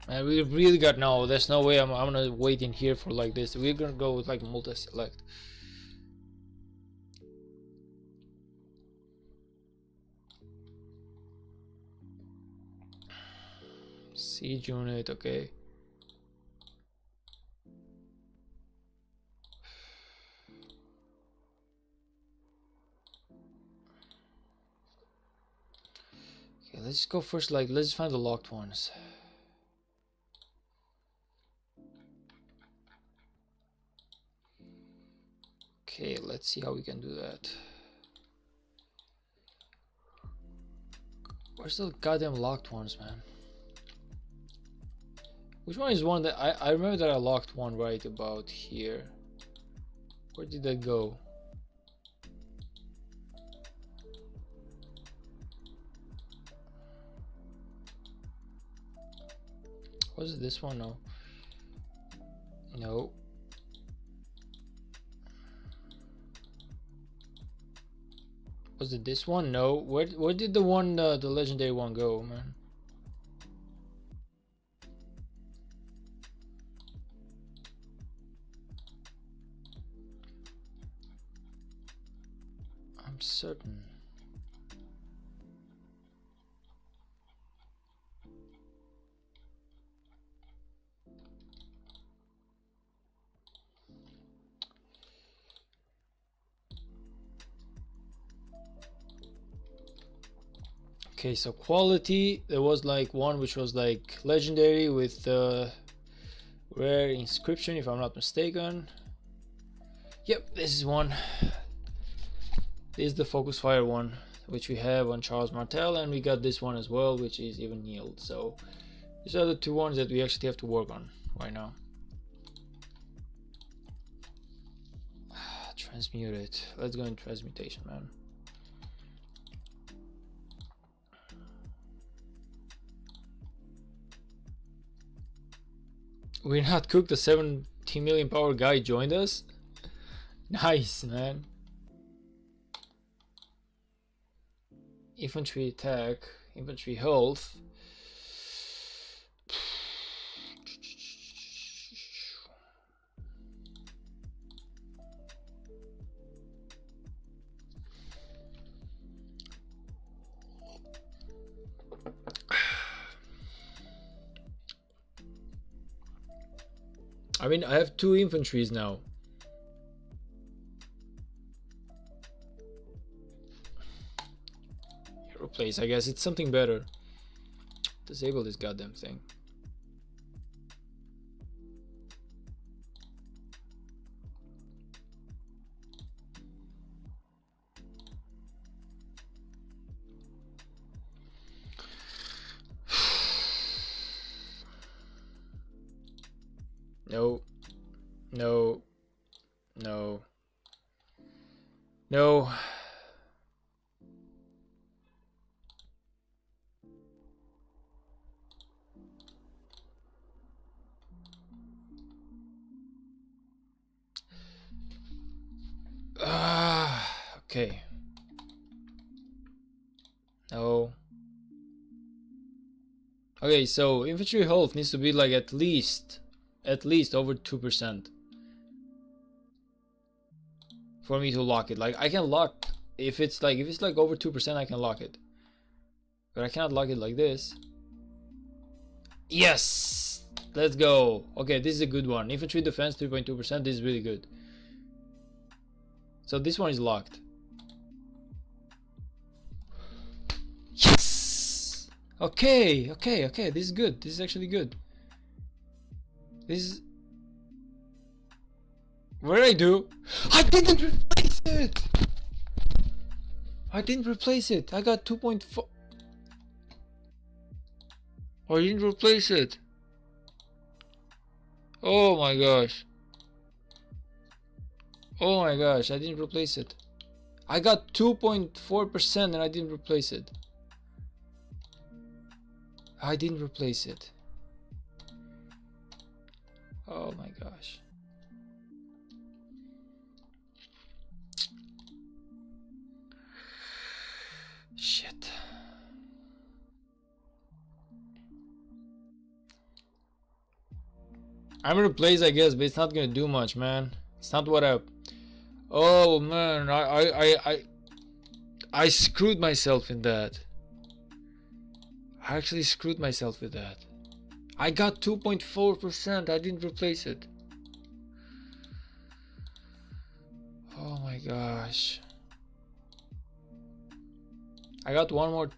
And we really got no. There's no way I'm gonna wait in here for like this. We're gonna go with like multi-select. Siege unit, okay. Okay, let's go first. Like, let's find the locked ones. Okay, let's see how we can do that. Where's the goddamn locked ones, man? Which one is one that I remember that I locked one right about here. Where did that go? Was it this one? No. No. Was it this one? No. Where did the one the legendary one go, man? I'm certain. Okay, so quality, there was like one which was like legendary with rare inscription, if I'm not mistaken. Yep, this is one. This is the focus fire one, which we have on Charles Martel, and we got this one as well, which is even yield. So these are the two ones that we actually have to work on right now. Transmute it. Let's go in transmutation, man. We're not cooked. The 17 million power guy joined us. Nice, man. Infantry attack, infantry health. I mean, I have 2 infantries now. Hero place, I guess it's something better. Disable this goddamn thing. No. No. No. No. Okay. No. Okay, so infantry health needs to be like at least over 2% for me to lock it. Like I can lock if it's like over 2%, I can lock it. But I cannot lock it like this. Yes! Let's go. Okay, this is a good one. Infantry defense 3.2%. This is really good. So this one is locked. Yes! Okay, okay, okay. This is good. This is actually good. This is... What did I do? I didn't replace it! I didn't replace it. I got 2.4. I didn't replace it. Oh my gosh. Oh my gosh, I didn't replace it. I got 2.4% and I didn't replace it. I didn't replace it. Oh my gosh. Shit. I'm gonna replace, I guess, but it's not gonna do much, man. It's not what I... Oh man, I screwed myself in that. I actually screwed myself with that. I got 2.4%. I didn't replace it. Oh my gosh. I got one more.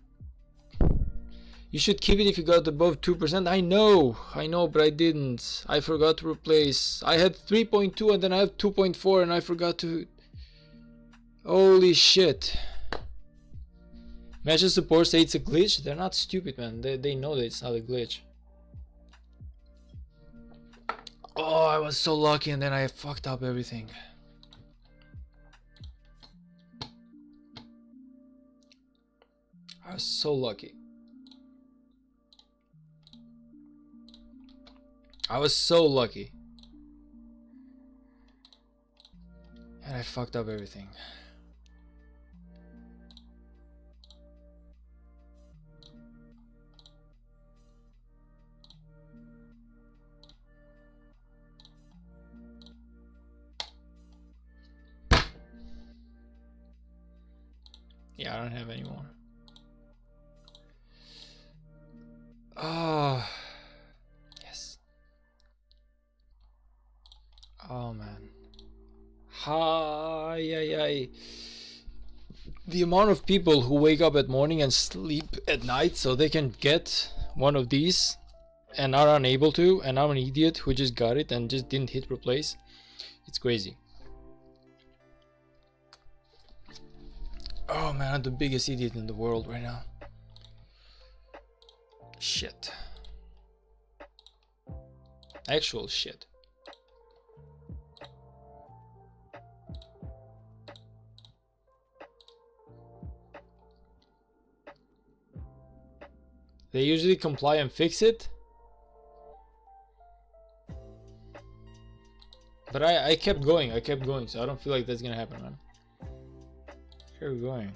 You should keep it if you got above 2%. I know, but I didn't. I forgot to replace. I had 3.2 and then I have 2.4 and I forgot to... Holy shit. Matches support say it's a glitch. They're not stupid, man. They know that it's not a glitch. Oh, I was so lucky and then I fucked up everything. I was so lucky. I was so lucky. And I fucked up everything. Yeah, I don't have any more. Oh, yes. Oh man. Hi, the amount of people who wake up at morning and sleep at night so they can get one of these and are unable to, and I'm an idiot who just got it and just didn't hit replace. It's crazy. Oh man, I'm the biggest idiot in the world right now. Shit. Actual shit. They usually comply and fix it. But I kept going, so I don't feel like that's gonna happen, man. Kept going.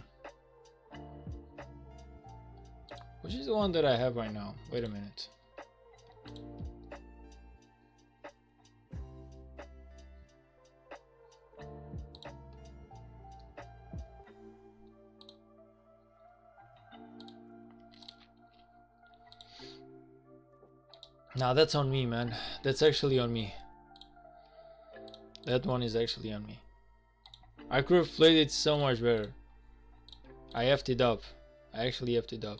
Which is the one that I have right now? Wait a minute. Nah, that's on me, man. That's actually on me. That one is actually on me. I could have played it so much better. I effed it up. I actually effed it up.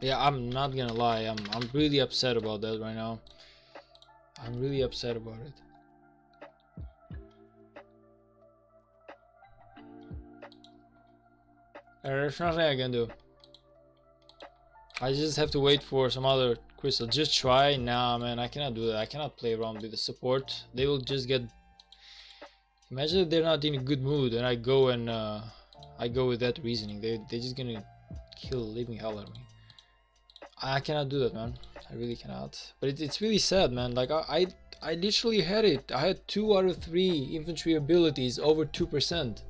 Yeah, I'm not gonna lie. I'm really upset about that right now. I'm really upset about it. There's nothing I can do. I just have to wait for some other crystal. Just try. Nah, man, I cannot do that. I cannot play around with the support. They will just get. Imagine if they're not in a good mood, and I go with that reasoning. They're just gonna leave me hell out of me. I cannot do that, man. I really cannot. But it's really sad, man. Like I literally had it. I had 2 out of 3 infantry abilities over 2%.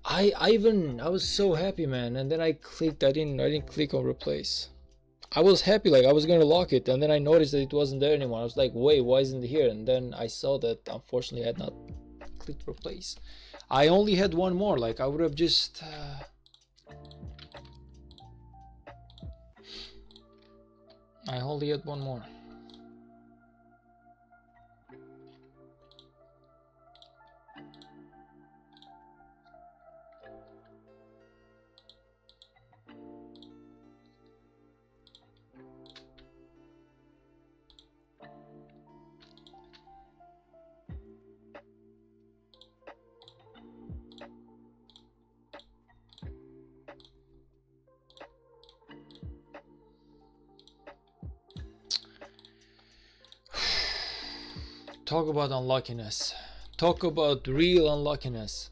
I was so happy, man. And then I clicked. I didn't click on replace. I was happy, like I was gonna lock it, and then I noticed that it wasn't there anymore. I was like, wait, why isn't it here? And then I saw that unfortunately I had not clicked replace. I only had one more. Like I would have just. I only had one more. Talk about unluckiness. Talk about real unluckiness.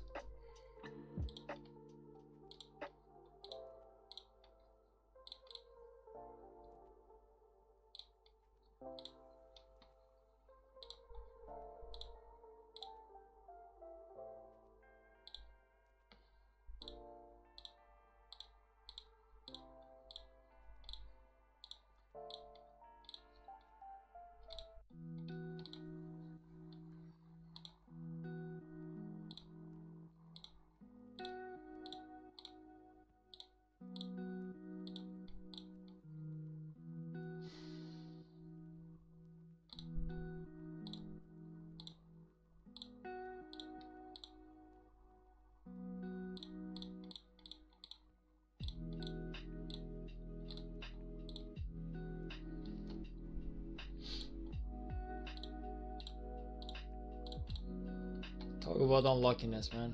Talk about unluckiness, man.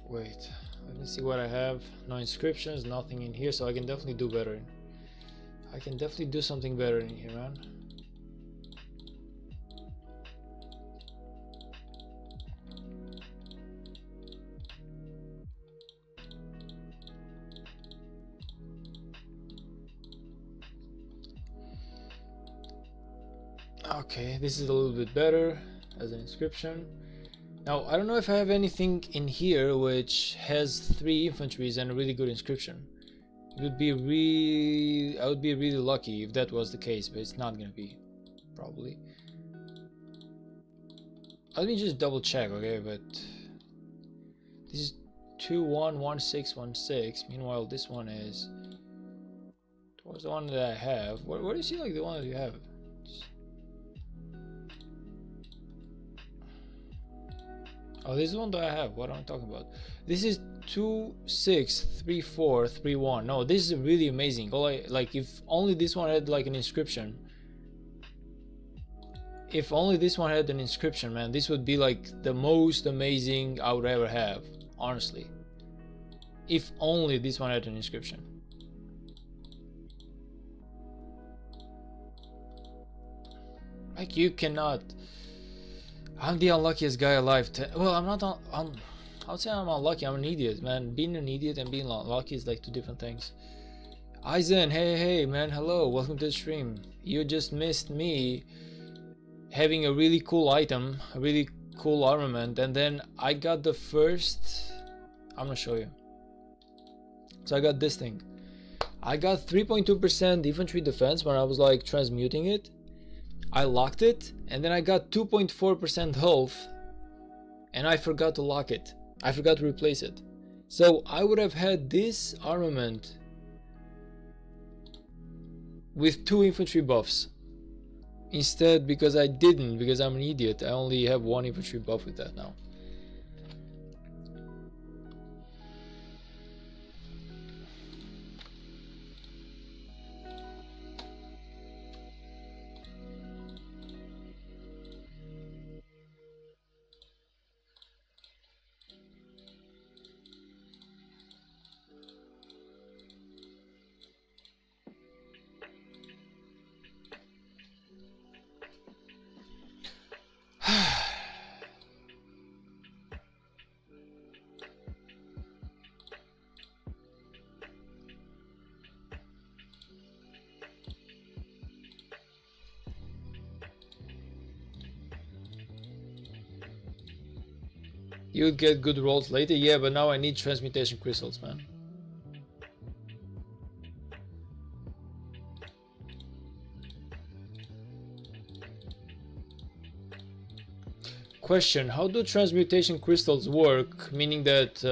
Wait, let me see what I have. No inscriptions, nothing in here, so I can definitely do better. I can definitely do something better in here, man. Okay, this is a little bit better as an inscription. Now, I don't know if I have anything in here which has 3 infantries and a really good inscription. It would be I would be really lucky if that was the case, but it's not gonna be, probably. Let me just double check, okay, but this is 211616. Meanwhile, this one is towards the one that I have. What do you see, like the one that you have? Oh, this is the one that I have. What am I talking about? This is 263431. No, this is really amazing. Like if only this one had like an inscription. If only this one had an inscription, man, this would be like the most amazing I would ever have, honestly. If only this one had an inscription. Like you cannot. I'm the unluckiest guy alive. Well, I'm not. I would say I'm unlucky. I'm an idiot, man. Being an idiot and being unlucky is like 2 different things. Aizen, hey, man, hello, welcome to the stream. You just missed me having a really cool item, a really cool armament, and then I got the first. I'm gonna show you. So I got this thing. I got 3.2% infantry defense when I was like transmuting it. I locked it, and then I got 2.4% health, and I forgot to lock it. I forgot to replace it. So I would have had this armament with 2 infantry buffs. Instead, because I didn't, because I'm an idiot, I only have 1 infantry buff with that now. You'll get good rolls later. Yeah, but now I need transmutation crystals, man. Question: how do transmutation crystals work? Meaning that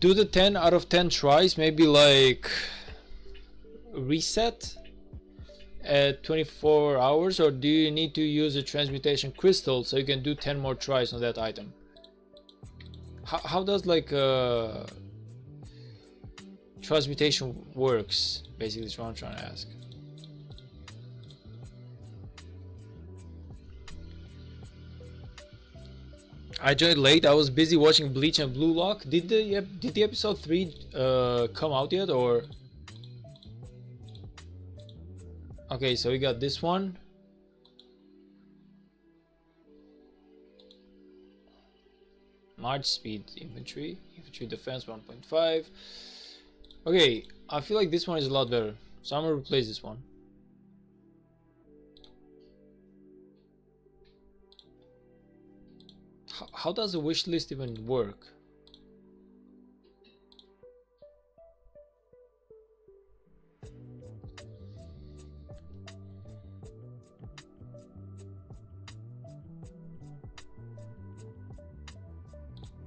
do the 10 out of 10 tries maybe like reset at 24 hours, or do you need to use a transmutation crystal so you can do 10 more tries on that item? How does like transmutation works? Basically, is what I'm trying to ask. I joined late. I was busy watching Bleach and Blue Lock. Did the episode 3 come out yet, or? Okay, so we got this one. March speed infantry defense 1.5. Okay, I feel like this one is a lot better, so I'm gonna replace this one. How does the wish list even work?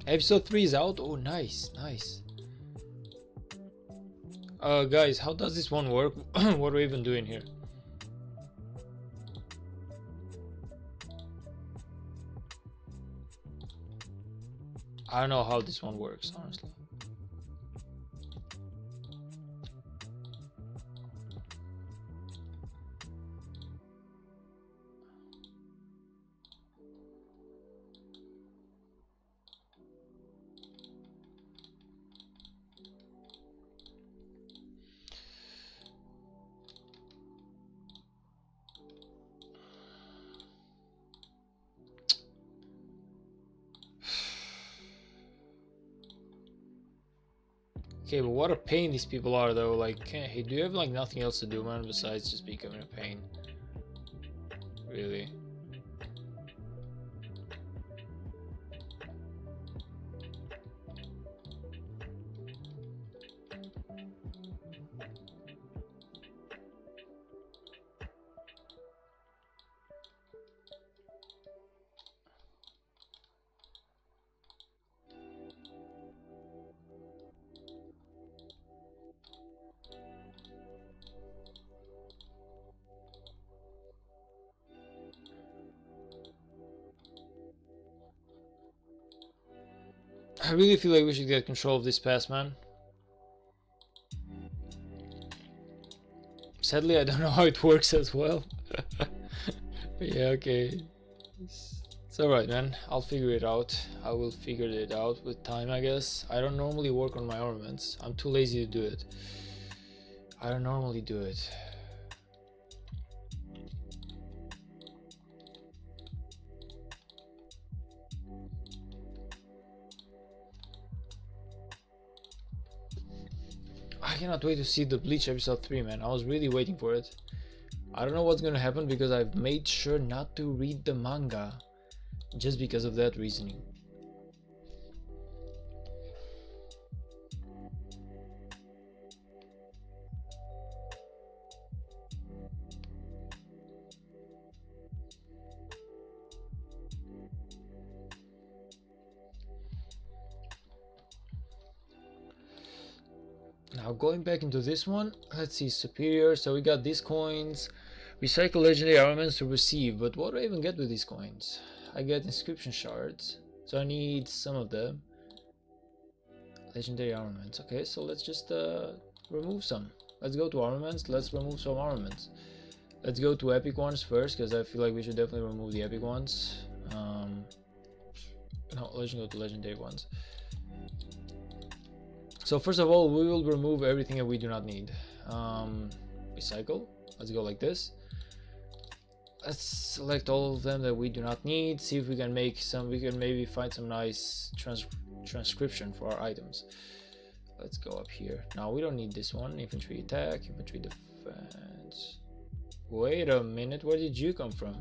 Episode 3 is out. Oh, nice. Guys, how does this one work? What are we even doing here? I don't know how this one works, honestly. Okay, but what a pain these people are, though. Like, hey, do you have like nothing else to do, man, besides just becoming a pain? Really? I really feel like we should get control of this pass, man. Sadly, I don't know how it works as well. But yeah, okay. It's alright, man. I'll figure it out. I will figure it out with time, I guess. I don't normally work on my armaments. I'm too lazy to do it. I don't normally do it. I cannot wait to see the Bleach episode 3, man. I was really waiting for it. I don't know what's gonna happen because I've made sure not to read the manga just because of that reasoning. Now going back into this one, let's see, superior. So we got these coins. Recycle legendary armaments to receive, but what do I even get with these coins? I get inscription shards, so I need some of them. Legendary armaments. Okay, so let's just remove some. Let's go to armaments. Let's remove some armaments. Let's go to epic ones first, because I feel like we should definitely remove the epic ones. No, let's go to legendary ones. So first of all, we will remove everything that we do not need. Recycle. Let's go like this. Let's select all of them that we do not need. See if we can make some. We can maybe find some nice transcription for our items. Let's go up here. Now we don't need this one. Infantry attack, infantry defense. Wait a minute. Where did you come from?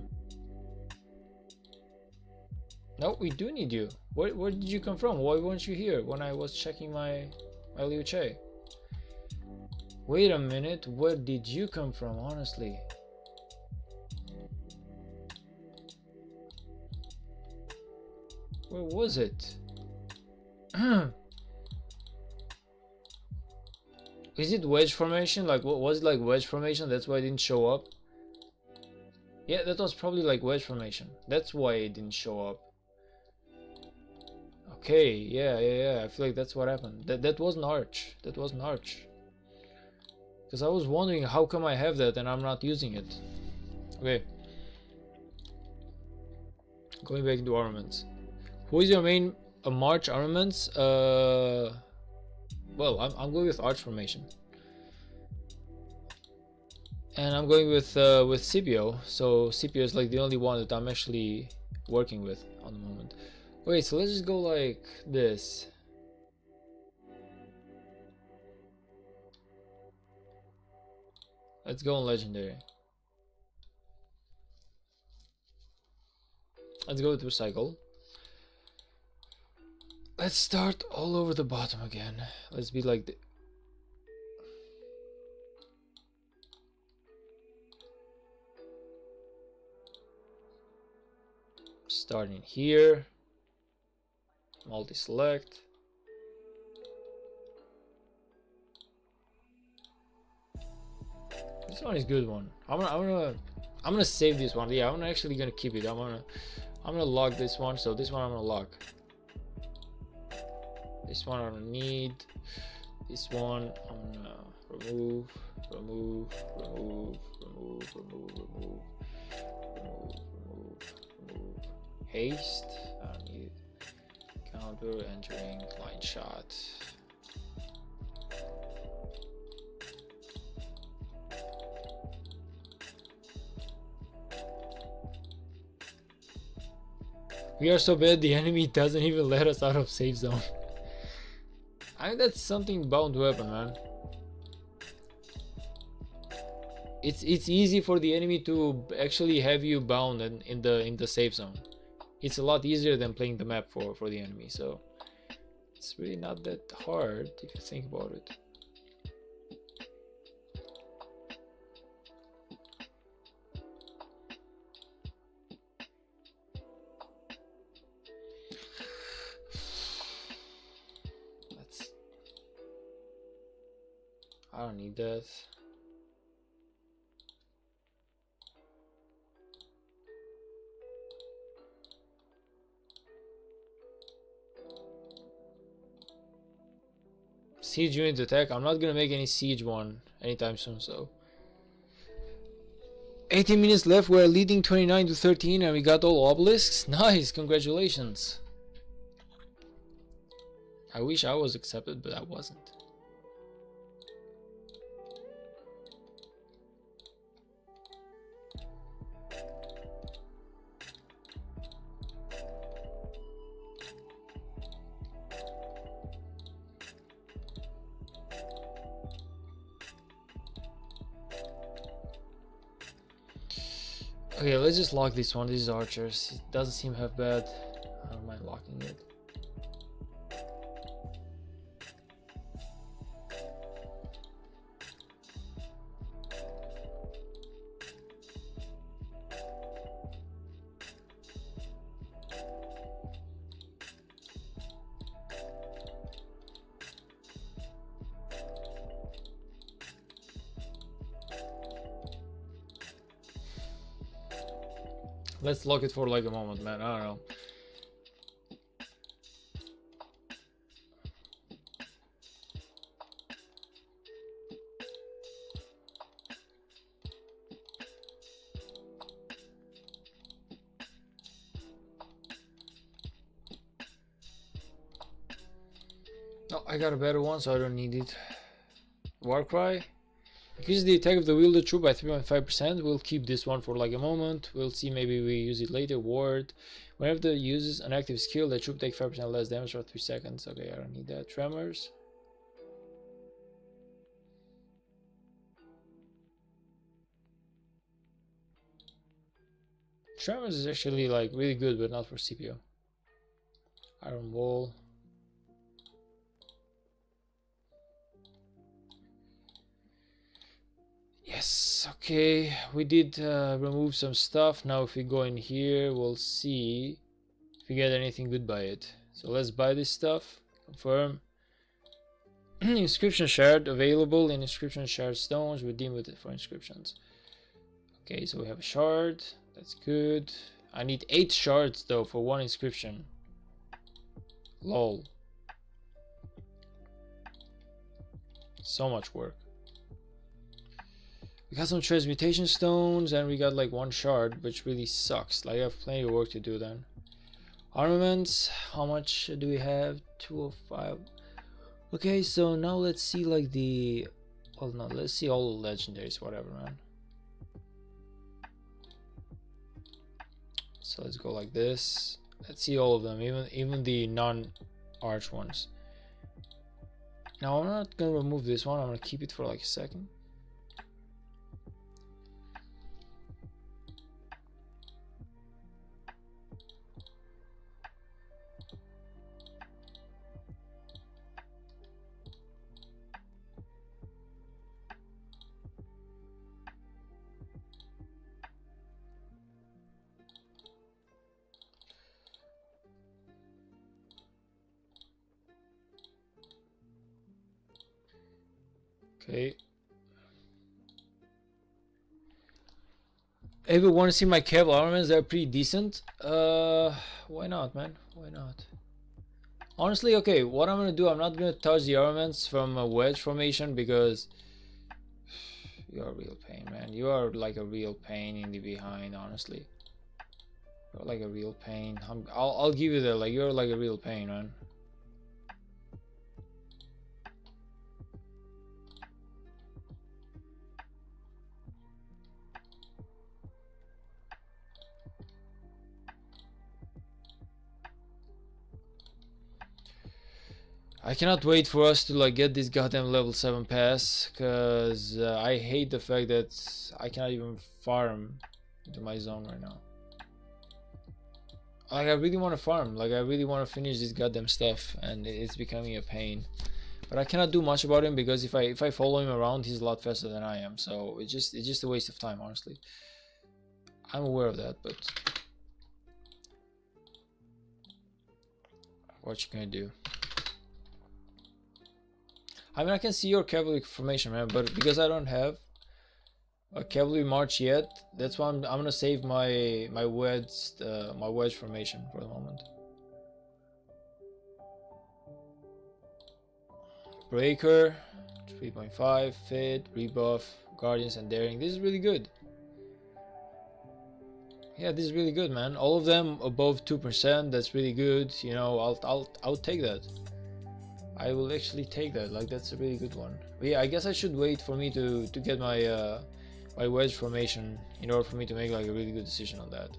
No, we do need you. Where did you come from? Why weren't you here when I was checking my Liu Che? Wait a minute, where did you come from, honestly? Where was it? Is it wedge formation? Like, what was it, like wedge formation? That's why it didn't show up? Yeah, that was probably like wedge formation. That's why it didn't show up. Okay, yeah. I feel like that's what happened. That was an arch. That was an arch. Because I was wondering how come I have that and I'm not using it. Okay. Going back into armaments. Who is your main March armaments? Well, I'm going with arch formation. And I'm going with Scipio. So Scipio is like the only one that I'm actually working with on the moment. Wait, so let's just go like this. Let's go on legendary. Let's go with recycle. Let's start all over the bottom again. Let's be like the starting here. Multi-select. This one is good one. I'm gonna save this one. Yeah, I'm actually gonna keep it. I'm gonna log this one. So this one I'm gonna log. This one I don't need. This one I'm gonna remove. Haste. I don't need it. Counter entering line shot. We are so bad the enemy doesn't even let us out of safe zone. I think that's something bound to happen, man. It's easy for the enemy to actually have you bound in the safe zone. It's a lot easier than playing the map for the enemy, so it's really not that hard if you think about it. I don't need that. Siege unit attack. I'm not gonna make any siege one anytime soon, so 18 minutes left. We're leading 29-13 and we got all obelisks. Nice, congratulations. I wish I was accepted, but I wasn't. Okay, let's just lock this one. This is archers. It doesn't seem half bad. I don't mind locking it. Let's lock it for like a moment, man. I don't know. No, I got a better one, so I don't need it. Warcry. Increase the attack of the wielded troop by 3.5%. We'll keep this one for like a moment. We'll see, maybe we use it later. Ward. Whenever the uses an active skill, the troop takes 5% less damage for 3 seconds. Okay, I don't need that. Tremors. Tremors is actually like really good, but not for CPO. Iron wall. Yes, okay, we did remove some stuff. Now if we go in here, we'll see if we get anything good by it. So let's buy this stuff. Confirm. Inscription shard available in inscription shard stones. Redeem it for inscriptions. Okay, so we have a shard. That's good. I need 8 shards though for 1 inscription. Lol. So much work. We got some transmutation stones and we got like 1 shard, which really sucks. Like I have plenty of work to do then. Armaments, how much do we have? 205. Okay, so now let's see like the, well no, let's see all the legendaries, whatever, man. So let's go like this. Let's see all of them, even the non-arch ones. Now I'm not gonna remove this one, I'm gonna keep it for like a second. Okay. If you want to see my cable armaments, they're pretty decent. Why not, man? Why not? Honestly, okay, what I'm gonna do, I'm not gonna touch the armaments from a wedge formation because you're a real pain, man. You are like a real pain in the behind, honestly. You're like a real pain. I'll give you that. Like you're like a real pain, man. I cannot wait for us to like get this goddamn level 7 pass, cause I hate the fact that I cannot even farm into my zone right now. Like I really want to farm, like I really want to finish this goddamn stuff, and it's becoming a pain. But I cannot do much about him because if I follow him around, he's a lot faster than I am. So it's just a waste of time, honestly. I'm aware of that, but what you gonna do? I mean, I can see your cavalry formation, man, but because I don't have a cavalry march yet, that's why I'm gonna save my wedge formation for the moment. Breaker, 3.5, fit, rebuff, guardians, and daring. This is really good. Yeah, this is really good, man. All of them above 2%. That's really good. You know, I'll take that. I will actually take that. Like that's a really good one. But yeah, I guess I should wait for me to get my my wedge formation in order for me to make like a really good decision on that.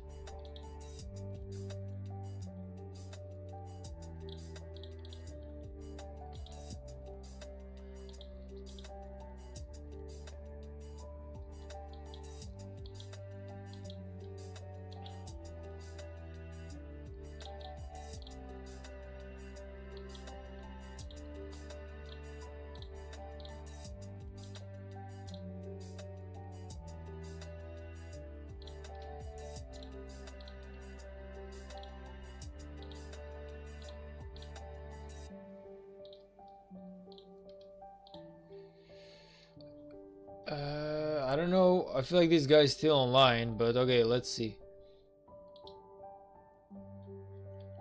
I don't know. I feel like this guy is still online, but okay, let's see.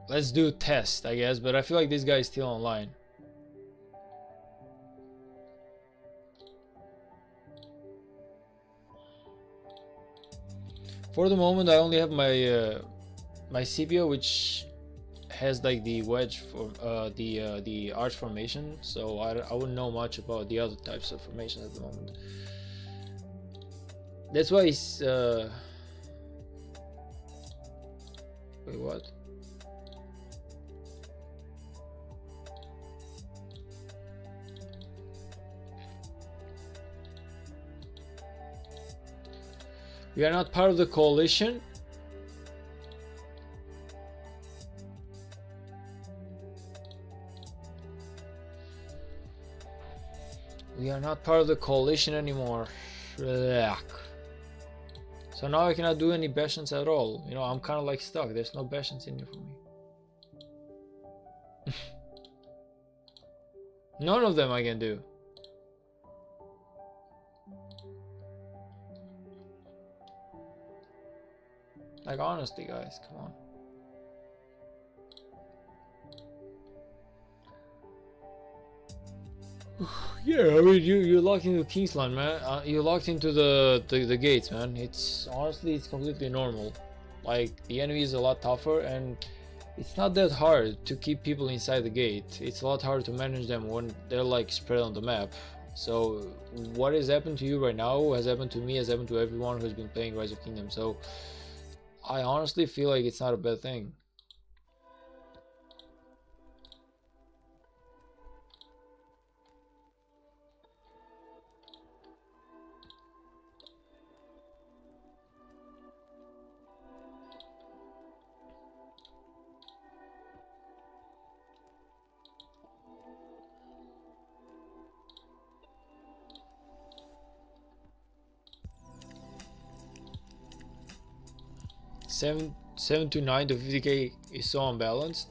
Let's do test, I guess, but I feel like this guy is still online. For the moment, I only have my my CPO, which has like the wedge for the arch formation, so I wouldn't know much about the other types of formations at the moment. That's why it's wait, what? We are not part of the coalition. We are not part of the coalition anymore. Yuck. So now I cannot do any bastions at all. You know, I'm kind of like stuck. There's no bastions in here for me. None of them I can do. Like, honestly, guys, come on. Yeah, I mean, you're locked into Kingsland, man. You're locked into the gates, man. It's honestly, it's completely normal. Like, the enemy is a lot tougher, and it's not that hard to keep people inside the gate. It's a lot harder to manage them when they're like spread on the map. So what has happened to you right now has happened to me, has happened to everyone who's been playing Rise of Kingdom. So I honestly feel like it's not a bad thing. 7 to 9 to 50k is so unbalanced.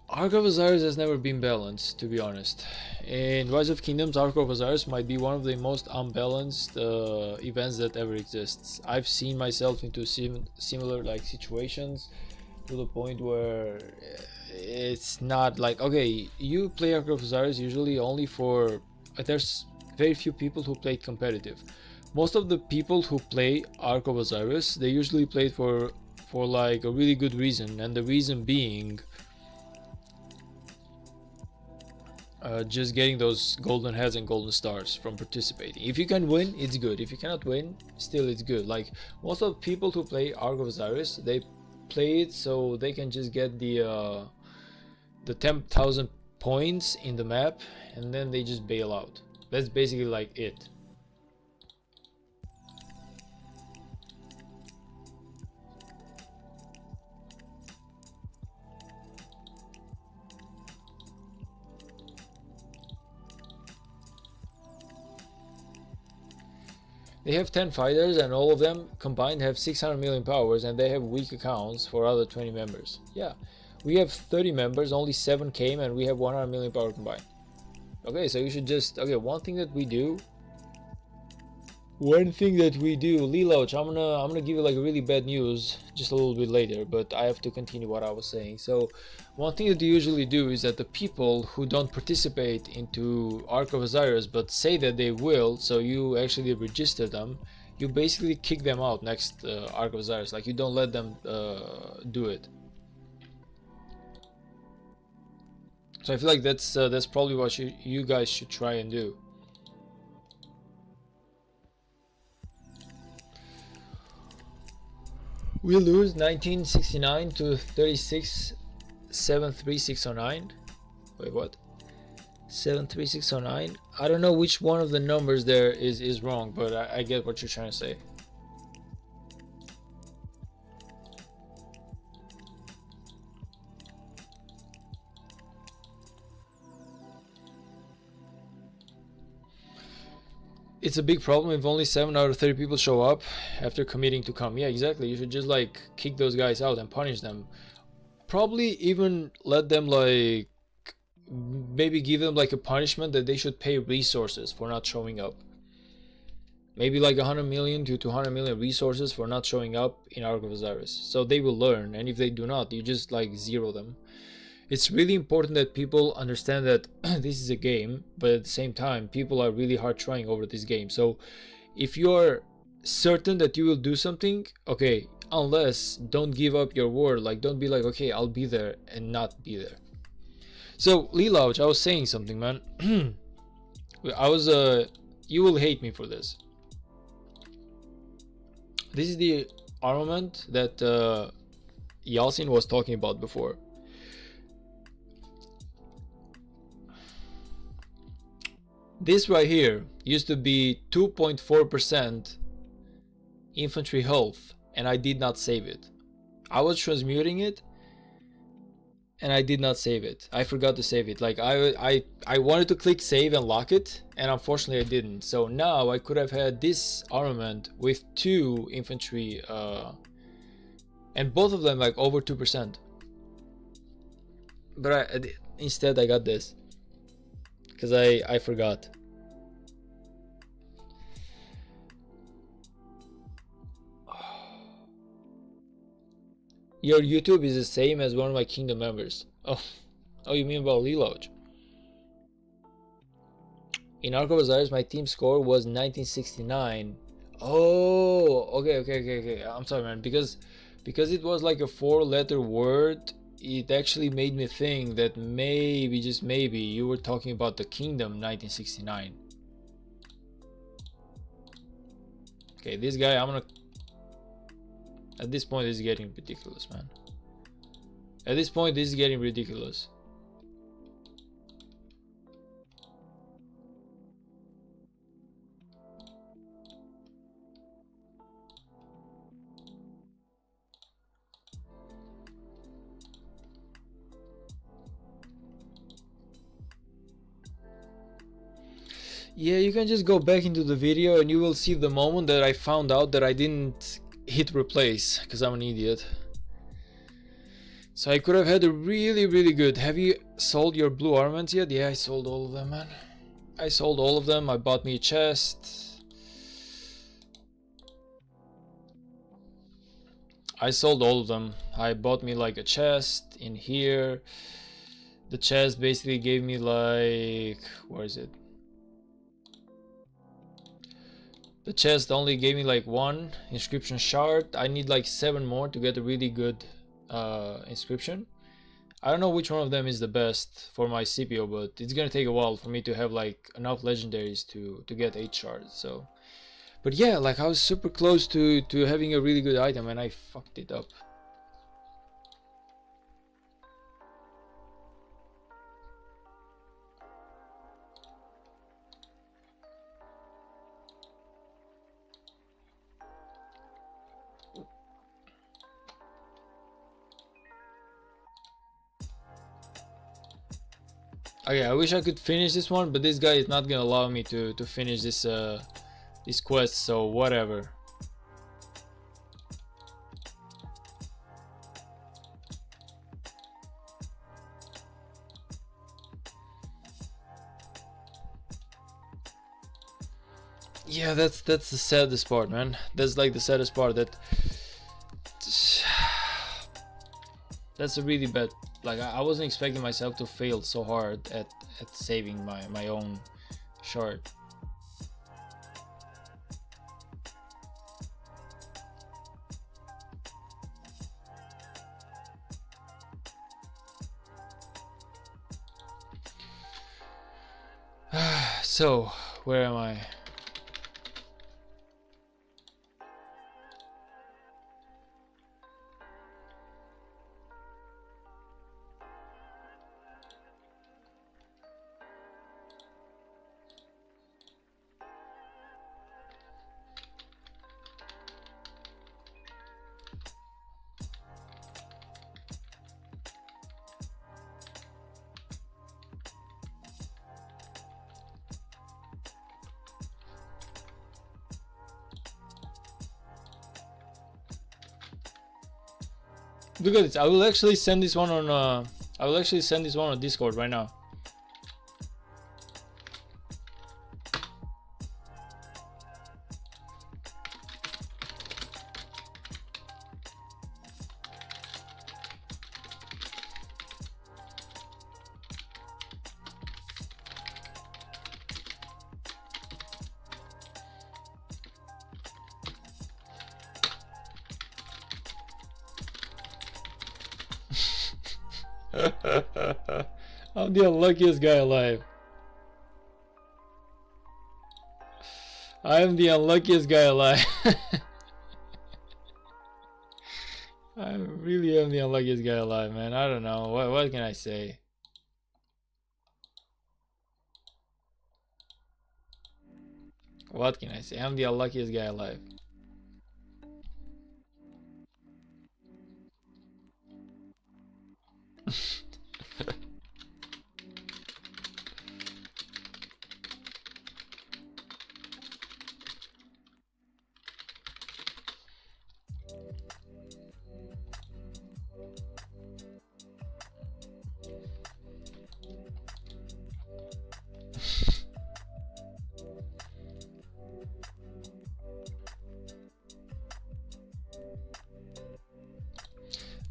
Ark of Osiris has never been balanced, to be honest. In Rise of Kingdoms, Ark of Osiris might be one of the most unbalanced events that ever exists. I've seen myself into similar like situations, to the point where it's not like, okay, you play Ark of Osiris usually only for, there's very few people who play competitive. Most of the people who play Ark of Osiris, they usually play it for like a really good reason, and the reason being just getting those golden heads and golden stars from participating. If you can win, it's good. If you cannot win, still it's good. Like, most of the people who play Ark of Osiris, they play it so they can just get the 10,000 points in the map, and then they just bail out. That's basically like it. They have 10 fighters, and all of them combined have 600 million powers, and they have weak accounts for other 20 members. Yeah, we have 30 members, only 7 came, and we have 100 million power combined. Okay, so you should just, okay, one thing that we do, Lelouch, I'm gonna give you like a really bad news just a little bit later, but I have to continue what I was saying. So one thing that you usually do is that the people who don't participate into Ark of Osiris but say that they will, so you actually register them, you basically kick them out next Ark of Osiris. Like, you don't let them do it. So I feel like that's probably what you guys should try and do. We lose 1969 to 36 73609. Wait, what? 73609. I don't know which one of the numbers there is wrong, but I get what you're trying to say. It's a big problem if only 7 out of 30 people show up after committing to come. Yeah, exactly. You should just like kick those guys out and punish them. Probably even let them like, maybe give them like a punishment that they should pay resources for not showing up. Maybe like 100 million to 200 million resources for not showing up in Ark of Osiris. So they will learn, and if they do not, you just like zero them. It's really important that people understand that this is a game, but at the same time, people are really hard trying over this game. So if you're certain that you will do something, okay, unless, don't give up your word. Like, don't be like, okay, I'll be there, and not be there. So Lelouch, I was saying something, man. You will hate me for this. This is the armament that Yalcin was talking about before. This right here used to be 2.4% infantry health, and I did not save it. I was transmuting it, and I did not save it. I forgot to save it. Like I wanted to click save and lock it, and unfortunately I didn't. So now I could have had this armament with 2 infantry, and both of them like over 2%. But instead I got this because I forgot. Your YouTube is the same as one of my kingdom members. Oh, you mean about reload? In Arco Bazaars, my team score was 1969. Oh, okay. I'm sorry, man. Because it was like a 4-letter word, it actually made me think that maybe, just maybe, you were talking about the kingdom 1969. Okay, this guy, I'm gonna... At this point, this is getting ridiculous, man. At this point, this is getting ridiculous. Yeah, you can just go back into the video and you will see the moment that I found out that I didn't hit replace because I'm an idiot. So I could have had a really good... Have you sold your blue armaments yet? Yeah, I sold all of them, man. I sold all of them. I bought me a chest. I sold all of them. I bought me like a chest in here. The chest basically gave me like... Where is it? The chest only gave me like 1 inscription shard. I need like 7 more to get a really good inscription. I don't know which one of them is the best for my CPO, but it's gonna take a while for me to have like enough legendaries to get 8 shards. So, but yeah, like I was super close to having a really good item and I fucked it up. Okay, I wish I could finish this one, but this guy is not gonna allow me to finish this this quest, so whatever. Yeah, that's the saddest part, man. That's like the saddest part, that that's a really bad... Like I wasn't expecting myself to fail so hard at saving my own shard. So, where am I? Look at this. I will actually send this one on I will actually send this one on Discord right now. I'm the unluckiest guy alive. I am the unluckiest guy alive. I really am the unluckiest guy alive, man. I don't know. What can I say? What can I say? I'm the unluckiest guy alive.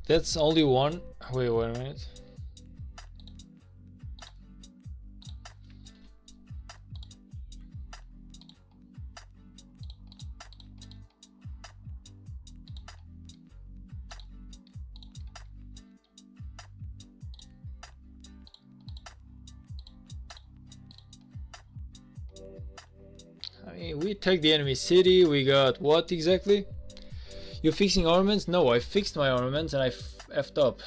That's only one. Wait a minute. I mean, we take the enemy city. We got what exactly? You fixing armaments? No, I fixed my armaments and I effed up.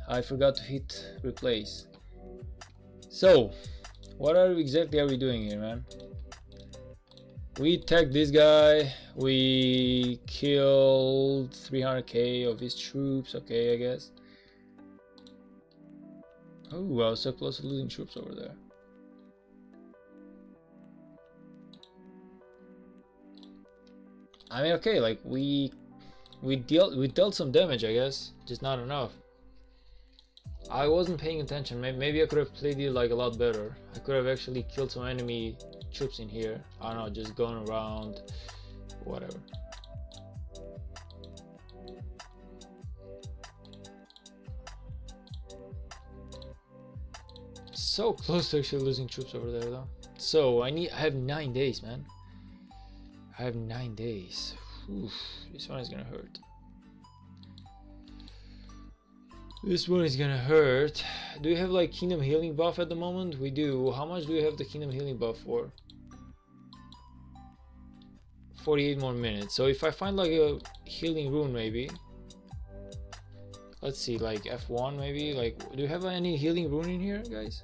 I forgot to hit replace. So, what exactly are we doing here, man? We tagged this guy. We killed 300k of his troops. Okay, I guess. Oh, I was so close to losing troops over there. I mean, okay, like we dealt some damage, I guess, just not enough. I wasn't paying attention. Maybe I could have played it like a lot better. I could have actually killed some enemy troops in here. I don't know, just going around, whatever. So close to actually losing troops over there, though. So I have 9 days, man. I have 9 days. Oof, this one is gonna hurt. This one is gonna hurt. Do you have like Kingdom Healing buff at the moment? We do. How much do you have the Kingdom Healing buff for? 48 more minutes. So if I find like a healing rune, maybe. Let's see, like F1 maybe. Like, do you have any healing rune in here, guys?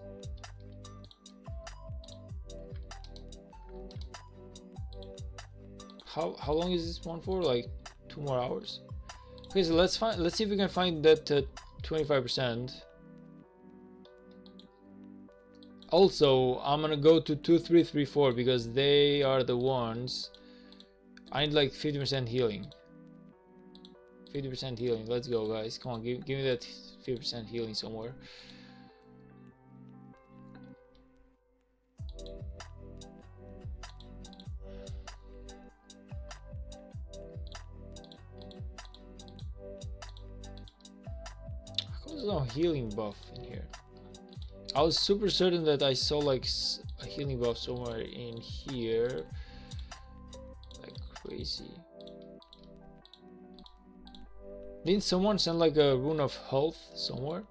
How long is this one for? Like 2 more hours. Okay, so let's see if we can find that 25%. Also, I'm gonna go to 2334 because they are the ones. I need like 50% healing. 50% healing. Let's go, guys. Come on, give me that 50% healing somewhere. There's no healing buff in here. I was super certain that I saw like a healing buff somewhere in here. Like crazy. Didn't someone send like a rune of health somewhere?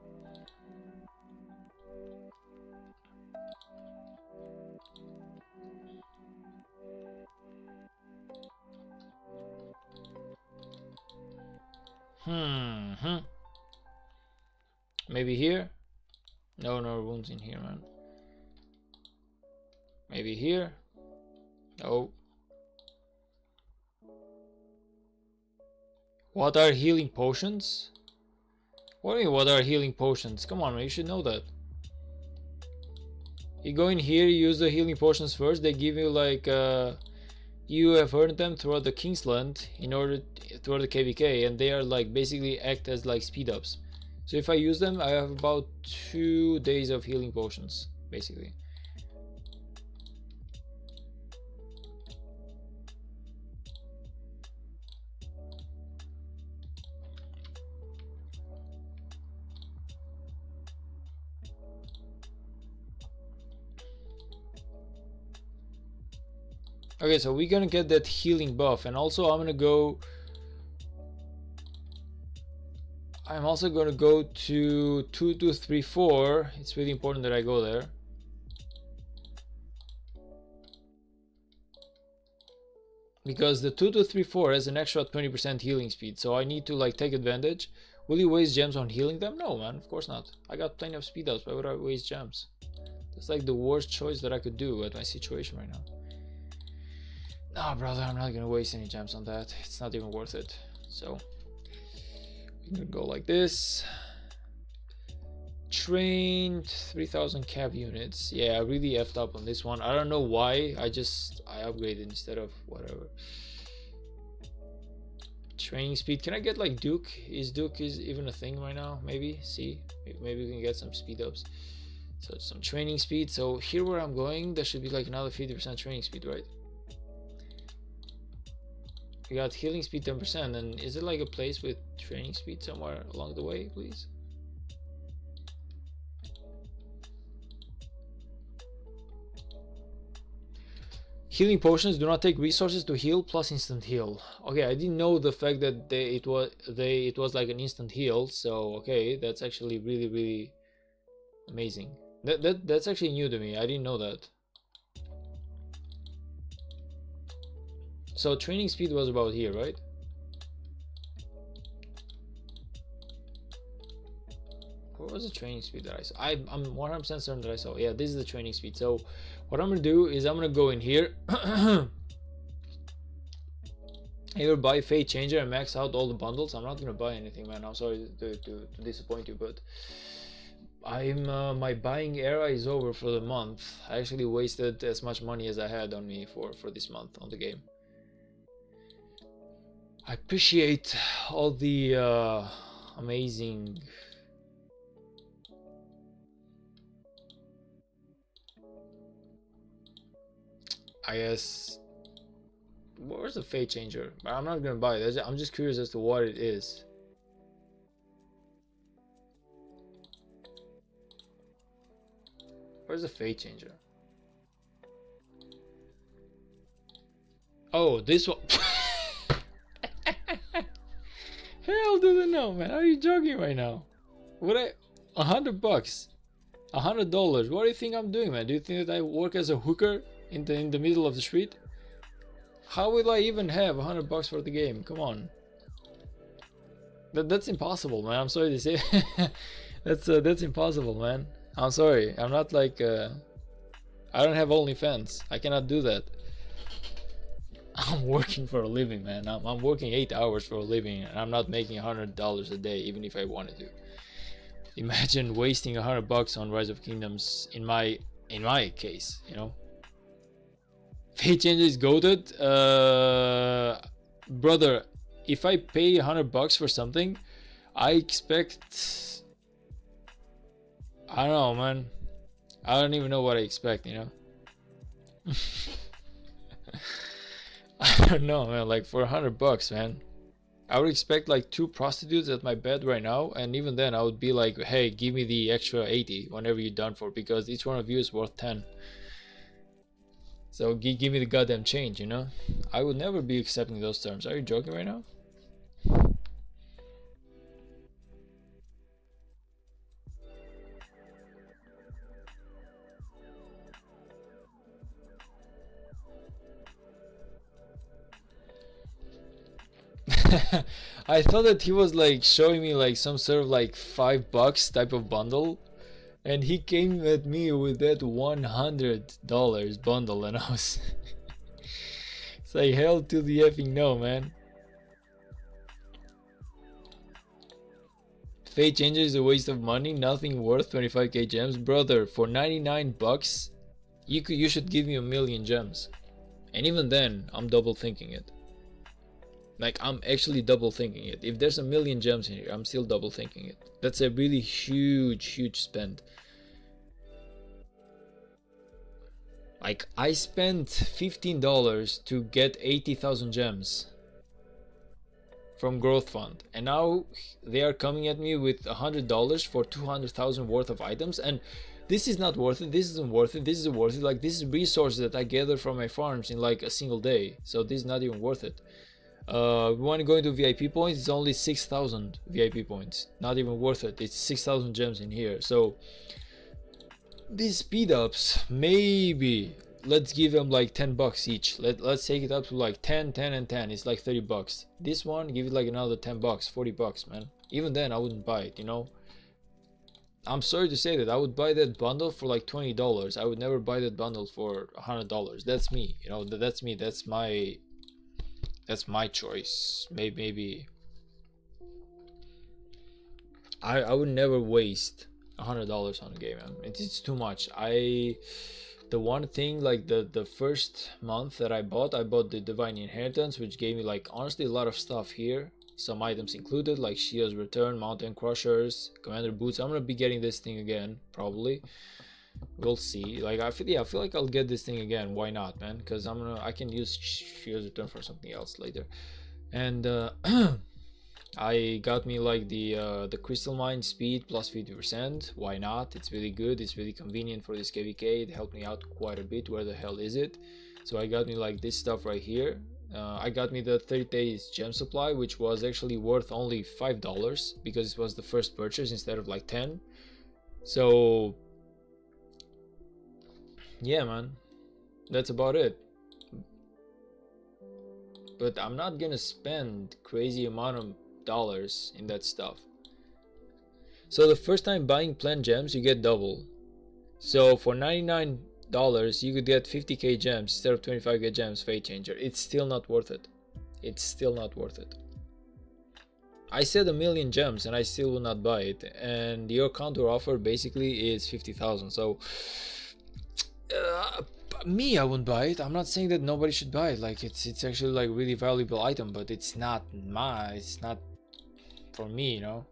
Maybe here? No runes in here, man. Maybe here? No. What are healing potions? What do you mean, what are healing potions? Come on, man, you should know that. You go in here, you use the healing potions first. They give you like you have earned them throughout the Kingsland throughout the KVK, and they are like basically act as like speed ups. So if I use them, I have about 2 days of healing potions, basically. Okay, so we're gonna get that healing buff, and also I'm also gonna go to 2234. It's really important that I go there. Because the 2234 has an extra 20% healing speed, so I need to like take advantage. Will you waste gems on healing them? No, man, of course not. I got plenty of speed ups. Why would I waste gems? That's like the worst choice that I could do at my situation right now. Nah, brother, I'm not gonna waste any gems on that. It's not even worth it. So we're gonna go like this. Trained 3000 cav units. Yeah, I really effed up on this one. I don't know why. I upgraded instead of whatever. Training speed. Can I get like Duke? Duke is even a thing right now? Maybe. See, maybe we can get some speed ups. So some training speed. So here where I'm going, there should be like another 50% training speed, right? We got healing speed 10%, and is it like a place with training speed somewhere along the way, please? Healing potions do not take resources to heal plus instant heal. Okay, I didn't know the fact that it was like an instant heal. So okay, that's actually really amazing. That's actually new to me. I didn't know that. So training speed was about here, right? What was the training speed that I saw? I'm 100% certain that I saw. Yeah, this is the training speed. So what I'm gonna do is I'm gonna go in here, either buy Fate Changer and max out all the bundles. I'm not gonna buy anything, man. I'm sorry to disappoint you, but my buying era is over for the month. I actually wasted as much money as I had on me for this month on the game. I appreciate all the amazing I guess. Where's the Fate Changer? I'm not gonna buy it. I'm just curious as to what it is. Where's the Fate Changer? Oh, this one. Hell do they know, man? Are you joking right now? What $100? $100? What do you think I'm doing, man? Do you think that I work as a hooker in the middle of the street? How will I even have $100 for the game? Come on. That's impossible, man. I'm sorry to say. That's impossible, man. I'm sorry. I'm not like I don't have OnlyFans. I cannot do that. I'm working for a living, man. I'm working 8 hours for a living, and I'm not making $100 a day, even if I wanted to. Imagine wasting $100 on Rise of Kingdoms in my case, you know. Fate Changer is goated. Brother, if I pay $100 for something, I expect, I don't know, man. I don't even know what I expect, you know. I don't know, man. Like for $100, man, I would expect like 2 prostitutes at my bed right now, and even then I would be like, hey, give me the extra 80 whenever you're done for, because each one of you is worth 10. So give me the goddamn change, you know. I would never be accepting those terms. Are you joking right now? I thought that he was like showing me like some sort of like $5 type of bundle, and he came at me with that $100 bundle, and I was it's like, hell to the effing no, man. Fate Changer is a waste of money, nothing worth 25k gems. Brother, for $99 you should give me 1,000,000 gems, and even then I'm double thinking it. Like, I'm actually double thinking it. If there's 1,000,000 gems in here, I'm still double thinking it. That's a really huge spend. Like, I spent $15 to get 80,000 gems from Growth Fund, and now they are coming at me with $100 for 200,000 worth of items, and this is not worth it. This isn't worth it. This isn't worth it. Like, this is resources that I gather from my farms in like a single day, so this is not even worth it. We want to go into VIP points. It's only 6,000 VIP points. Not even worth it. It's 6,000 gems in here. So these speed ups, maybe let's give them like $10 each. Let's take it up to like 10, 10, and 10. It's like $30. This one, give it like another $10, $40, man. Even then, I wouldn't buy it. You know. I'm sorry to say that I would buy that bundle for like $20. I would never buy that bundle for $100. That's me. You know. That's me. That's my choice. Maybe I would never waste $100 on a game, man. It's too much. The one thing, like the first month that I bought the Divine Inheritance, which gave me like honestly a lot of stuff here. Some items included like Shia's Return, Mountain Crushers, Commander Boots. I'm gonna be getting this thing again probably. We'll see. Like I feel, yeah, I feel like I'll get this thing again. Why not, man? Because I can use Shio's Return for something else later. And I got me like the crystal mine speed plus 50%. Why not? It's really good. It's really convenient for this KVK. It helped me out quite a bit. Where the hell is it? So I got me like this stuff right here. I got me the 30 days gem supply, which was actually worth only $5 because it was the first purchase instead of like 10. So yeah, man, that's about it. But I'm not gonna spend crazy amount of dollars in that stuff. So the first time buying plant gems, you get double. So for $99 you could get 50k gems instead of 25k gems. Fate changer. It's still not worth it. It's still not worth it. I said 1,000,000 gems and I still will not buy it, and your counter offer basically is 50,000. So me, I wouldn't buy it. I'm not saying that nobody should buy it. Like it's actually like really valuable item, but it's not for me, you know.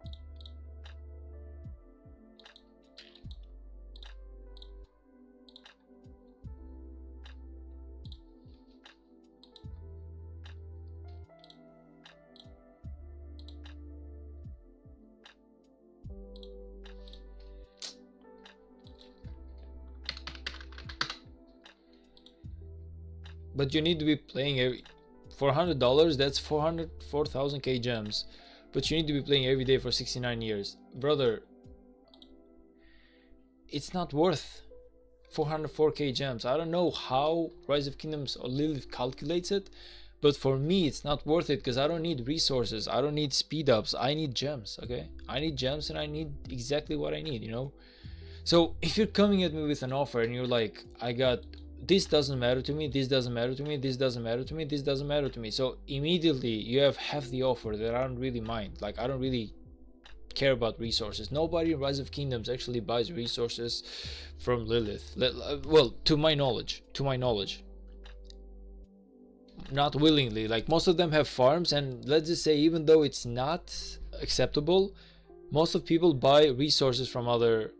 But you need to be playing every for $100. That's 4,000k gems. But you need to be playing every day for 69 years, brother. It's not worth 404k gems. I don't know how Rise of Kingdoms or Lilith calculates it, but for me it's not worth it because I don't need resources, I don't need speed ups, I need gems. Okay, I need gems and I need exactly what I need, you know. So if you're coming at me with an offer and you're like, I got this, doesn't matter to me, this doesn't matter to me, this doesn't matter to me, this doesn't matter to me, so immediately you have half the offer that I don't really mind. Like I don't really care about resources. Nobody in Rise of Kingdoms actually buys resources from Lilith. Well, to my knowledge, not willingly. Like most of them have farms, and let's just say even though it's not acceptable, most of people buy resources from other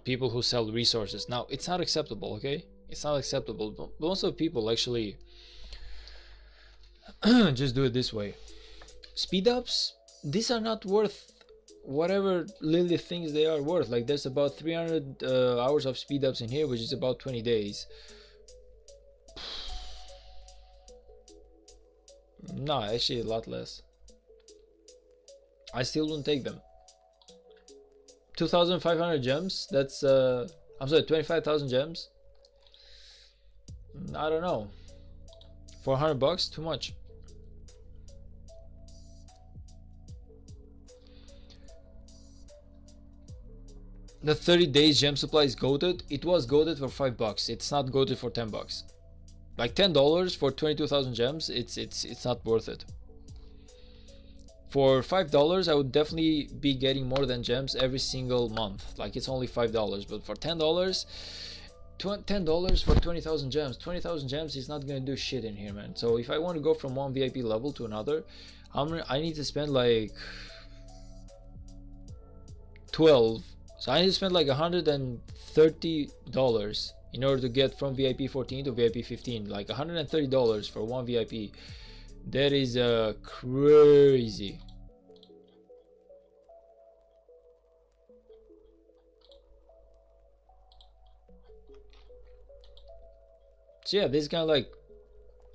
people who sell resources. Now it's not acceptable, okay? It's not acceptable, but most of people actually just do it this way. Speed ups, these are not worth whatever Lilith thinks they are worth. Like there's about 300 hours of speed ups in here, which is about 20 days. No, actually a lot less. I still wouldn't take them. 2,500 gems, that's I'm sorry, 25,000 gems. I don't know, $400, too much. The 30 days gem supply is goated. It was goated for $5. It's not goated for $10. Like $10 for 22,000 gems, it's not worth it. For $5 I would definitely be getting more than gems every single month. Like it's only $5, but for $10 for 20,000 gems, 20,000 gems is not gonna do shit in here, man. So if I want to go from one VIP level to another, I need to spend like 12. So I need to spend like $130 in order to get from VIP 14 to VIP 15. Like $130 for one VIP. That is crazy. So yeah, this is kind of like,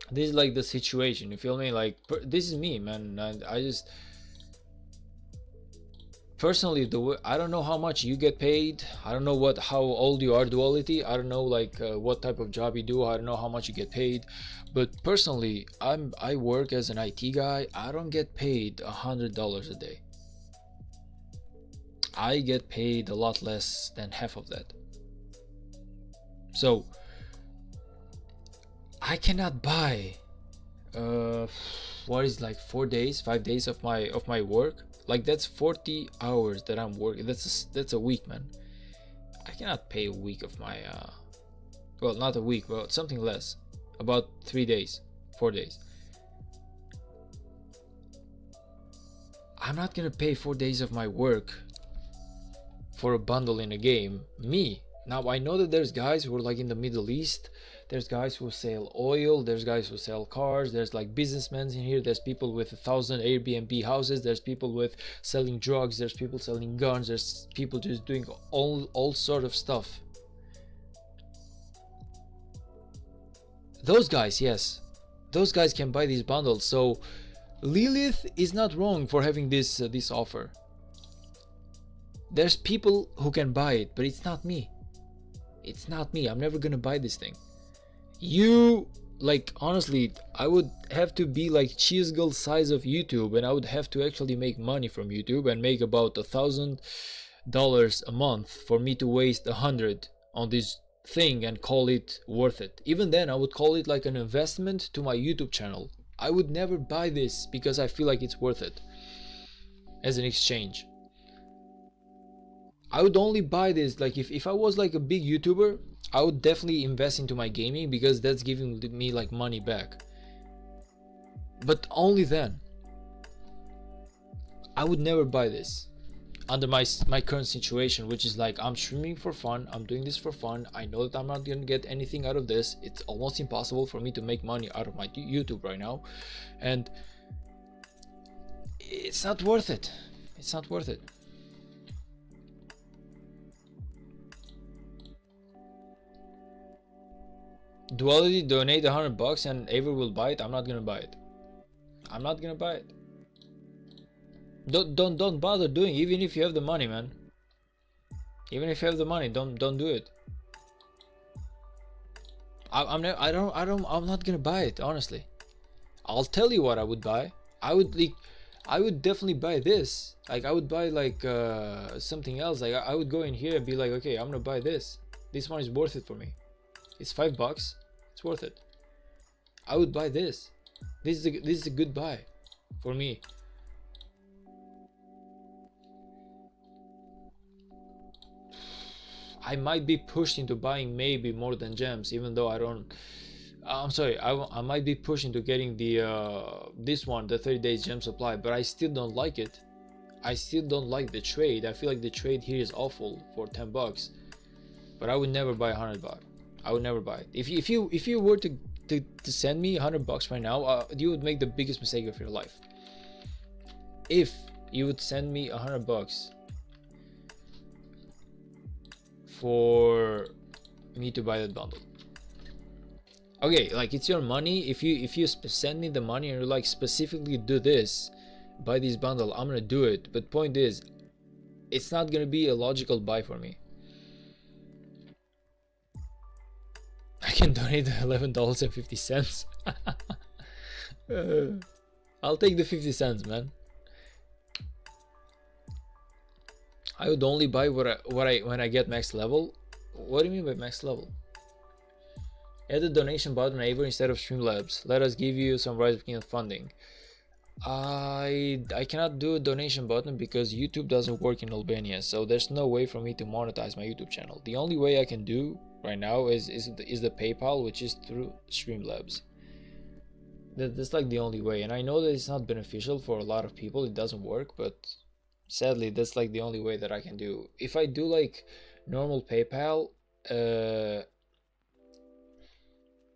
this is like the situation, you feel me? Like this is me, man. I just personally, I don't know how much you get paid. I don't know how old you are, duality. I don't know like what type of job you do. I don't know how much you get paid. But personally, I work as an IT guy. I don't get paid $100 a day. I get paid a lot less than half of that. So I cannot buy what is like 4 days, 5 days of my work. Like that's 40 hours that I'm working. That's a week, man. I cannot pay a week of my well, not a week, but something less, about 3 days, 4 days. I'm not gonna pay 4 days of my work for a bundle in a game. Me Now I know that there's guys who are like in the Middle East, there's guys who sell oil, there's guys who sell cars, there's like businessmen in here, there's people with 1,000 Airbnb houses, there's people with selling drugs, there's people selling guns, there's people just doing all sort of stuff. Those guys, yes, those guys can buy these bundles. So Lilith is not wrong for having this offer. There's people who can buy it, but it's not me. It's not me. I'm never gonna buy this thing. You, like, honestly, I would have to be like cheese girl size of YouTube, and I would have to actually make money from YouTube and make about $1,000 a month for me to waste 100 on this thing and call it worth it. Even then, I would call it like an investment to my YouTube channel. I would never buy this because I feel like it's worth it as an exchange. I would only buy this like if I was like a big YouTuber, I would definitely invest into my gaming because that's giving me like money back. But only then. I would never buy this under my current situation, which is like I'm streaming for fun, I'm doing this for fun. I know that I'm not gonna get anything out of this. It's almost impossible for me to make money out of my YouTube right now, and it's not worth it. It's not worth it. Duality, donate $100 and Aver will buy it. I'm not gonna buy it. I'm not gonna buy it. Don't bother doing it, even if you have the money, man. Even if you have the money, don't do it. I'm not gonna buy it, honestly. I'll tell you what I would buy. I would definitely buy this. Like I would buy like something else. Like I would go in here and be like, okay, I'm gonna buy this. This one is worth it for me. It's $5. It's worth it. I would buy this. This is a good buy for me. I might be pushed into buying maybe more than gems, even though I don't. I'm sorry. I might be pushed into getting the this one, the 30 days gem supply, but I still don't like it. I still don't like the trade. I feel like the trade here is awful for $10. But I would never buy $100. I would never buy it. If you were to send me $100 right now, you would make the biggest mistake of your life. If you would send me $100 for me to buy that bundle, okay, like it's your money. If you send me the money and you're like specifically do this, buy this bundle, I'm gonna do it. But point is, it's not gonna be a logical buy for me. I can donate $11.50. I'll take the 50 cents, man. I would only buy when I get max level. What do you mean by max level? Add the donation button Aver instead of Streamlabs. Let us give you some Rise of Kingdom funding. I cannot do a donation button because YouTube doesn't work in Albania, so there's no way for me to monetize my YouTube channel. The only way I can do right now is the PayPal, which is through Streamlabs. That's like the only way, and I know that it's not beneficial for a lot of people. It doesn't work, but sadly that's like the only way that I can do. If I do like normal PayPal,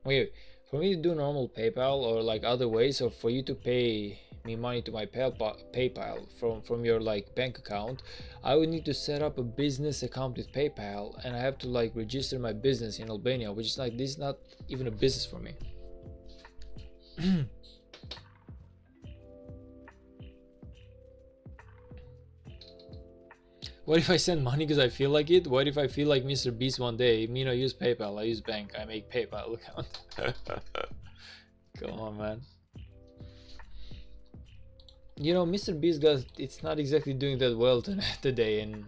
wait, for me to do normal PayPal or like other ways, or for you to pay me money to my PayPal from your like bank account, I would need to set up a business account with PayPal, and I have to like register my business in Albania, which is like, this is not even a business for me. What if I send money because I feel like it? What if I feel like Mr. Beast one day? Mino, use PayPal, I use bank, I make PayPal account. Come on, man. You know, Mr. Beast guys, it's not exactly doing that well today, and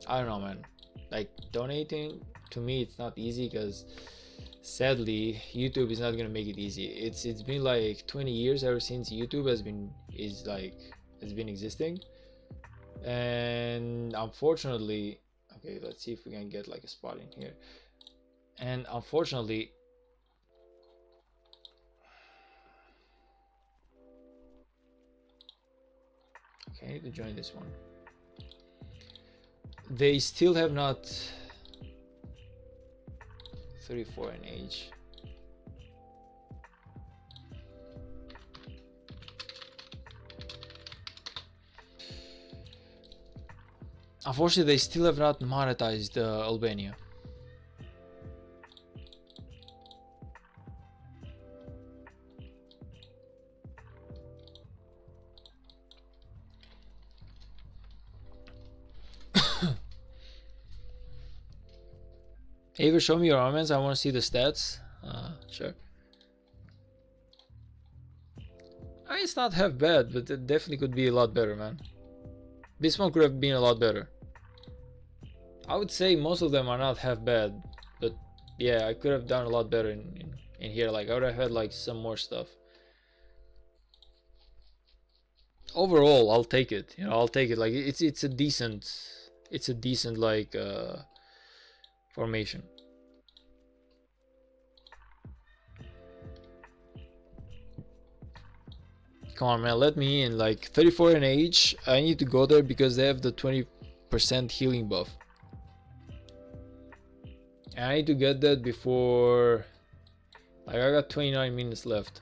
I don't know, man. Like donating to me, it's not easy because sadly YouTube is not gonna make it easy. It's been like 20 years ever since YouTube has been existing, and unfortunately, okay, let's see if we can get like a spot in here. And unfortunately, okay, I need to join this one. They still have not 34 in age. Unfortunately, they still have not monetized Albania. Ava, show me your armaments. I want to see the stats. Sure. I mean, it's not half bad, but it definitely could be a lot better, man. This one could have been a lot better. I would say most of them are not half bad, but yeah, I could have done a lot better in here. Like, I would have had like some more stuff. Overall, I'll take it. You know, I'll take it. Like, it's a decent like formation. Come on, man, let me in. Like 34 in age, I need to go there because they have the 20% healing buff. And I need to get that before, like, I got 29 minutes left.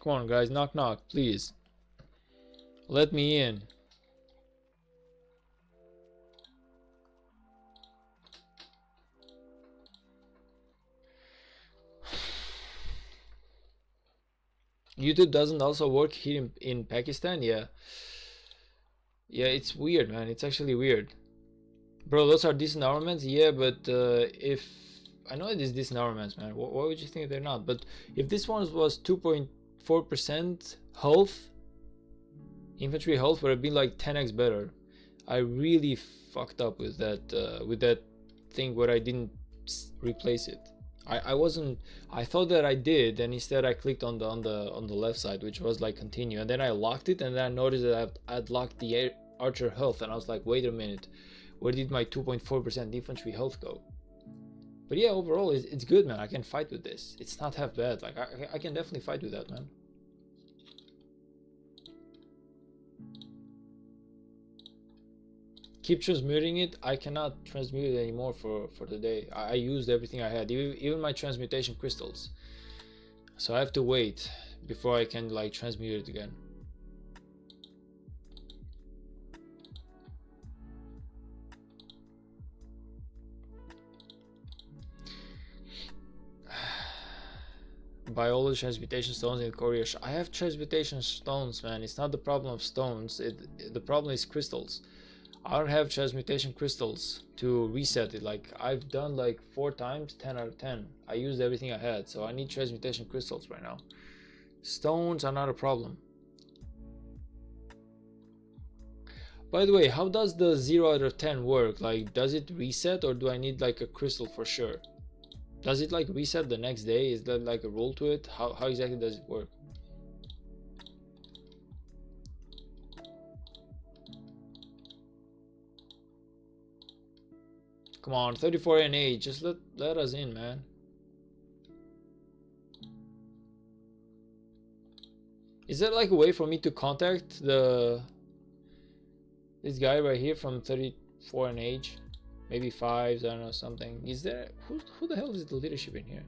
Come on, guys, knock knock, please. Let me in. YouTube doesn't also work here in Pakistan. Yeah, it's weird, man. It's actually weird, bro. Those are decent armaments, yeah, but if I know it is decent armaments, man, why would you think they're not? But if this one was 2.4% health, infantry health, would have been like 10x better. I really fucked up with that thing where I didn't replace it. I thought that I did, and instead I clicked on the left side, which was like continue, and then I locked it, and then I noticed that I'd locked the archer health, and I was like, wait a minute, where did my 2.4% infantry health go? But yeah, overall it's good, man. I can fight with this. It's not half bad. Like, I can definitely fight with that, man. Keep transmuting it. I cannot transmute it anymore for the day. I used everything I had, even my transmutation crystals, so I have to wait before I can like transmute it again. Buy all the transmutation stones in Korea. I have transmutation stones, man. It's not the problem of stones, the problem is crystals. I don't have transmutation crystals to reset it. Like, I've done like 4 times, 10 out of 10. I used everything I had, so I need transmutation crystals right now. Stones are not a problem. By the way, how does the 0 out of 10 work? Like, does it reset, or do I need like a crystal for sure? Does it like reset the next day? Is there like a rule to it? How exactly does it work? Come on, 34 in age, just let us in, man. Is there like a way for me to contact this guy right here from 34 in age? Maybe 5s, I don't know, something. Is there, who the hell is the leadership in here?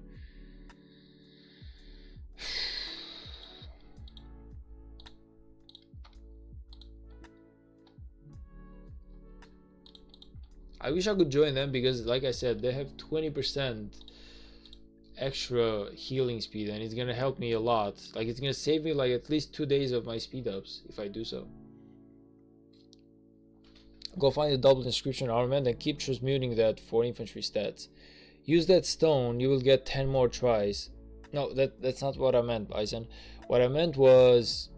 I wish I could join them because, like I said, they have 20% extra healing speed, and it's gonna help me a lot. Like, it's gonna save me like at least 2 days of my speed ups if I do so. Go find the double inscription armament and keep transmuting that for infantry stats. Use that stone, you will get 10 more tries. No, that's not what I meant, Bison. What I meant was,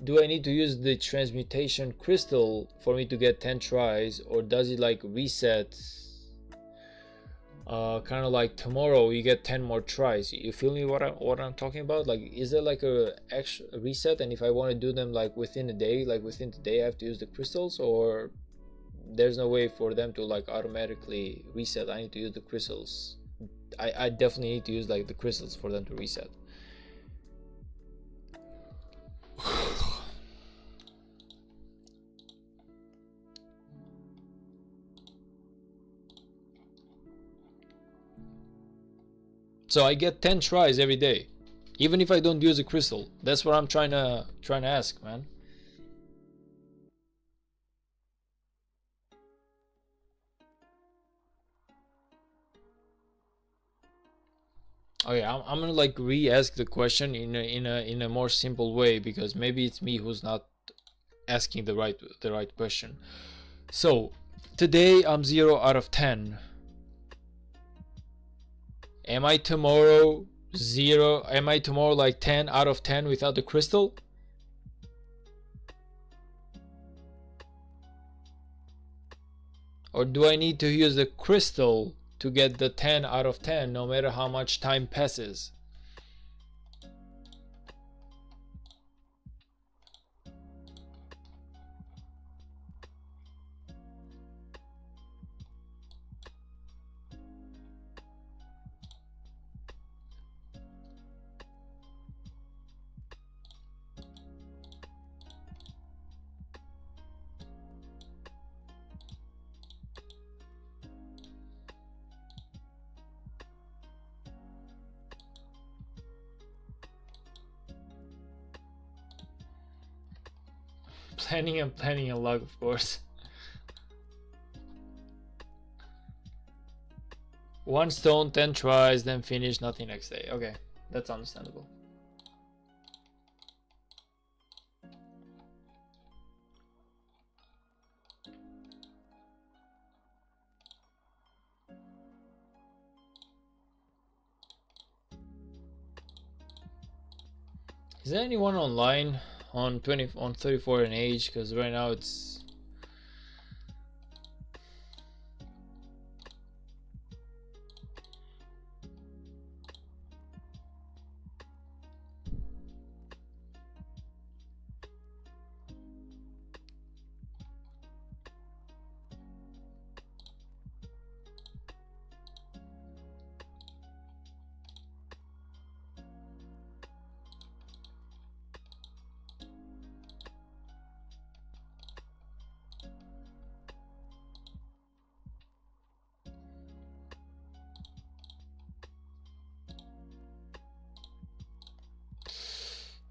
do I need to use the transmutation crystal for me to get 10 tries, or does it like reset, kind of like tomorrow you get 10 more tries? You feel me what I'm talking about? Like, is there like a extra reset, and if I want to do them like within a day, like within the day I have to use the crystals, or there's no way for them to like automatically reset? I need to use the crystals I definitely need to use like the crystals for them to reset. So I get 10 tries every day, even if I don't use a crystal. That's what I'm trying to ask, man. Oh yeah, I'm gonna like re-ask the question in a more simple way, because maybe it's me who's not asking the right question. So today I'm 0 out of 10. Am I tomorrow 0? Am I tomorrow like 10 out of 10 without the crystal? Or do I need to use the crystal to get the 10 out of 10 no matter how much time passes? Planning and luck, of course. One stone, 10 tries, then finish, nothing next day. Okay, that's understandable. Is there anyone online on 34 and age? Because right now it's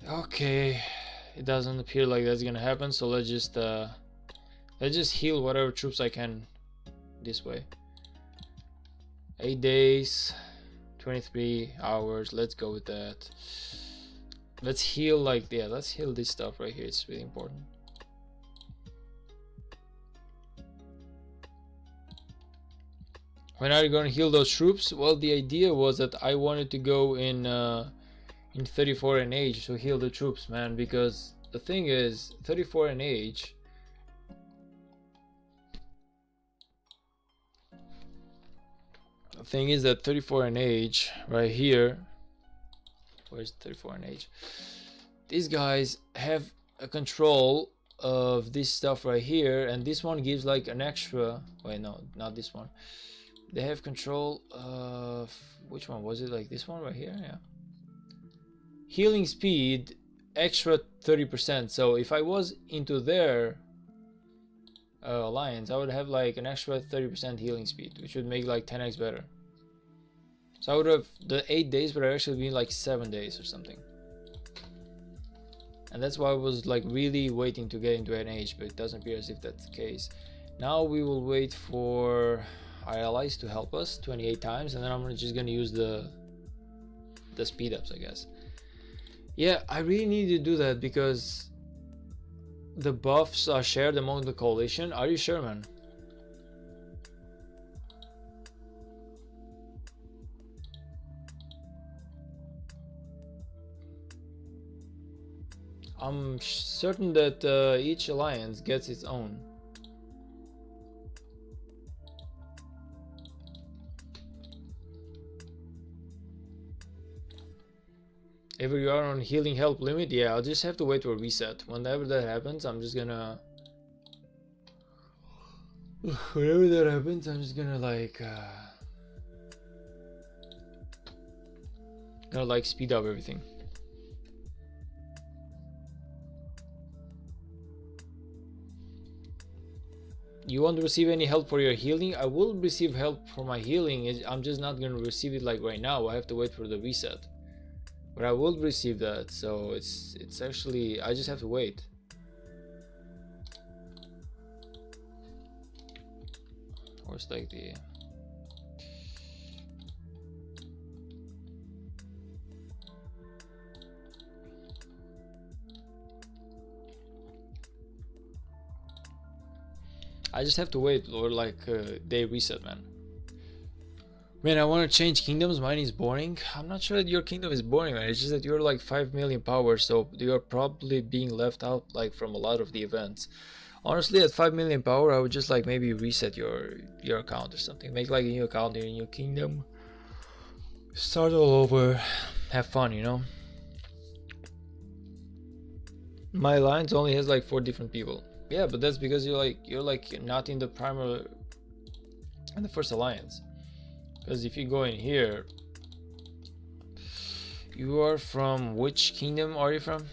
okay. It doesn't appear like that's gonna happen, so let's just heal whatever troops I can this way. 8 days, 23 hours. Let's go with that. Let's heal, like, yeah, let's heal this stuff right here. It's really important. When are you going to heal those troops? Well, the idea was that I wanted to go in 34 and age to heal the troops, man, because the thing is 34 and age, the thing is that 34 and age right here, where's 34 and age, these guys have a control of this stuff right here, and this one gives like an extra, wait, no, not this one. They have control of, which one was it, like this one right here? Yeah, healing speed extra 30%. So if I was into their alliance, I would have like an extra 30% healing speed, which would make like 10x better. So I would have, the 8 days would have actually been like 7 days or something. And that's why I was like really waiting to get into an age, but it doesn't appear as if that's the case. Now we will wait for our allies to help us 28 times, and then I'm just gonna use the speed ups, I guess. Yeah, I really need to do that because the buffs are shared among the coalition. Are you sure, man? I'm certain that each alliance gets its own. If you are on healing help limit, yeah, I'll just have to wait for a reset. Whenever that happens, I'm just gonna... Whenever that happens, I'm just gonna like... gonna like speed up everything. You won't receive any help for your healing. I will receive help for my healing. I'm just not gonna receive it like right now. I have to wait for the reset, but I will receive that. So it's actually, I just have to wait. Or it's like the I just have to wait, or like they reset, man. Man, I want to change kingdoms. Mine is boring. I'm not sure that your kingdom is boring, man. It's just that you're like 5 million power, so you're probably being left out like from a lot of the events. Honestly, at 5 million power, I would just like maybe reset your account or something. Make like a new account in your kingdom. Start all over. Have fun, you know. My alliance only has like 4 different people. Yeah, but that's because you're like not in the primary, in the first alliance. Because if you go in here, you are from which kingdom are you from?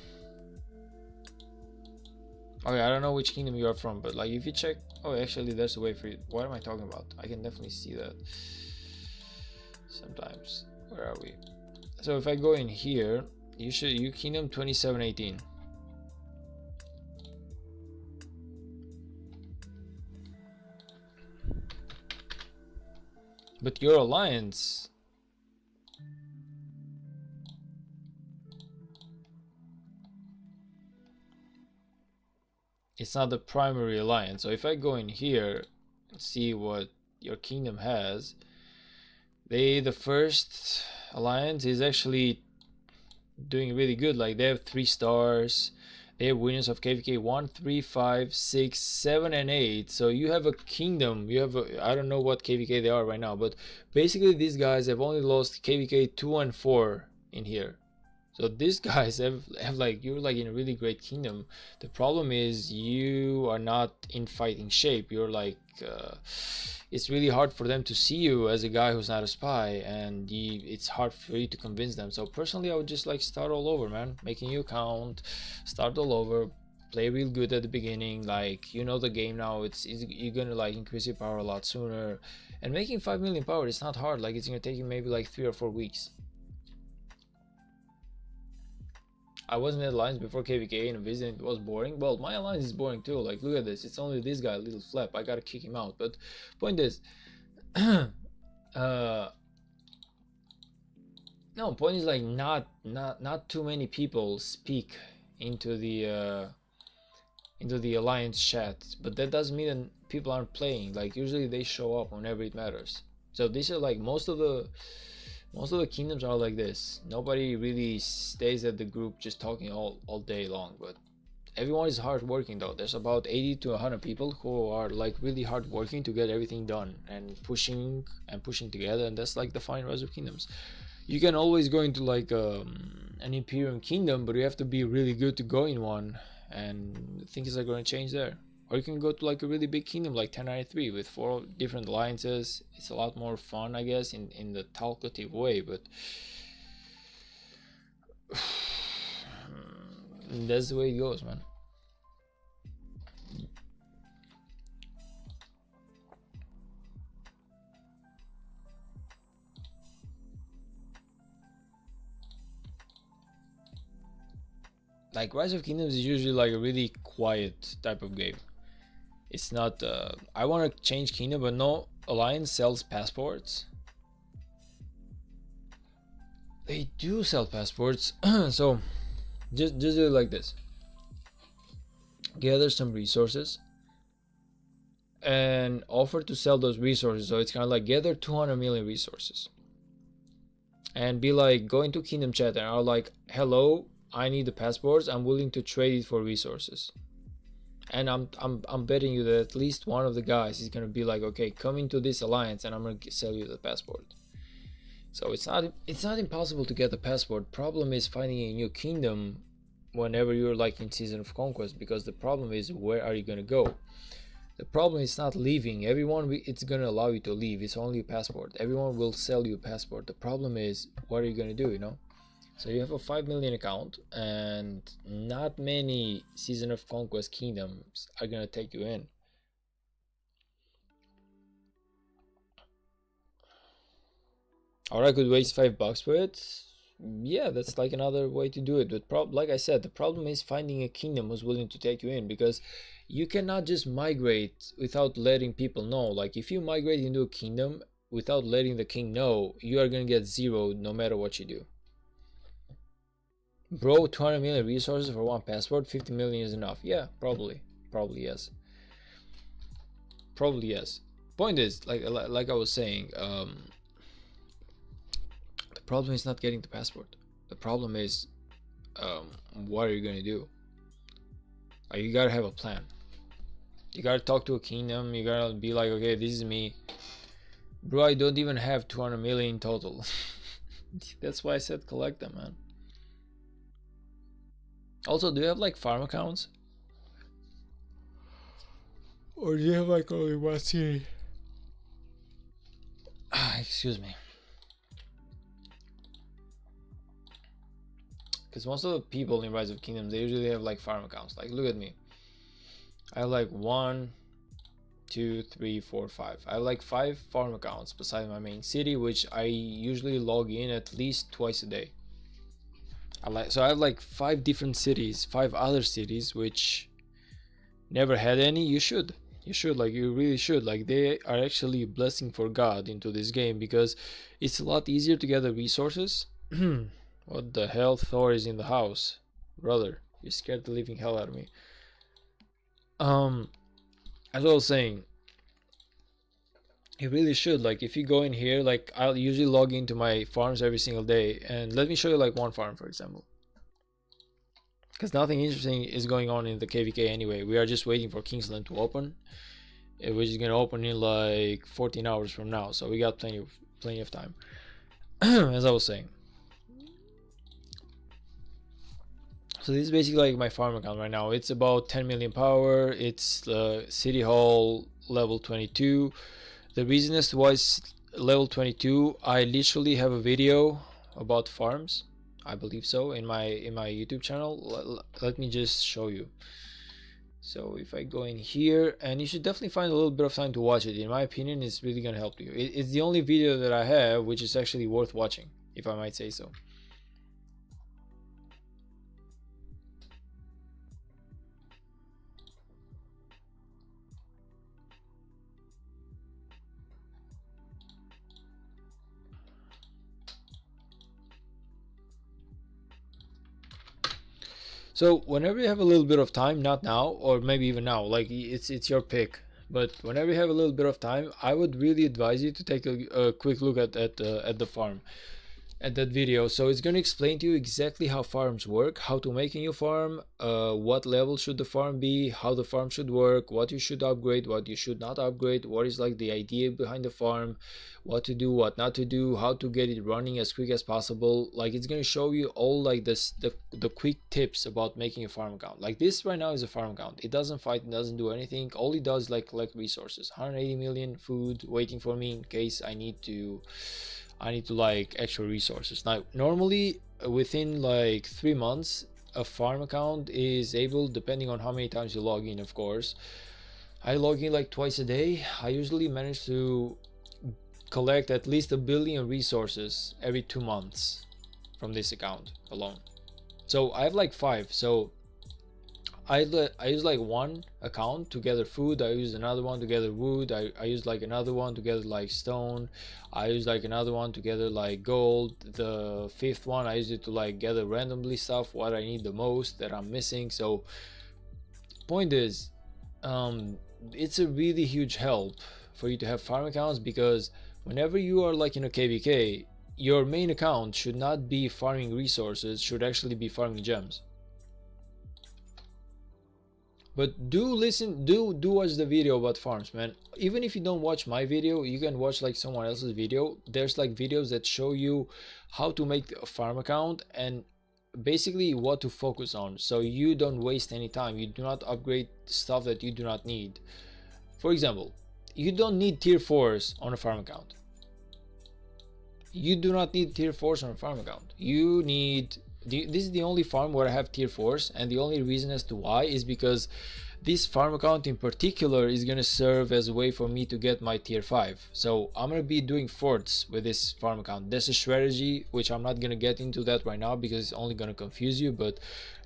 Okay, I don't know which kingdom you are from, but like if you check, oh actually there's a way for you. What am I talking about? I can definitely see that sometimes. Where are we? So if I go in here, you kingdom 2718. But your alliance, it's not the primary alliance. So if I go in here and see what your kingdom has, the first alliance is actually doing really good. Like they have 3 stars. They have winners of KVK 1, 3, 5, 6, 7, and 8. So you have a kingdom. You have I don't know what KVK they are right now, but basically these guys have only lost KVK 2 and 4 in here. So these guys have like, you're like in a really great kingdom. The problem is you are not in fighting shape. You're like it's really hard for them to see you as a guy who's not a spy, and it's hard for you to convince them. So personally, I would just like start all over, man. Make a new account, start all over, play real good at the beginning. Like, you know the game now. You're gonna like increase your power a lot sooner, and making 5 million power is not hard. Like, it's gonna take you maybe like 3 or 4 weeks. I wasn't in alliance before KVK and Vision, it was boring. Well, my alliance is boring too. Like, look at this. It's only this guy, Little Flap. I gotta kick him out. But point is, no, point is like not too many people speak into the alliance chat. But that doesn't mean that people aren't playing. Like, usually they show up whenever it matters. So these are like most of the kingdoms are like this. Nobody really stays at the group just talking all day long, but everyone is hard working though. There's about 80 to 100 people who are like really hard working to get everything done and pushing together, and that's like the fine rise of kingdoms. You can always go into like an Imperium kingdom, but you have to be really good to go in one, and things are going to change there. Or you can go to like a really big kingdom like 1093 with 4 different alliances. It's a lot more fun, I guess, in the talkative way, but that's the way it goes, man. Like, Rise of Kingdoms is usually like a really quiet type of game. It's not I want to change kingdom, but no alliance sells passports. They do sell passports. So just do it like this. Gather some resources and offer to sell those resources. So it's kind of like gather 200 million resources and be like, go into kingdom chat and are like, hello, I need the passports, I'm willing to trade it for resources. And I'm betting you that at least one of the guys is gonna be like, okay, come into this alliance and I'm gonna sell you the passport. So it's not impossible to get the passport. Problem is finding a new kingdom whenever you're like in Season of Conquest, because the problem is, where are you gonna go? The problem is not leaving. It's gonna allow you to leave. It's only a passport. Everyone will sell you a passport. The problem is, what are you gonna do, you know? So you have a 5 million account, and not many Season of Conquest kingdoms are gonna take you in. Or I could waste $5 for it. Yeah, that's like another way to do it. But like I said, the problem is finding a kingdom who's willing to take you in, because you cannot just migrate without letting people know. Like if you migrate into a kingdom without letting the king know, you are gonna get zero no matter what you do. Bro, 200 million resources for one passport, 50 million is enough. Yeah, probably yes. Probably yes. Point is, like I was saying, the problem is not getting the passport. The problem is, what are you gonna do? Like, you gotta have a plan. You gotta talk to a kingdom. You gotta be like, okay, this is me, bro. I don't even have 200 million total. That's why I said collect them, man. Also, do you have like farm accounts, or do you have like only one city? Excuse me. Because most of the people in Rise of Kingdoms, they usually have like farm accounts. Like, look at me. I have like 1, 2, 3, 4, 5. I have like 5 farm accounts beside my main city, which I usually log in at least twice a day. So I have like 5 different cities, 5 other cities, which never had any. You should, like, you really should. Like, they are actually a blessing for God into this game, because it's a lot easier to gather resources. What the hell? Thor is in the house. Brother, you scared the living hell out of me. As I was saying, you really should. Like, if you go in here, like, I'll usually log into my farms every single day, and let me show you like one farm, for example, because nothing interesting is going on in the KVK anyway. We are just waiting for Kingsland to open, which is gonna open in like 14 hours from now, so we got plenty of time. As I was saying, so this is basically like my farm account right now. It's about 10 million power. It's the city hall level 22. The reason as to why it's level 22, I literally have a video about farms, I believe so, in my YouTube channel. Let me just show you. So if I go in here, and you should definitely find a little bit of time to watch it. In my opinion, it's really gonna help you. It's the only video that I have which is actually worth watching, if I might say so. So whenever you have a little bit of time, not now, or maybe even now, like it's your pick, but whenever you have a little bit of time, I would really advise you to take a quick look at the farm, at that video. So it's going to explain to you exactly how farms work, how to make a new farm, what level should the farm be, how the farm should work, what you should upgrade, what you should not upgrade, what is like the idea behind the farm, what to do, what not to do, how to get it running as quick as possible. Like, it's going to show you all like this, the quick tips about making a farm account. Like, this right now is a farm account. It doesn't fight, it doesn't do anything. All it does is like collect resources. 180 million food waiting for me in case I need to like extra resources. Now normally within like 3 months, a farm account is able, depending on how many times you log in, of course. I log in like twice a day. I usually manage to collect at least 1 billion resources every 2 months from this account alone. So I have like 5. So I use like one account to gather food. I use another one to gather wood. I use like another one to gather like stone. I use like another one to gather like gold. The 5th one, I use it to like gather randomly stuff, what I need the most that I'm missing. So point is, it's a really huge help for you to have farm accounts, because whenever you are like in a KVK, your main account should not be farming resources, should actually be farming gems. But do watch the video about farms, man. Even if you don't watch my video, you can watch like someone else's video. There's like videos that show you how to make a farm account and basically what to focus on, so you don't waste any time. You do not upgrade stuff that you do not need. For example, you don't need tier 4s on a farm account. you do not need tier 4s on a farm account. You need this is the only farm where I have tier 4s, and the only reason as to why is because this farm account in particular is going to serve as a way for me to get my tier 5. So I'm going to be doing forts with this farm account. There's a strategy which I'm not going to get into that right now because it's only going to confuse you, but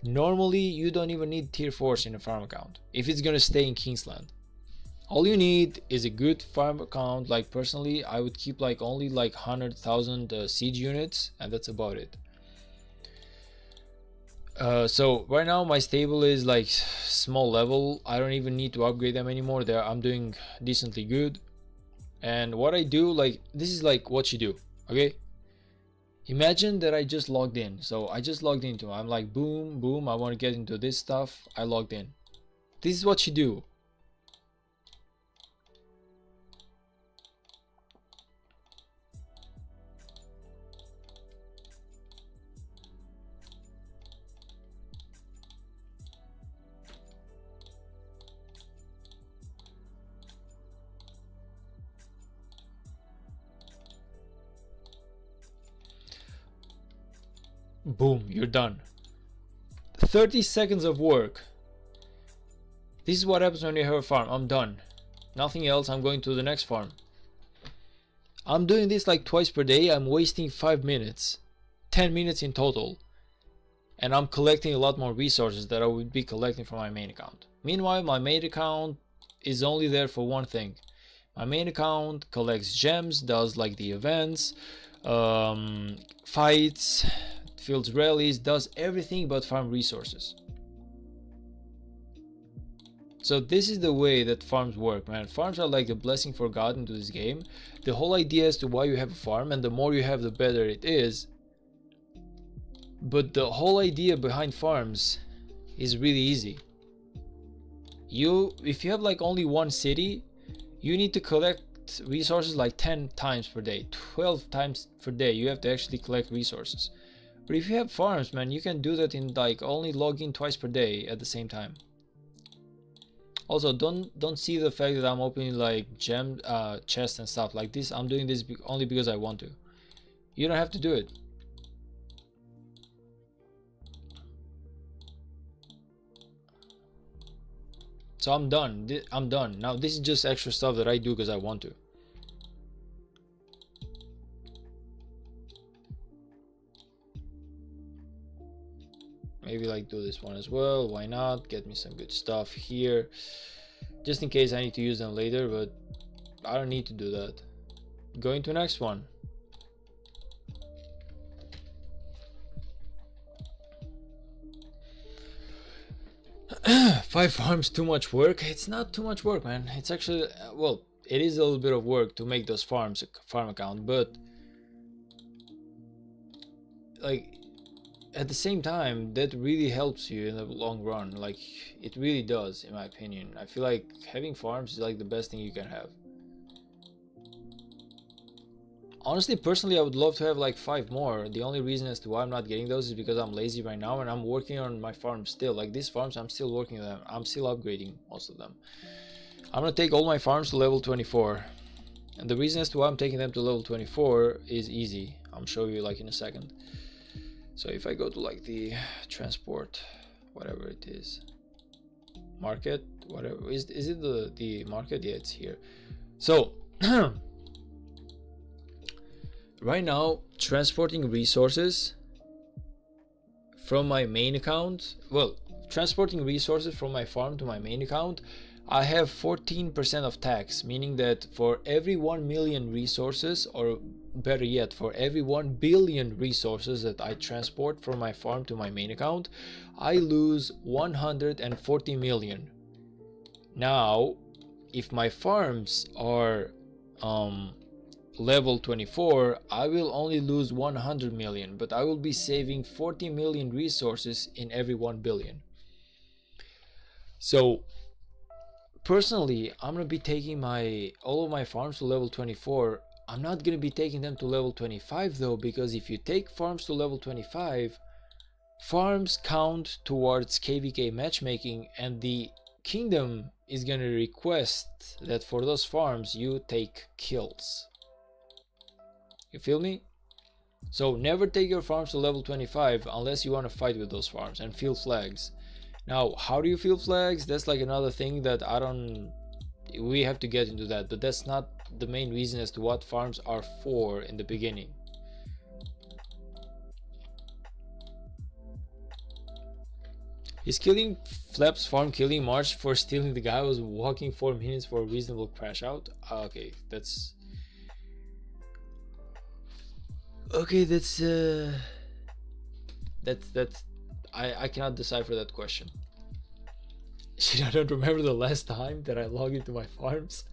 normally you don't even need tier 4s in a farm account if it's going to stay in Kingsland. All you need is a good farm account. Like personally, I would keep like only like 100,000 siege units, and that's about it. So right now my stable is like small level. I don't even need to upgrade them anymore. I'm doing decently good. And what I do, like, this is like what you do, okay? Imagine that I just logged in. So I just logged into, I'm like boom boom, I want to get into this stuff. I logged in. This is what you do. Boom, you're done. 30 seconds of work. This is what happens when you have a farm. I'm done. Nothing else. I'm going to the next farm. I'm doing this like twice per day. I'm wasting 5 minutes. 10 minutes in total. And I'm collecting a lot more resources that I would be collecting from my main account. Meanwhile, my main account is only there for one thing. My main account collects gems, does like the events, fights, fields rallies, does everything but farm resources. So this is the way that farms work, man. Farms are like a blessing forgotten to this game. The whole idea as to why you have a farm, and the more you have the better it is. But the whole idea behind farms is really easy. If you have like only one city, you need to collect resources like 10 times per day, 12 times per day. You have to actually collect resources. But if you have farms, man, you can do that in like only log in twice per day at the same time. Also, don't see the fact that I'm opening like gem chests and stuff like this. I'm doing this only because I want to. You don't have to do it. So I'm done. I'm done. Now this is just extra stuff that I do because I want to. Maybe like do this one as well. Why not? Get me some good stuff here. Just in case I need to use them later, but I don't need to do that. Going to the next one. Five farms, too much work? It's not too much work, man. It's actually, well, it is a little bit of work to make those farm account, but like at the same time that really helps you in the long run. Like it really does, in my opinion. I feel like having farms is like the best thing you can have. Honestly, personally, I would love to have like 5 more. The only reason as to why I'm not getting those is because I'm lazy right now and I'm working on my farm still. Like these farms, I'm still working on them. I'm still upgrading most of them. I'm gonna take all my farms to level 24. And the reason as to why I'm taking them to level 24 is easy. I'll show you like in a second. So if I go to like the transport, whatever it is, market, whatever, is it the market? Yeah, it's here. So right now, transporting resources from my main account, well, transporting resources from my farm to my main account, I have 14% of tax, meaning that for every 1 million resources, or better yet, for every 1 billion resources that I transport from my farm to my main account, I lose 140 million. Now, if my farms are level 24, I will only lose 100 million, but I will be saving 40 million resources in every 1 billion. So personally, I'm gonna be taking all of my farms to level 24. I'm not gonna be taking them to level 25 though, because if you take farms to level 25, farms count towards KVK matchmaking, and the kingdom is gonna request that for those farms you take kills. You feel me? So never take your farms to level 25 unless you want to fight with those farms and field flags. Now, how do you field flags? That's like another thing that we have to get into that, but that's not the main reason as to what farms are for in the beginning. Is killing Flaps farm killing March for stealing the guy who was walking 4 minutes for a reasonable crash out? Okay, that's that's I cannot decipher that question. Shit, I don't remember the last time that I logged into my farms.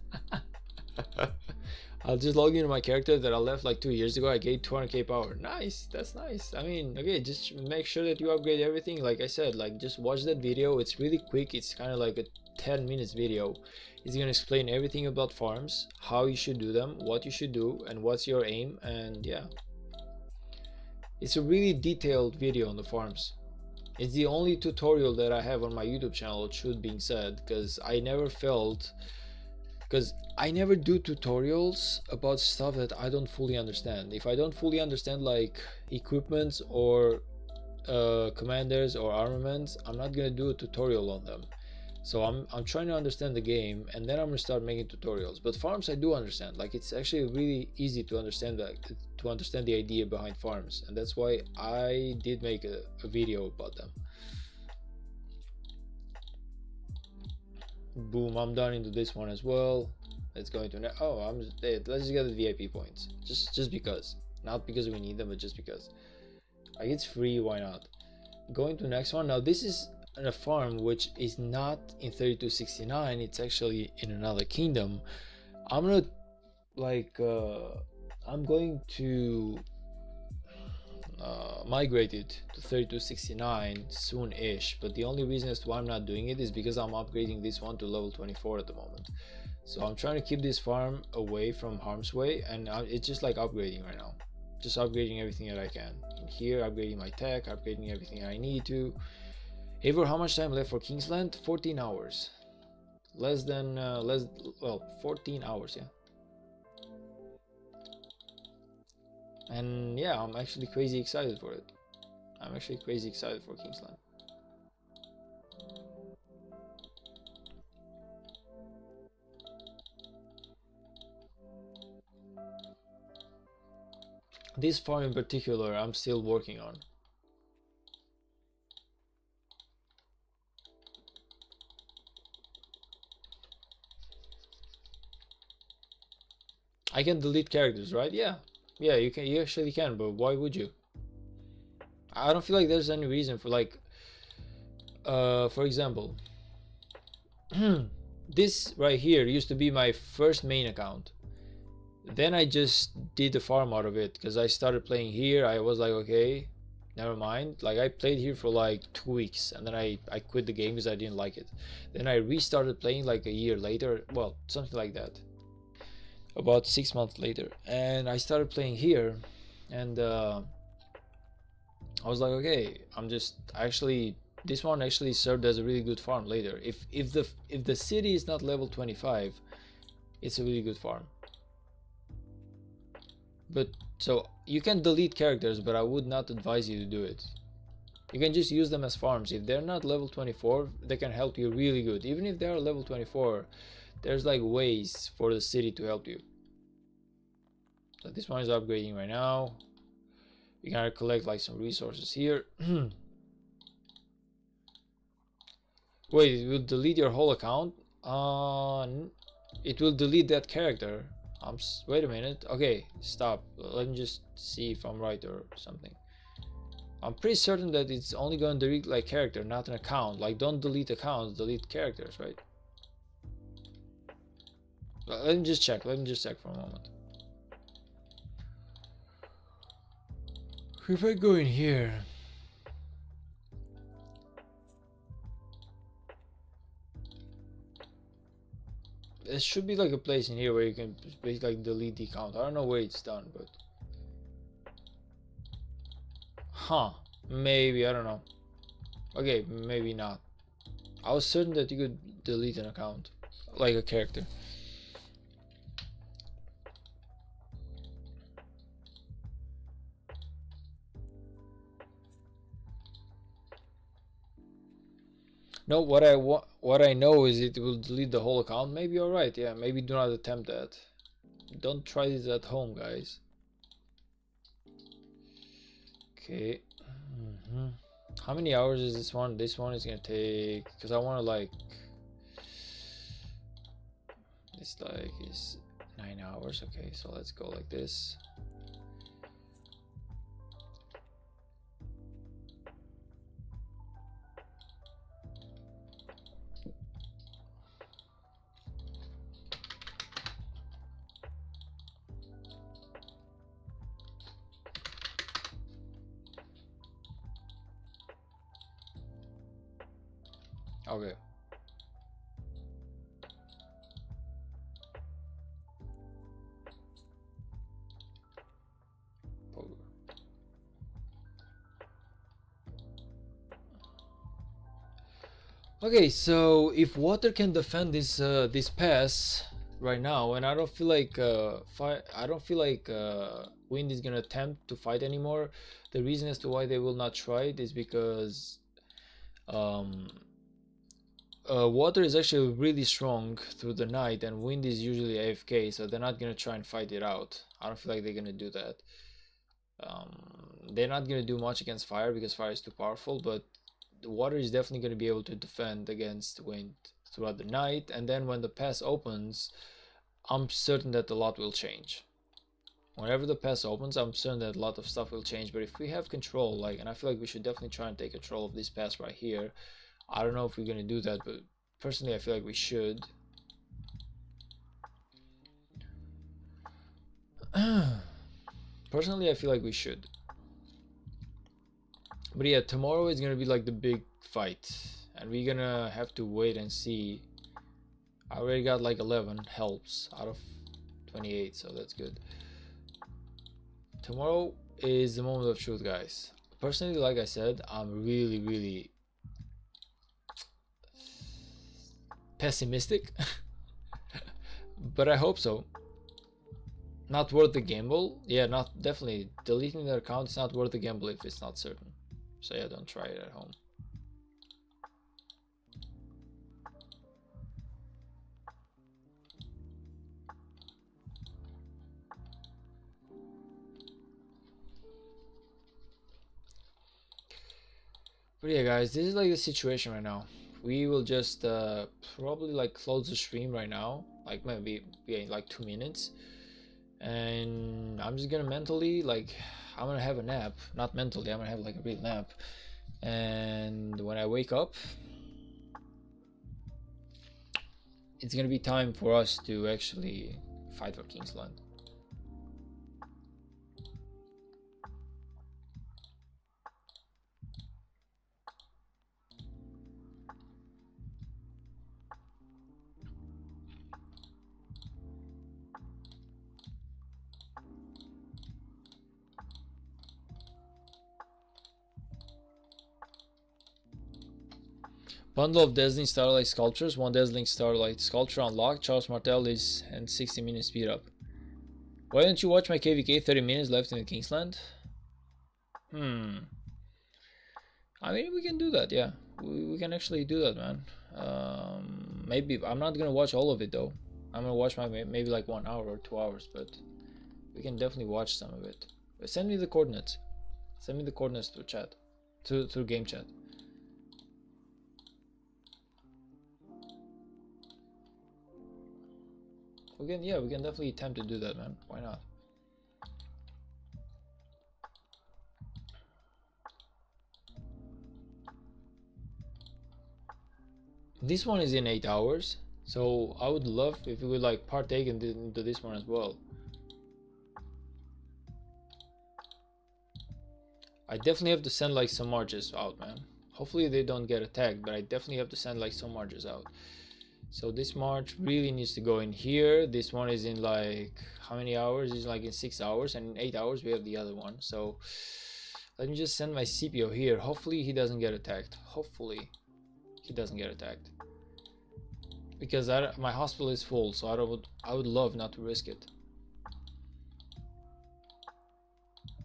I'll just log into my character that I left like 2 years ago. I gained 200k power. Nice, that's nice. I mean, okay, just make sure that you upgrade everything. Like I said, like just watch that video. It's really quick. It's kind of like a 10 minutes video. It's gonna explain everything about farms, how you should do them, what you should do, and what's your aim. And yeah, it's a really detailed video on the farms. It's the only tutorial that I have on my YouTube channel, it should be said, because I never do tutorials about stuff that I don't fully understand. If I don't fully understand like equipments or commanders or armaments, I'm not gonna do a tutorial on them. So I'm trying to understand the game, and then I'm gonna start making tutorials. But farms I do understand. Like it's actually really easy to understand the idea behind farms, and that's why I did make a video about them. Boom, I'm done into this one as well. Let's go into let's just get the VIP points. Just because. Not because we need them, but just because. Like it's free, why not? Going to the next one. Now this is a farm which is not in 3269, it's actually in another kingdom. I'm gonna I'm going to migrate it to 3269 soon-ish, but the only reason as to why I'm not doing it is because I'm upgrading this one to level 24 at the moment. So I'm trying to keep this farm away from harm's way, and it's just like upgrading right now, just upgrading everything that I can in here, upgrading my tech, upgrading everything I need to. Ever, how much time left for Kingsland? 14 hours. Less 14 hours, yeah. And yeah, I'm actually crazy excited for it. I'm actually crazy excited for Kingsland. This farm in particular, I'm still working on. I can delete characters, right? Yeah, you can. You actually can, but why would you? I don't feel like there's any reason for like, for example, this right here used to be my first main account. Then I just did the farm out of it because I started playing here. I was like, okay, never mind. Like I played here for like 2 weeks, and then I quit the game because I didn't like it. Then I restarted playing like a year later, well, something like that, about 6 months later, and I started playing here, and I was like, okay, this one actually served as a really good farm later. If the city is not level 25, it's a really good farm. But so you can delete characters, but I would not advise you to do it. You can just use them as farms. If they're not level 24, they can help you really good. Even if they are level 24, there's like ways for the city to help you. So this one is upgrading right now. We gotta collect like some resources here. Wait, it will delete your whole account? It will delete that character. Wait a minute. Okay, stop. Let me just see if I'm right or something. I'm pretty certain that it's only going to delete like character, not an account. Like don't delete accounts, delete characters, right? Let me just check. Let me just check for a moment. If I go in here, there should be like a place in here where you can basically like delete the account. I don't know where it's done, but maybe, I don't know. Okay, maybe not. I was certain that you could delete an account, like a character. No, what I know is it will delete the whole account. Maybe you're right. Yeah, maybe do not attempt that. Don't try this at home, guys. Okay. How many hours is this one? This one is gonna take, because I want to like, it's like is 9 hours. Okay, so let's go like this. Okay. Okay, so if water can defend this pass right now, and I don't feel like wind is gonna attempt to fight anymore. The reason as to why they will not try it is because um, water is actually really strong through the night, and wind is usually AFK, so they're not gonna try and fight it out. I don't feel like they're gonna do that. They're not gonna do much against fire because fire is too powerful, but the water is definitely going to be able to defend against wind throughout the night, and then when the pass opens, I'm certain that a lot will change. Whenever the pass opens, I'm certain that a lot of stuff will change. But if we have control, like, and I feel like we should definitely try and take control of this pass right here. I don't know if we're going to do that, but personally I feel like we should. Personally I feel like we should. But yeah, tomorrow is gonna be like the big fight, and we're gonna have to wait and see. I already got like 11 helps out of 28, so that's good. Tomorrow is the moment of truth, guys. Personally, like I said, I'm really pessimistic, but I hope so. Not worth the gamble. Yeah, not definitely deleting the account is not worth the gamble if it's not certain. So yeah, don't try it at home. But yeah, guys, this is like the situation right now. We will just probably like close the stream right now, like maybe in like 2 minutes, and I'm just gonna mentally like, I'm gonna have a nap. Not mentally, I'm gonna have like a real nap, and when I wake up, it's gonna be time for us to actually fight for Kingsland. Bundle of Dazzling Starlight Sculptures, 1 Dazzling Starlight Sculpture unlocked, Charles Martel is, and 60 minutes speed up. Why don't you watch my KVK? 30 minutes left in the Kingsland? I mean, we can do that, yeah. We can actually do that, man. Maybe, I'm not gonna watch all of it though. I'm gonna watch maybe like 1 hour or 2 hours, but we can definitely watch some of it. Send me the coordinates. Send me the coordinates through chat. Through game chat. We can definitely attempt to do that, man. Why not? This one is in 8 hours, so I would love if you would like partake into this one as well. I definitely have to send like some marches out, man. Hopefully they don't get attacked, but I definitely have to send like some marches out. So this march really needs to go in here. This one is in like how many hours? It's like in 6 hours, and in 8 hours we have the other one. So let me just send my Scipio here. Hopefully he doesn't get attacked. Hopefully he doesn't get attacked, because my hospital is full, so I would love not to risk it.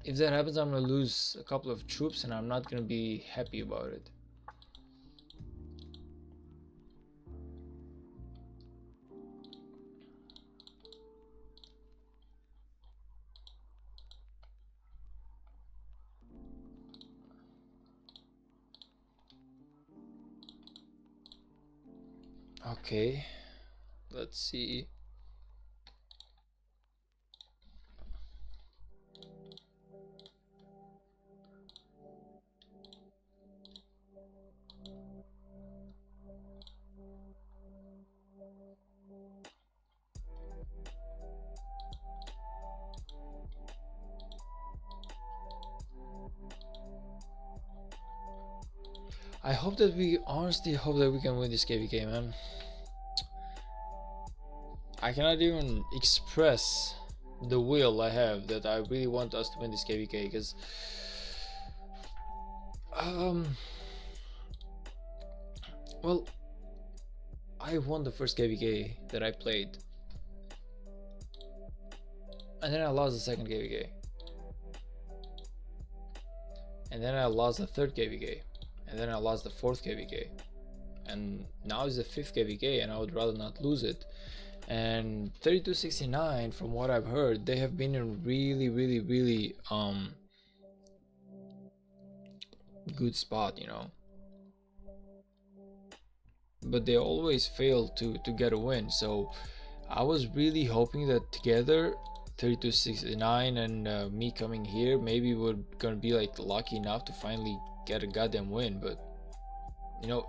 If that happens, I'm gonna lose a couple of troops, and I'm not gonna be happy about it. Okay, let's see. I hope that we honestly hope that we can win this KVK, man. I cannot even express the will I have that I really want us to win this KVK, because well, I won the first KVK that I played, and then I lost the second KVK, and then I lost the third KVK, and then I lost the fourth KVK, and now it's the fifth KVK, and I would rather not lose it. And 3269, from what I've heard, they have been in really good spot, you know, but they always fail to get a win. So I was really hoping that together 3269 and me coming here, maybe we're gonna be like lucky enough to finally get a goddamn win. But you know,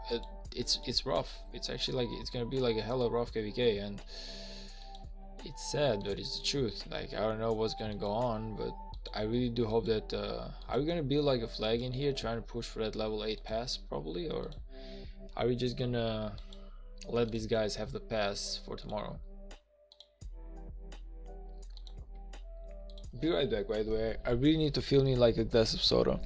it's rough. It's actually like it's gonna be like a hella rough KVK, and it's sad, but it's the truth. Like, I don't know what's gonna go on, but I really do hope that are we gonna build like a flag in here trying to push for that level 8 pass probably, or are we just gonna let these guys have the pass for tomorrow? Be right back, by the way. I really need to feel me like a glass of soda.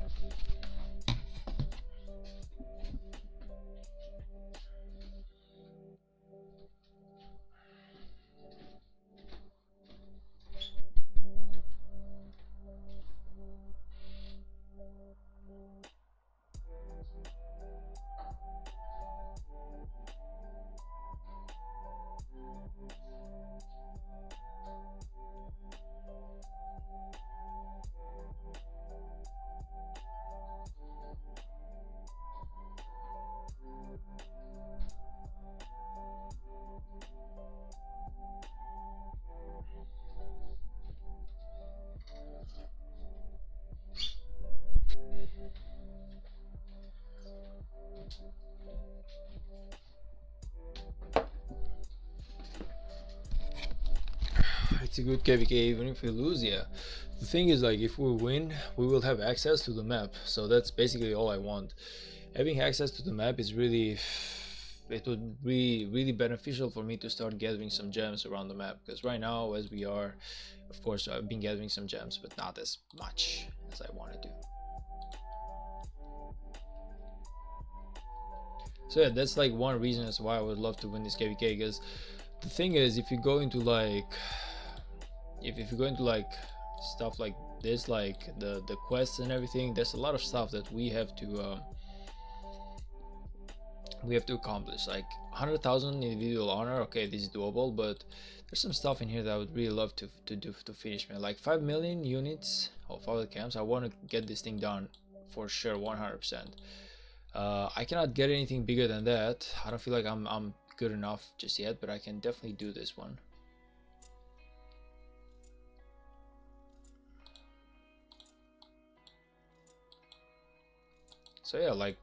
It's a good KVK even if we lose. Yeah, the thing is, like, if we win we will have access to the map, so that's basically all I want. Having access to the map is really, it would be really beneficial for me to start gathering some gems around the map, because right now as we are, of course I've been gathering some gems but not as much as I wanted to. So yeah, that's like one reason as why I would love to win this KVK, because the thing is, if you go into like if you go into like stuff like this, like the quests and everything, there's a lot of stuff that we have to accomplish, like 100,000 individual honor. Okay, this is doable, but there's some stuff in here that I would really love to do to finish, man. Like 5 million units of other camps. I want to get this thing done for sure, 100%. I cannot get anything bigger than that. I don't feel like I'm good enough just yet, but I can definitely do this one. So yeah, like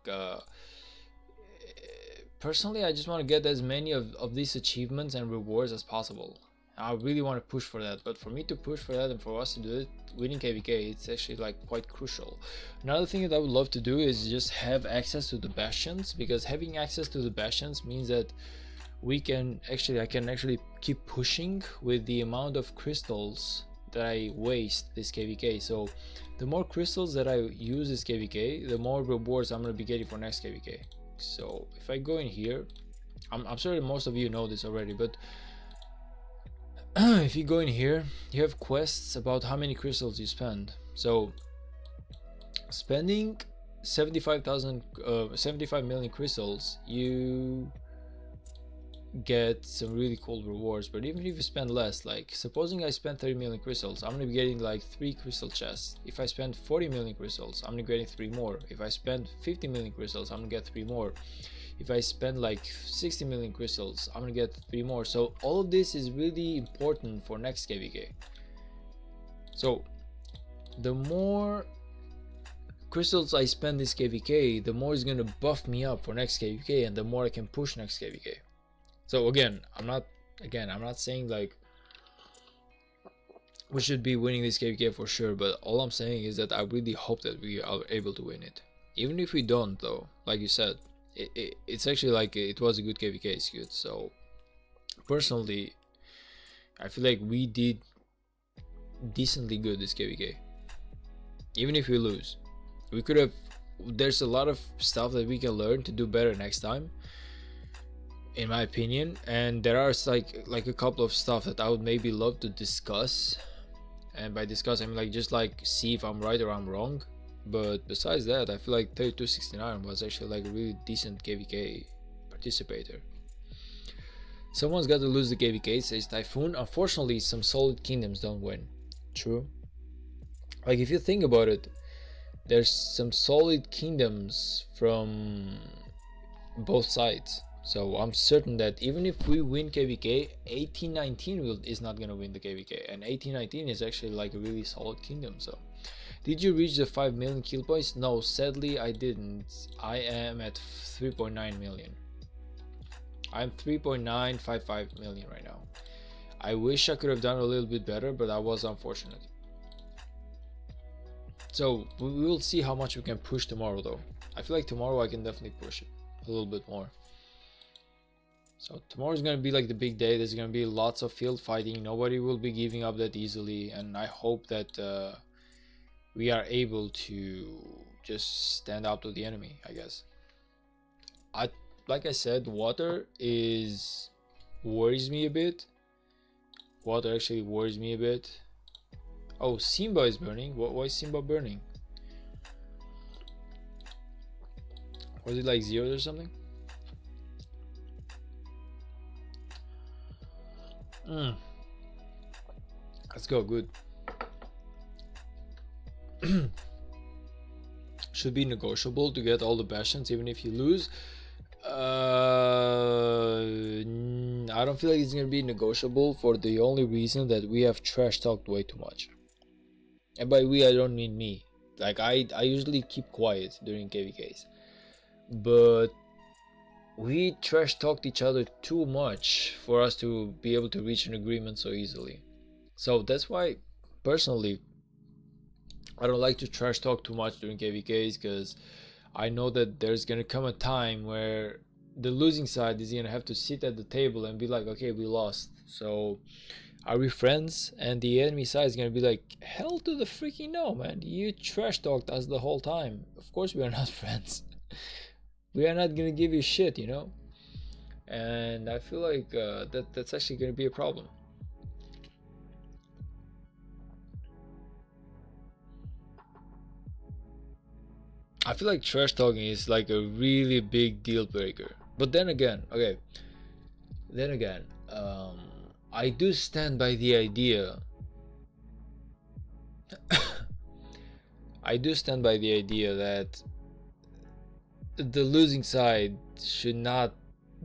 personally I just want to get as many of these achievements and rewards as possible. I really want to push for that, but for me to push for that and for us to do it, winning KVK, it's actually like quite crucial. Another thing that I would love to do is just have access to the bastions, because having access to the bastions means that I can actually keep pushing with the amount of crystals that I waste this KVK. So the more crystals that I use this KVK, the more rewards I'm going to be getting for next KVK. So if I go in here, I'm sure that most of you know this already, but if you go in here, you have quests about how many crystals you spend. So spending 75 million crystals, you get some really cool rewards. But even if you spend less, like supposing I spend 30 million crystals, I'm gonna be getting like 3 crystal chests. If I spend 40 million crystals, I'm gonna be getting 3 more. If I spend 50 million crystals, I'm gonna get 3 more. if I spend like 60 million crystals, I'm gonna get 3 more. So all of this is really important for next KVK. So the more crystals I spend this KVK, the more it's gonna buff me up for next KVK, and the more I can push next KVK. So again, I'm not saying like we should be winning this KVK for sure, but all I'm saying is that I really hope that we are able to win it. Even if we don't, though, like you said, it's actually like it was a good KVK, it's good. So personally, I feel like we did decently good this KVK. Even if we lose, we could have, there's a lot of stuff that we can learn to do better next time, in my opinion, and there are like a couple of stuff that I would maybe love to discuss. And by discuss, I mean like just like see if I'm right or I'm wrong. But besides that, I feel like 3269 was actually like a really decent KVK participator. Someone's got to lose the KVK, says Typhoon. Unfortunately, some solid kingdoms don't win. True. Like if you think about it, there's some solid kingdoms from both sides. So I'm certain that even if we win KVK, 1819 is not gonna win the KVK, and 1819 is actually like a really solid kingdom. So, did you reach the 5 million kill points? No, sadly I didn't. I am at 3.9 million. I'm 3.955 million right now. I wish I could have done a little bit better, but I was unfortunate. So we will see how much we can push tomorrow, though. I feel like tomorrow I can definitely push it a little bit more. So tomorrow is going to be like the big day. There's going to be lots of field fighting. Nobody will be giving up that easily, and I hope that we are able to just stand up to the enemy, I guess. Like I said, water worries me a bit. Water actually worries me a bit. Oh, Simba is burning. Why is Simba burning? Was it like zeros or something? Let's go, good. Should be negotiable to get all the bastions even if you lose. I don't feel like it's gonna be negotiable for the only reason that we have trash talked way too much. And by we I don't mean me. Like I usually keep quiet during KVKs, but we trash talked each other too much for us to be able to reach an agreement so easily. So that's why personally I don't like to trash talk too much during KVKs, because I know that there's gonna come a time where the losing side is gonna have to sit at the table and be like, okay, we lost, so are we friends? And the enemy side is gonna be like, hell to the freaking no, man, you trash talked us the whole time, of course we are not friends. We are not gonna give you shit, you know. And I feel like that's actually gonna be a problem. I feel like trash talking is like a really big deal breaker. But then again, okay, I do stand by the idea. I do stand by the idea that the losing side should not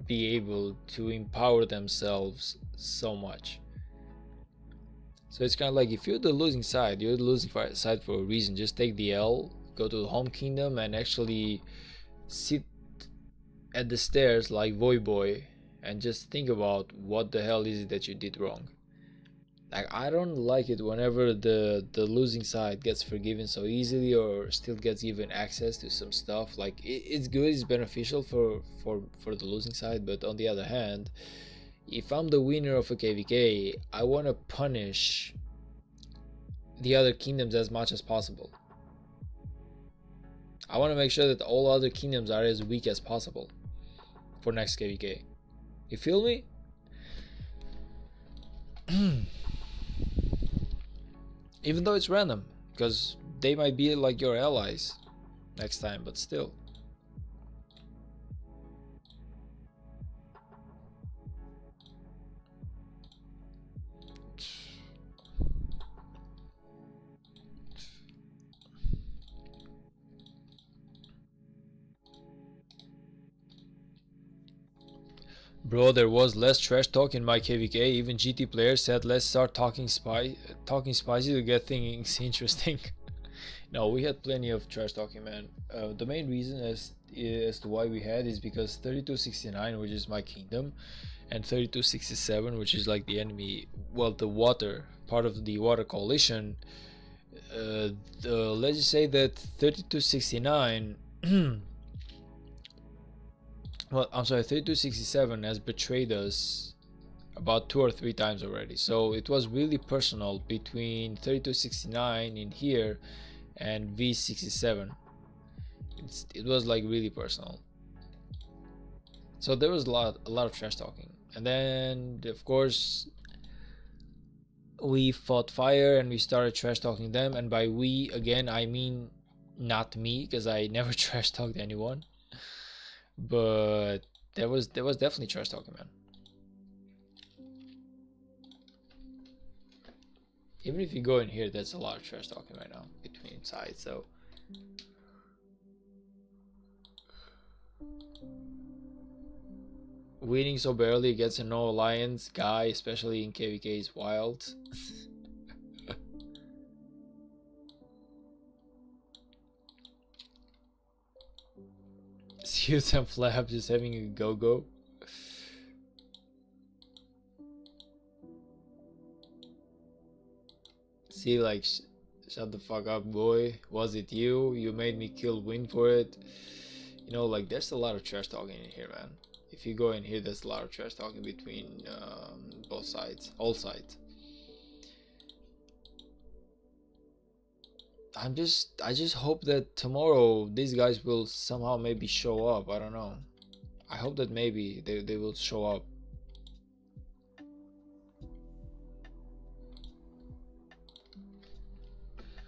be able to empower themselves so much. So it's kind of like, if you're the losing side, you're the losing side for a reason. Just take the L, go to the home kingdom, and actually sit at the stairs like Voy Boy and just think about what the hell is it that you did wrong. Like, I don't like it whenever the losing side gets forgiven so easily or still gets given access to some stuff. Like it's good, it's beneficial for the losing side, but on the other hand, if I'm the winner of a KVK, I want to punish the other kingdoms as much as possible. I want to make sure that all other kingdoms are as weak as possible for next KVK. You feel me? Even though it's random, because they might be like your allies next time, but still. Bro, there was less trash talk in my KVK. Even GT players said let's start talking spicy to get things interesting. No, we had plenty of trash talking, man. The main reason as to why we had is because 3269, which is my kingdom, and 3267, which is like the enemy, well, the water part of the water coalition. Let's just say that 3269 well, I'm sorry, 3267 has betrayed us about 2 or 3 times already. So it was really personal between 3269 in here and V67. It was like really personal. So there was a lot of trash talking. And then of course we fought fire and we started trash talking them, and by we again I mean not me, because I never trash talked anyone. But there was definitely trash talking, man. Even if you go in here, there's a lot of trash talking right now between sides. So winning so barely against a no alliance guy, especially in KVK, is wild. Suits and Flap just having a go-go. See, like, shut the fuck up, boy. Was it you? You made me kill win for it. You know, like, there's a lot of trash talking in here, man. If you go in here, there's a lot of trash talking between both sides, all sides. I just hope that tomorrow these guys will somehow maybe show up. I don't know. I hope that maybe they will show up.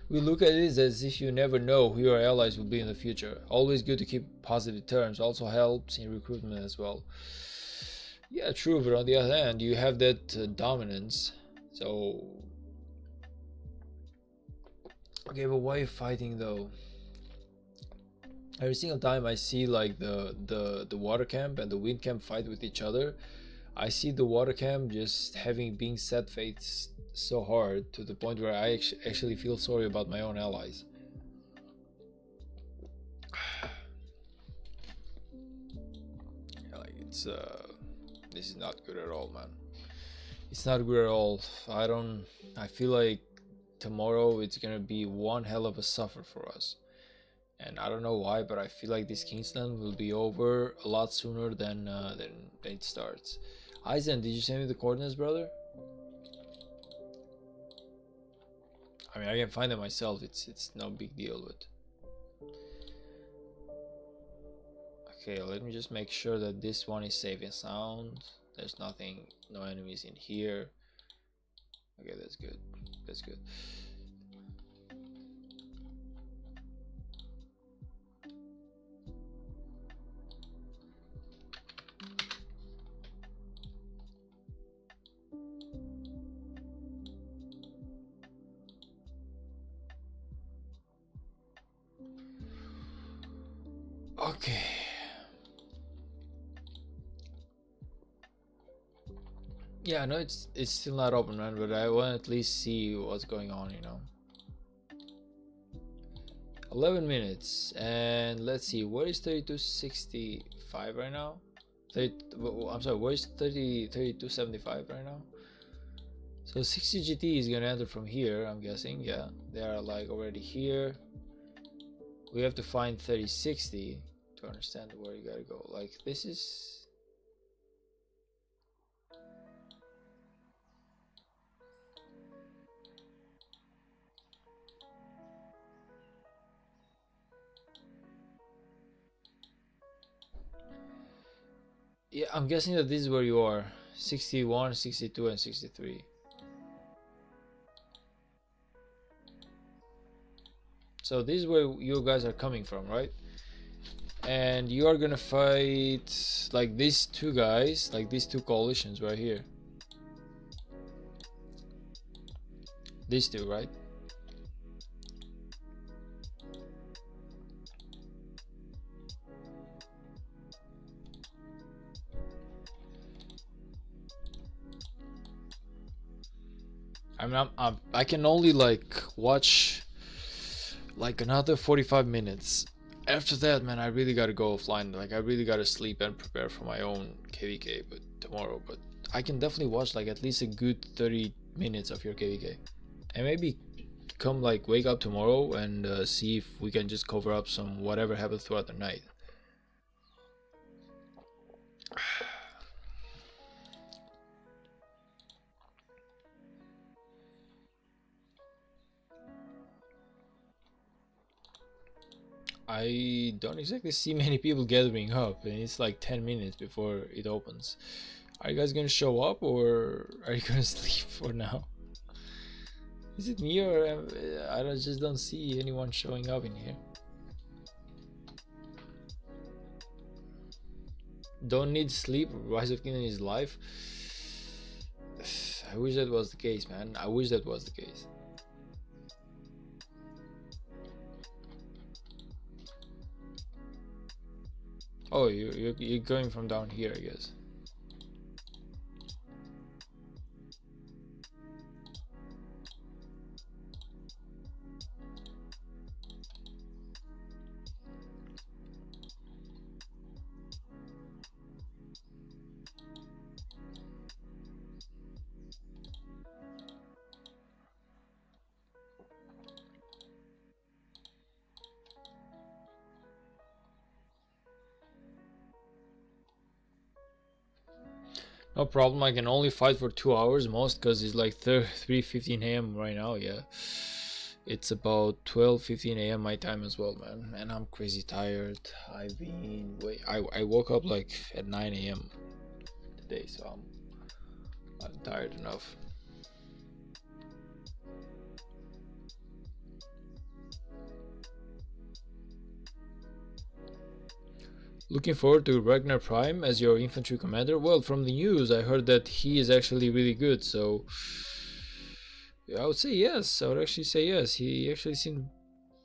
We look at it as if you never know who your allies will be in the future. Always good to keep positive terms. Also helps in recruitment as well. Yeah, true, but on the other hand, you have that dominance. So okay, but why are you fighting though? Every single time I see like the water camp and the wind camp fight with each other, I see the water camp just having being set fates so hard to the point where I actually feel sorry about my own allies. Like it's this is not good at all, man. It's not good at all. I feel like tomorrow it's gonna be one hell of a suffer for us. And I don't know why, but I feel like this Kingston will be over a lot sooner than it starts. Aizen, did you send me the coordinates, brother? I mean, I can find them myself. It's no big deal, but okay. Let me just make sure that this one is safe and sound. There's nothing, no enemies in here. Okay, that's good. That's good. Okay. Yeah, no, it's still not open, man. But I want to at least see what's going on, you know. 11 minutes, and let's see. Where is 3265 right now? 30, I'm sorry. Where is 3275 right now? So 60 GT is gonna enter from here, I'm guessing. Yeah, they are like already here. We have to find 3060 to understand where you gotta go. Like this is. Yeah, I'm guessing that this is where you are. 61, 62, and 63. So this is where you guys are coming from, right? And you are gonna fight like these two guys, like these two coalitions right here. These two, right? I mean, I can only like watch like another 45 minutes. After that, man, I really gotta go offline. Like, I really gotta sleep and prepare for my own KVK, but tomorrow. But I can definitely watch like at least a good 30 minutes of your KVK, and maybe come like wake up tomorrow and see if we can just cover up some whatever happened throughout the night. I don't exactly see many people gathering up, and it's like 10 minutes before it opens. Are you guys gonna show up, or are you gonna sleep for now? Is it me, or just don't see anyone showing up in here? Don't need sleep. Rise of Kingdom is life. I wish that was the case, man. I wish that was the case. Oh, you're going from down here, I guess. No problem. I can only fight for 2 hours most, because it's like 3:15 a.m. right now. Yeah, it's about 12:15 a.m. my time as well, man. And I'm crazy tired. I woke up like at 9 a.m. today, so I'm tired enough. Looking forward to Ragnar Prime as your infantry commander? Well, from the news, I heard that he is actually really good, so yeah, I would say yes. I would actually say yes. He actually seemed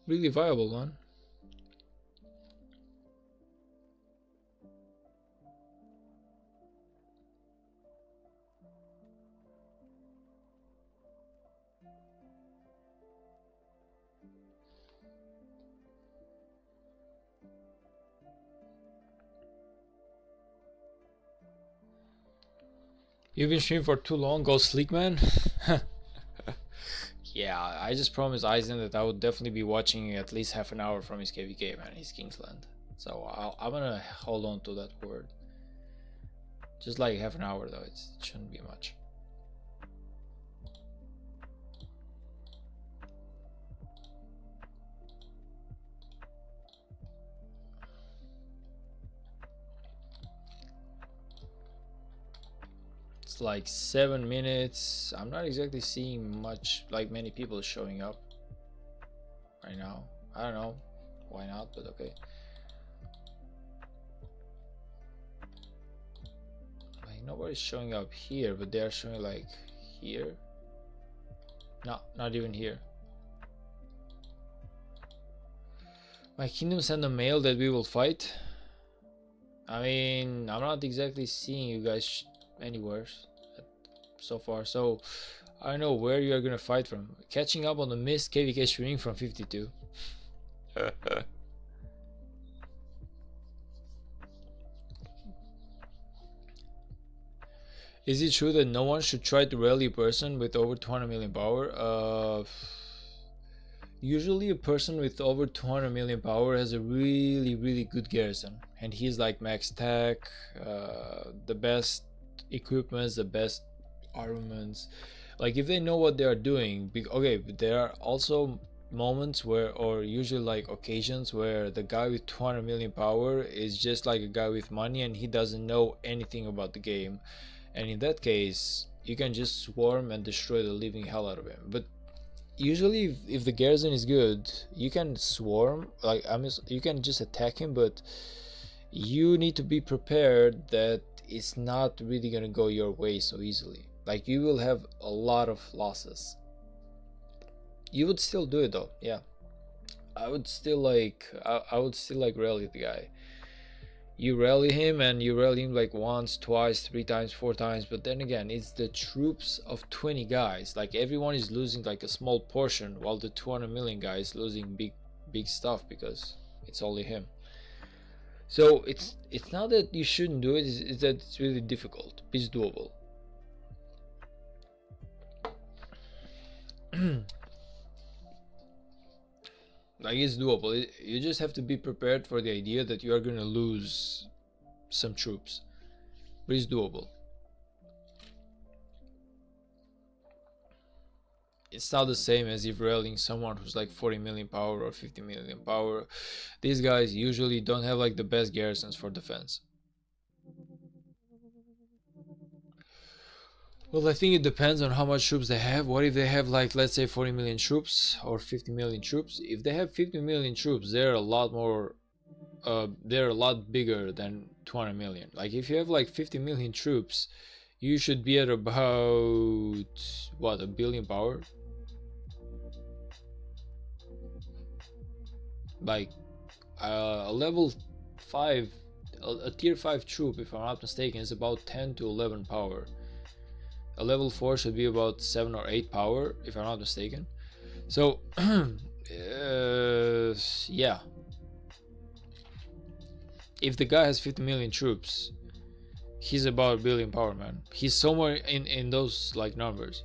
really viable, man. You've been streaming for too long, go sleep, man. Yeah, I just promised Eisen that I would definitely be watching at least half an hour from his KVK, man, his Kingsland. So I'm gonna hold on to that word. Just like half an hour, though, it shouldn't be much. It's like 7 minutes. I'm not exactly seeing much, like many people showing up right now. I don't know why not, but okay. Like, nobody's showing up here, but they're showing like here. No, not even here. My kingdom sent a mail that we will fight. I mean, I'm not exactly seeing you guys anywhere so far, so I don't know where you are gonna fight from. Catching up on the missed KVK streaming from 52. Is it true that no one should try to rally a person with over 200 million power? Usually a person with over 200 million power has a really good garrison, and he's like max tech, the best equipments, the best armaments. Like, if they know what they are doing. Okay, but there are also moments where, or usually like occasions where the guy with 200 million power is just like a guy with money and he doesn't know anything about the game, and in that case you can just swarm and destroy the living hell out of him. But usually if the garrison is good, you can swarm, like you can just attack him, but you need to be prepared that it's not really gonna go your way so easily. Like, you will have a lot of losses. You would still do it though, yeah. I would still like rally the guy. you rally him, and you rally him like once, twice, 3 times, 4 times, but then again, it's the troops of 20 guys. Like everyone is losing like a small portion, while the 200 million guy is losing big stuff because it's only him. So it's not that you shouldn't do it, it's that it's really difficult. It's doable. Like it's doable. You just have to be prepared for the idea that you are gonna lose some troops, but it's doable. It's not the same as if rallying someone who's like 40 million power or 50 million power. These guys usually don't have like the best garrisons for defense. Well, I think it depends on how much troops they have. What if they have like, let's say 40 million troops or 50 million troops? If they have 50 million troops, they're a lot more they're a lot bigger than 200 million. Like if you have like 50 million troops, you should be at about what, a billion power? Like a level 5, a tier 5 troop, if I'm not mistaken, is about 10 to 11 power. A level 4 should be about 7 or 8 power, if I'm not mistaken. So yeah, if the guy has 50 million troops, he's about a billion power, man. He's somewhere in those like numbers.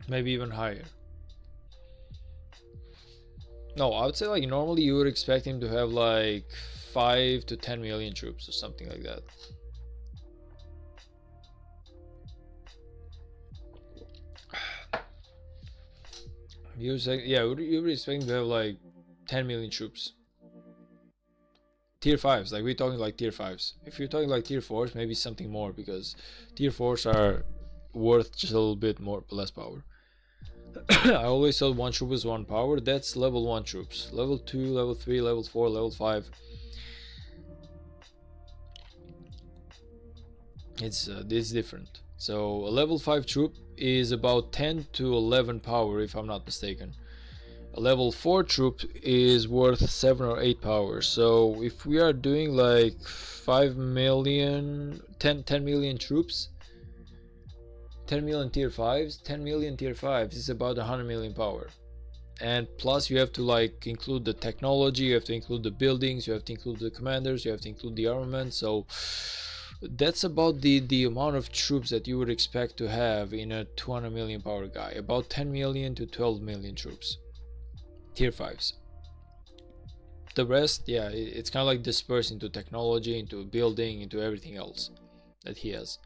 Maybe even higher. No, I would say like normally you would expect him to have like 5 to 10 million troops or something like that. You say, yeah, you would expect him to have like 10 million troops. Tier 5s, like we're talking like tier 5s. If you're talking like tier 4s, maybe something more, because tier 4s are worth just a little bit more, less power. I always thought one troop is 1 power. That's level 1 troops. Level 2, level 3, level 4, level 5. It's different. So a level 5 troop is about 10 to 11 power, if I'm not mistaken. A level 4 troop is worth 7 or 8 power. So if we are doing like 5 million, 10 million troops, 10 million tier 5s, 10 million tier 5s is about 100 million power. And plus you have to like include the technology, you have to include the buildings, you have to include the commanders, you have to include the armament. So that's about the amount of troops that you would expect to have in a 200 million power guy. About 10 million to 12 million troops, tier 5s. The rest, yeah, it's kind of like dispersed into technology, into building, into everything else that he has.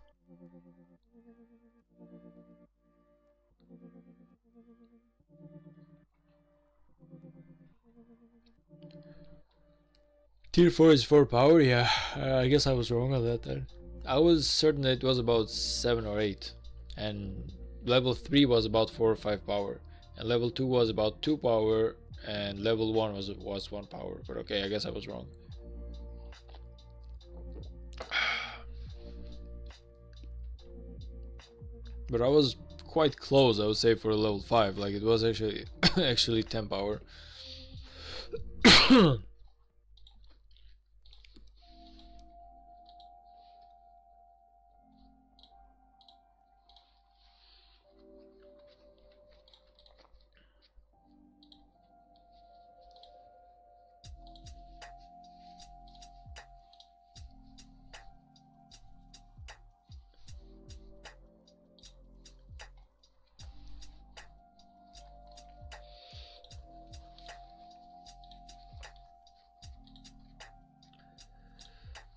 Tier 4 is 4 power, yeah. I guess I was wrong on that then. I was certain that it was about 7 or 8. And level 3 was about 4 or 5 power. And level 2 was about 2 power. And level 1 was 1 power. But okay, I guess I was wrong. But I was quite close, I would say, for a level 5. Like it was actually actually 10 power.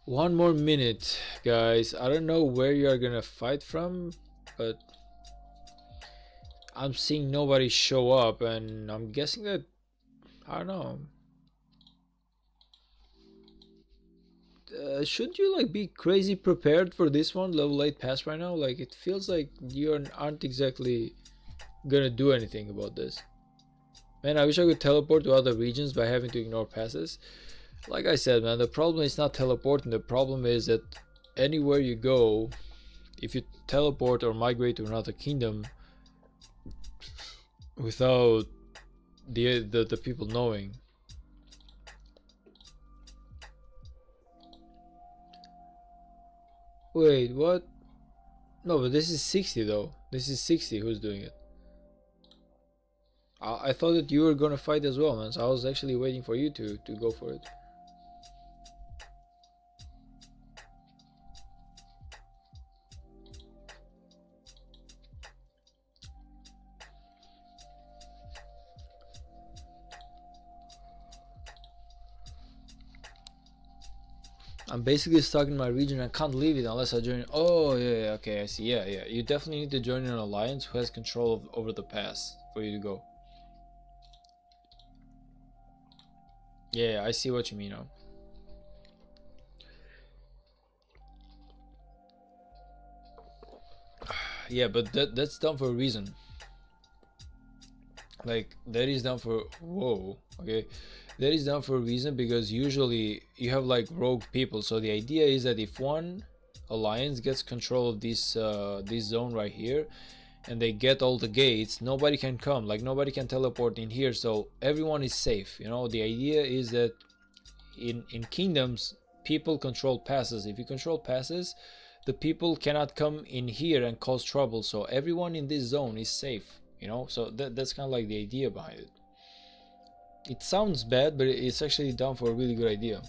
One more minute, guys. I don't know where you are gonna fight from, but I'm seeing nobody show up, and I'm guessing that, I don't know. Should you like be crazy prepared for this one, level 8 pass right now? Like it feels like you aren't exactly gonna do anything about this. Man, I wish I could teleport to other regions by having to ignore passes. Like I said, man, the problem is not teleporting. The problem is that anywhere you go, if you teleport or migrate to another kingdom without the people knowing. Wait, what? No, but this is 60 though. This is 60 who's doing it. I thought that you were gonna fight as well, man. So I was actually waiting for you to go for it. I'm basically stuck in my region. I can't leave it unless I join. Oh yeah, okay, I see. Yeah. You definitely need to join an alliance who has control over the pass for you to go. Yeah, I see what you mean now. Yeah, but that's done for a reason. Like that is done for okay, that is done for a reason, because usually you have like rogue people. So the idea is that if one alliance gets control of this zone right here, and they get all the gates, nobody can come, like nobody can teleport in here, so everyone is safe. You know, the idea is that in kingdoms, people control passes. If you control passes, the people cannot come in here and cause trouble, so everyone in this zone is safe, you know. So that's kind of like the idea behind it. It sounds bad, but it's actually done for a really good idea.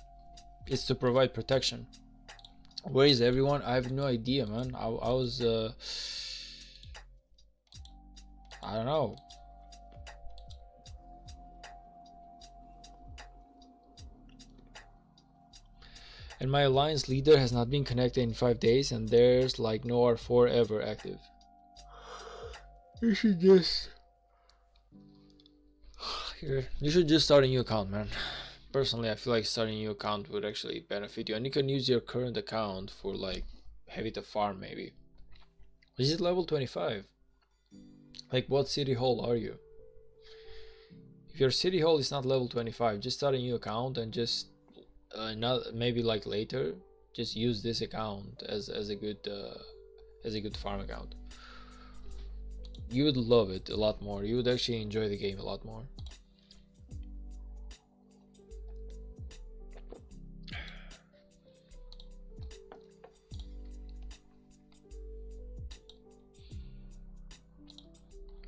It's to provide protection. Where is everyone? I have no idea, man. I was I don't know. And my alliance leader has not been connected in 5 days, and there's like no R4 ever active. You should just start a new account, man. Personally, I feel like starting a new account would actually benefit you, and you can use your current account for like heavy to farm maybe. Is it level 25? Like, what city hall are you? If your city hall is not level 25, just start a new account and just not maybe like later, just use this account as a good farm account. You would love it a lot more. You would actually enjoy the game a lot more.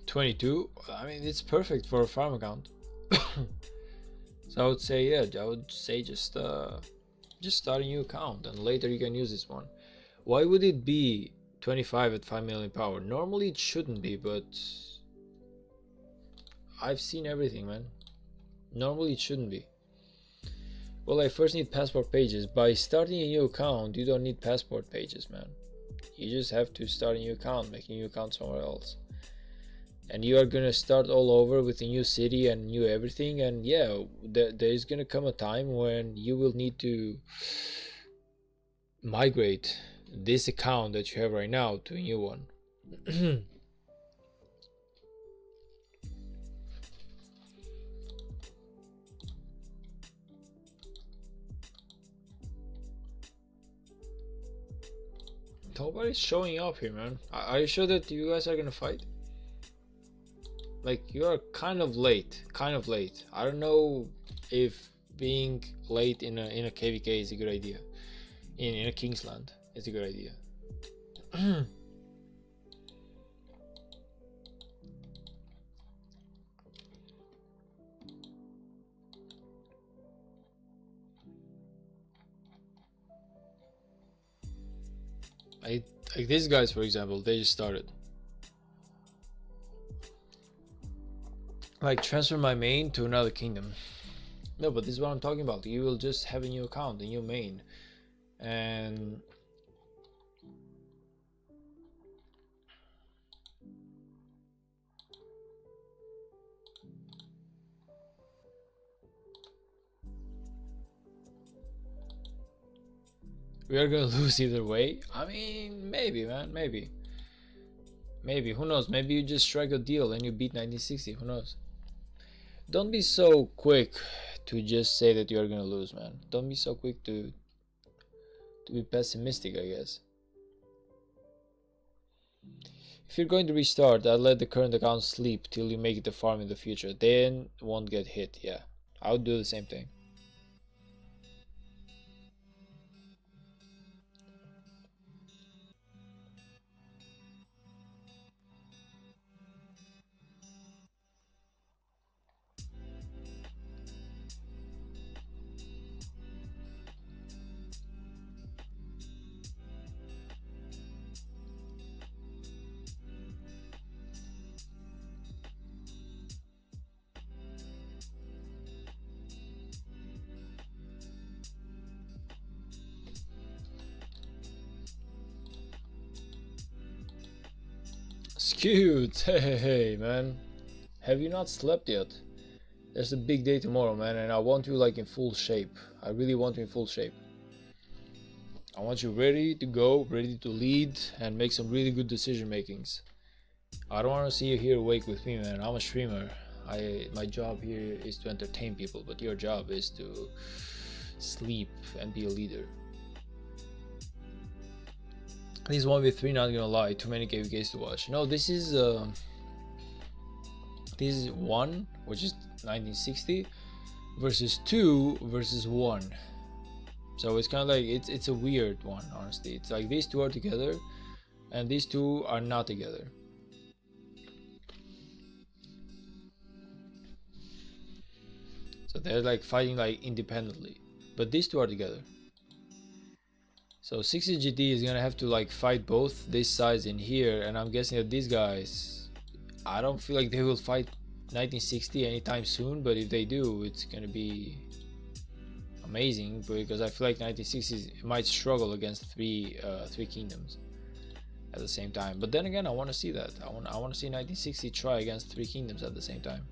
$22. I mean, it's perfect for a farm account. So I would say, yeah, just start a new account, and later you can use this one. Why would it be 25 at 5 million power? Normally it shouldn't be, but I've seen everything, man. Normally it shouldn't be. Well, I first need passport pages. By starting a new account, you don't need passport pages, man. You just have to start a new account, make a new account somewhere else. And you are gonna start all over with a new city and new everything, and yeah, there is gonna come a time when you will need to migrate this account that you have right now to a new one. Nobody's showing up here, man. Are you sure that you guys are gonna fight? Like, you are kind of late. I don't know if being late in a KVK is a good idea. In a Kingsland, it's a good idea. Like these guys, for example, they just started. Like, transfer my main to another kingdom. No, but this is what I'm talking about. You will just have a new account, a new main, and we are gonna lose either way. I mean, maybe, man, maybe. Who knows? Maybe you just strike a deal and you beat 1960. Who knows? Don't be so quick to just say that you are gonna lose, man. Don't be so quick to be pessimistic, I guess. If you're going to restart, I'd let the current account sleep till you make it to farm in the future. Then won't get hit. Yeah, I would do the same thing. Skewed! Hey, man. Have you not slept yet? There's a big day tomorrow, man, and I want you like in full shape. I really want you in full shape. I want you ready to go, ready to lead, and make some really good decision makings. I don't want to see you here awake with me, man. I'm a streamer. My job here is to entertain people, but your job is to sleep and be a leader. This 1v3, not gonna lie, too many KVKs to watch. No, this is 1, which is 1960, versus 2 versus 1. So it's kind of like it's a weird one, honestly. It's like these two are together, and these two are not together. So they're like fighting like independently, but these two are together. So 60 GT is gonna have to like fight both these sides in here, and I'm guessing that these guys, I don't feel like they will fight 1960 anytime soon, but if they do, it's gonna be amazing, because I feel like 1960 might struggle against three kingdoms at the same time. But then again, I want to see that. I want to see 1960 try against 3 kingdoms at the same time.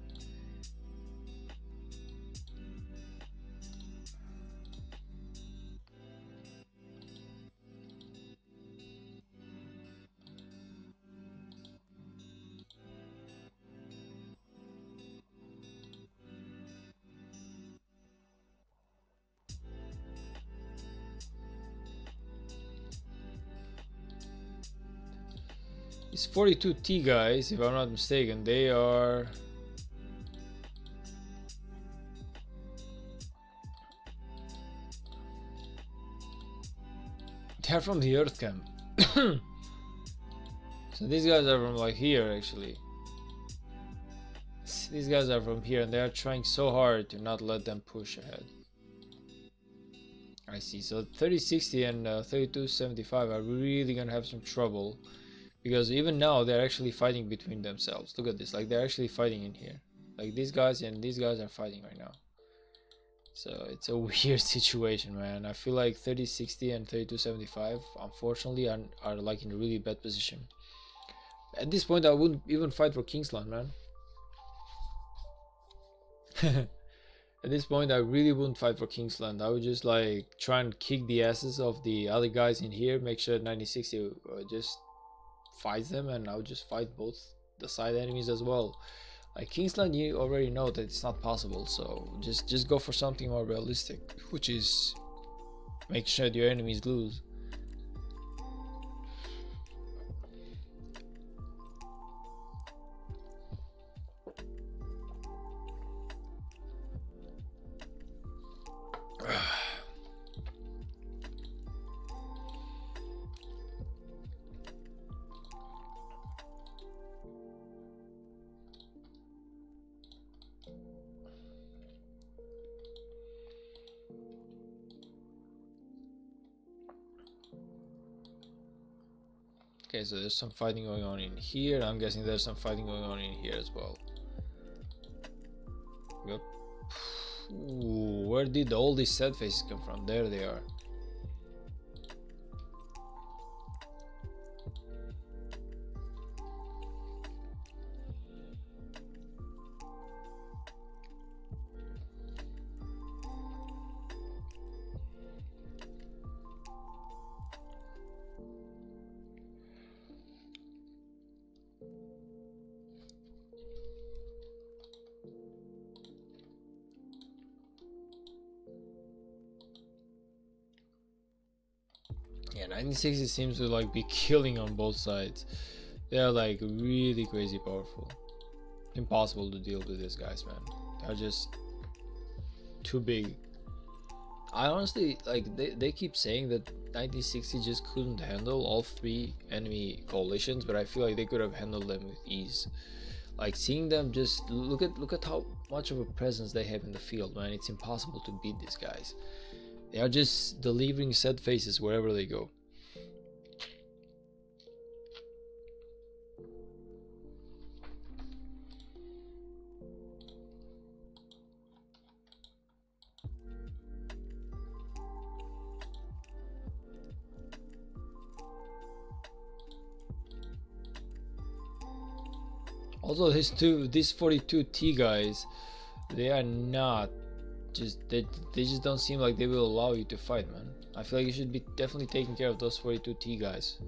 These 42T guys, if I'm not mistaken, they are from the Earth camp. So these guys are from like here, actually. These guys are from here, and they are trying so hard to not let them push ahead. I see. So 3060 and 3275 are really gonna have some trouble, because even now they're actually fighting between themselves. Look at this, like they're actually fighting in here. Like these guys and these guys are fighting right now. So it's a weird situation, man. I feel like 3060 and 3275 unfortunately are like in a really bad position. At this point I wouldn't even fight for Kingsland, man. At this point I really wouldn't fight for Kingsland. I would just like try and kick the asses of the other guys in here, make sure 1960 just fights them, and I would just fight both the side enemies as well. Like Kingsland, you already know that it's not possible, so just go for something more realistic, which is make sure your enemies lose. Okay, so there's some fighting going on in here. I'm guessing there's some fighting going on in here as well. Yep. Ooh, where did all these sad faces come from? There they are. Yeah, 1960 seems to like be killing on both sides. They're like really crazy powerful. Impossible to deal with these guys, man. They're just too big. I honestly, like, they keep saying that 1960 just couldn't handle all three enemy coalitions, but I feel like they could have handled them with ease. Like, seeing them, just look at how much of a presence they have in the field, man. It's impossible to beat these guys. They are just delivering set faces wherever they go. Also, these 42T guys, they are not they just don't seem like they will allow you to fight, man. I feel like you should be definitely taking care of those 42T guys.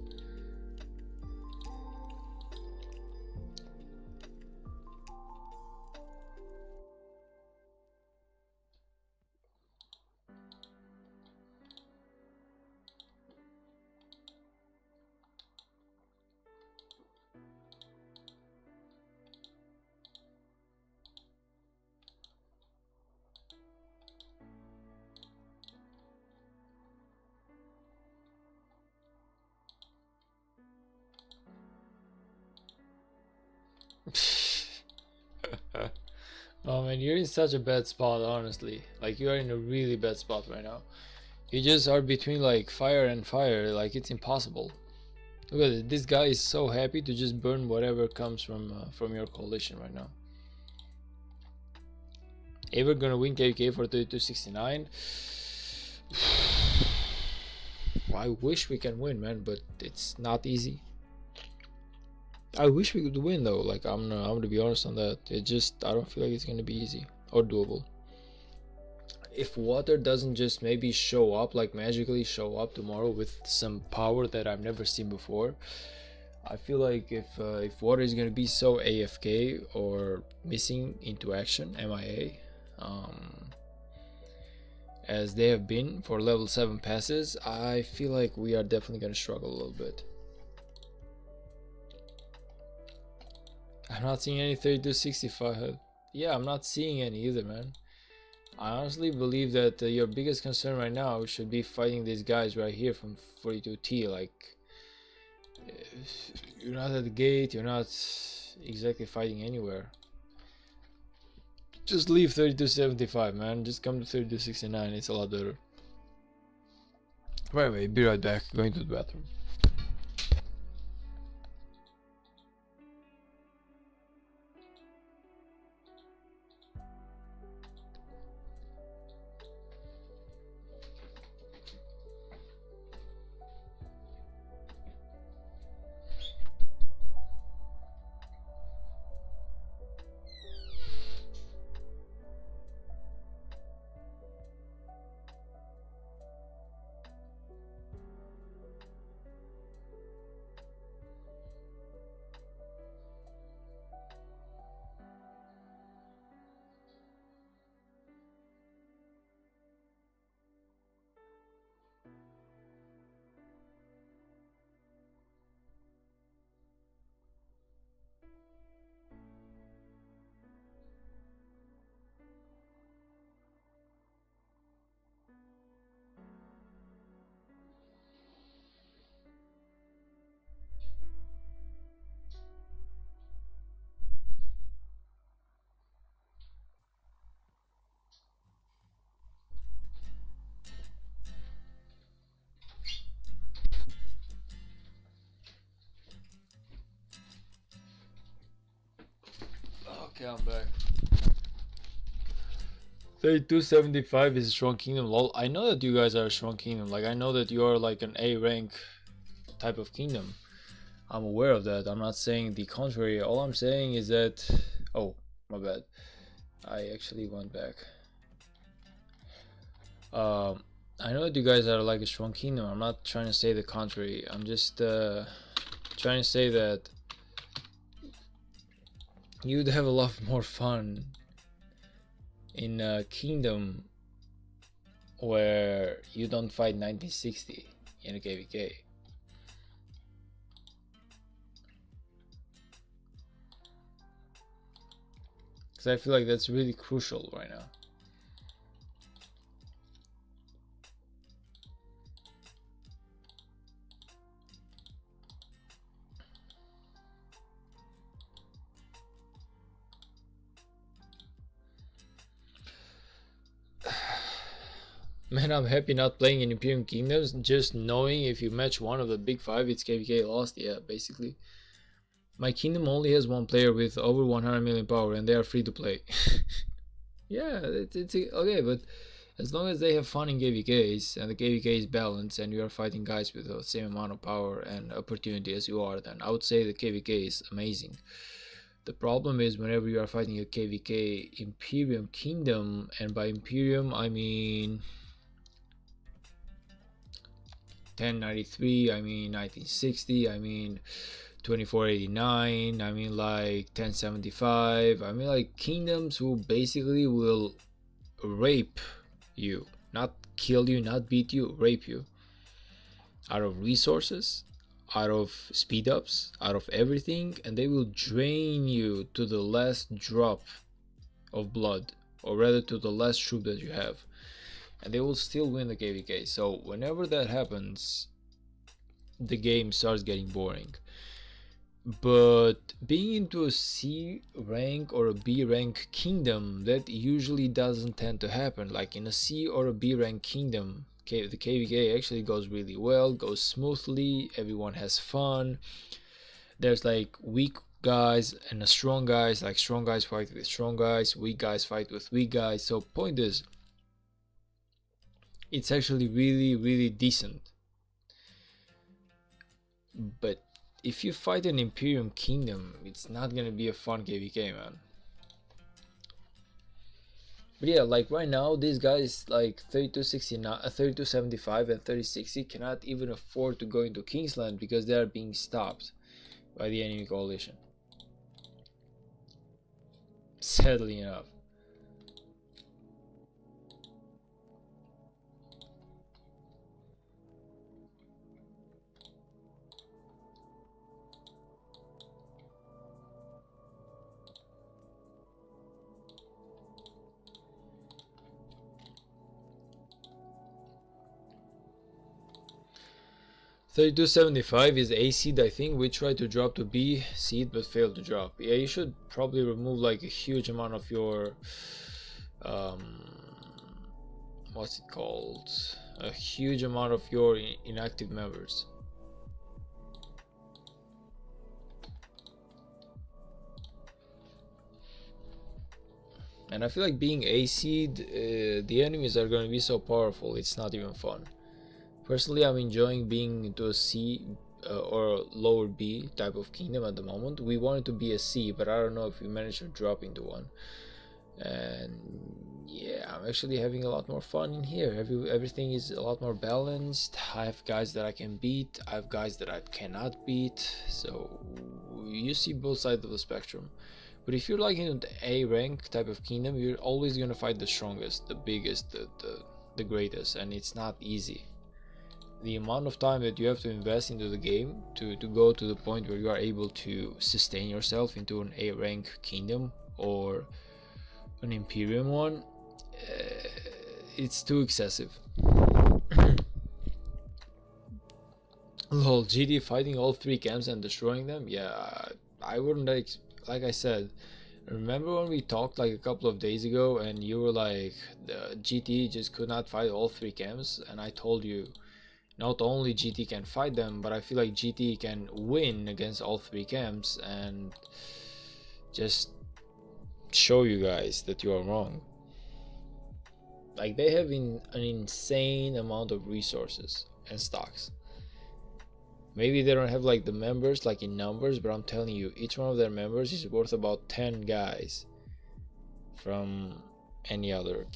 Oh man, you're in such a bad spot, honestly. Like, you are in a really bad spot right now. You just are between like fire and fire, like it's impossible. Look at it. This guy is so happy to just burn whatever comes from your coalition right now. Ever gonna win KVK for 3269? I wish we can win, man, but it's not easy. I wish we could win though. Like, I'm gonna be honest on that. I don't feel like it's gonna be easy or doable. If water doesn't just maybe show up, like magically show up tomorrow with some power that I've never seen before, I feel like if water is gonna be so AFK or missing into action, MIA, as they have been for level 7 passes, I feel like we are definitely gonna struggle a little bit. I'm not seeing any 3265. Yeah, I'm not seeing any either, man. I honestly believe that your biggest concern right now should be fighting these guys right here from 42T. Like, you're not at the gate, you're not exactly fighting anywhere. Just leave 3275, man. Just come to 3269, it's a lot better. Right away, be right back, going to the bathroom. Okay, I'm back. 3275 is a strong kingdom. Lol. I know that you guys are a strong kingdom. Like, I know that you are like an A rank type of kingdom. I'm aware of that. I'm not saying the contrary. All I'm saying is that... Oh, my bad. I actually went back. I know that you guys are like a strong kingdom. I'm not trying to say the contrary. I'm just trying to say that you'd have a lot more fun in a kingdom where you don't fight 1960 in a KVK. because I feel like that's really crucial right now. Man, I'm happy not playing in Imperium Kingdoms, just knowing if you match one of the big five, it's KVK lost. Yeah, basically. My kingdom only has one player with over 100 million power, and they are free to play. Yeah, it's okay, but as long as they have fun in KVKs, and the KVK is balanced, and you are fighting guys with the same amount of power and opportunity as you are, then I would say the KVK is amazing. The problem is whenever you are fighting a KVK Imperium Kingdom, and by Imperium I mean 1093, I mean 1960, I mean 2489, I mean like 1075, I mean like kingdoms who basically will rape you, not kill you, not beat you, rape you out of resources, out of speed ups, out of everything, and they will drain you to the last drop of blood, or rather to the last troop that you have, and they will still win the KVK. So whenever that happens, the game starts getting boring. But being into a C rank or a B rank kingdom, that usually doesn't tend to happen. Like in a C or a B rank kingdom, the KVK actually goes really well, goes smoothly, everyone has fun. There's like weak guys and strong guys, like strong guys fight with strong guys, weak guys fight with weak guys. So point is, it's actually really decent. But if you fight an Imperium Kingdom, it's not gonna be a fun KVK, man. But yeah, like right now, these guys like 3269, 3275 and 3060 cannot even afford to go into Kingsland because they are being stopped by the enemy coalition. Sadly enough. 3275 is A seed, I think. We tried to drop to B seed but failed to drop. Yeah, you should probably remove like a huge amount of your what's it called, a huge amount of your inactive members. And I feel like being A seed, the enemies are going to be so powerful, it's not even fun. Personally, I'm enjoying being into a C or a lower B type of kingdom at the moment. We wanted to be a C, but I don't know if we managed to drop into one. And yeah, I'm actually having a lot more fun in here. Everything is a lot more balanced. I have guys that I can beat, I have guys that I cannot beat. So you see both sides of the spectrum. But if you're like in the A rank type of kingdom, you're always gonna fight the strongest, the biggest, the greatest, and it's not easy. The amount of time that you have to invest into the game to go to the point where you are able to sustain yourself into an A rank kingdom or an Imperium one, it's too excessive. Lol, GD fighting all three camps and destroying them? Yeah, I wouldn't like I said, remember when we talked like a couple of days ago and you were like, the GT just could not fight all three camps, and I told you not only GT can fight them, but I feel like GT can win against all three camps, and just show you guys that you are wrong. Like, they have an insane amount of resources and stocks. Maybe they don't have like the members like in numbers, but I'm telling you, each one of their members is worth about 10 guys from any other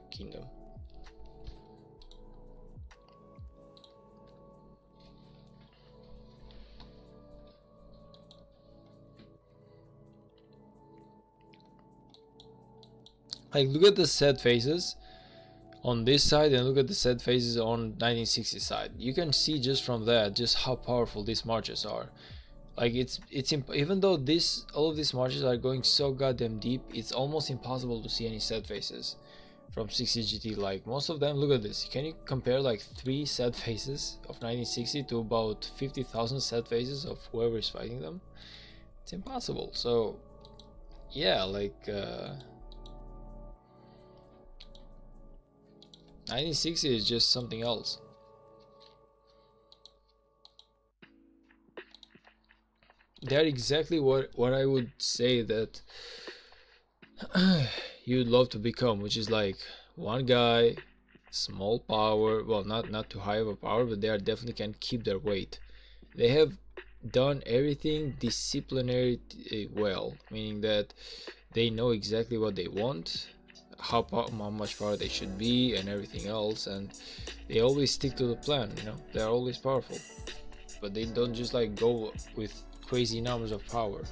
kingdom. Like, look at the sad faces on this side and look at the sad faces on 1960 side. You can see just from that just how powerful these marches are. Like even though this all of these marches are going so goddamn deep, it's almost impossible to see any set faces from 60 GT. Like most of them, look at this. Can you compare like 3 set faces of 1960 to about 50,000 set faces of whoever is fighting them? It's impossible. So yeah, like 1960 is just something else. They're exactly what I would say that you'd love to become, which is like one guy, small power, well, not too high of a power, but they are definitely can keep their weight. They have done everything disciplinary well, meaning that they know exactly what they want, how much power they should be, and everything else, and they always stick to the plan. You know, they're always powerful, but they don't just like go with crazy numbers of power.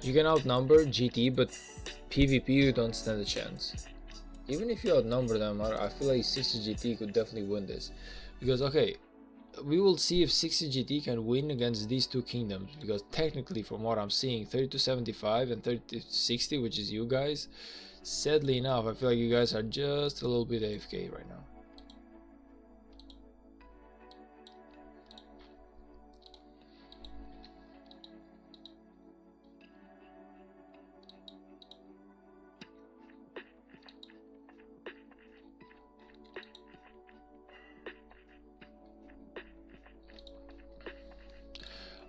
You can outnumber GT, but PvP you don't stand a chance. Even if you outnumber them, I feel like 60 GT could definitely win this. Because, okay, we will see if 60 GT can win against these two kingdoms. Because technically, from what I'm seeing, 3275 and 3260, which is you guys, sadly enough, I feel like you guys are just a little bit AFK right now.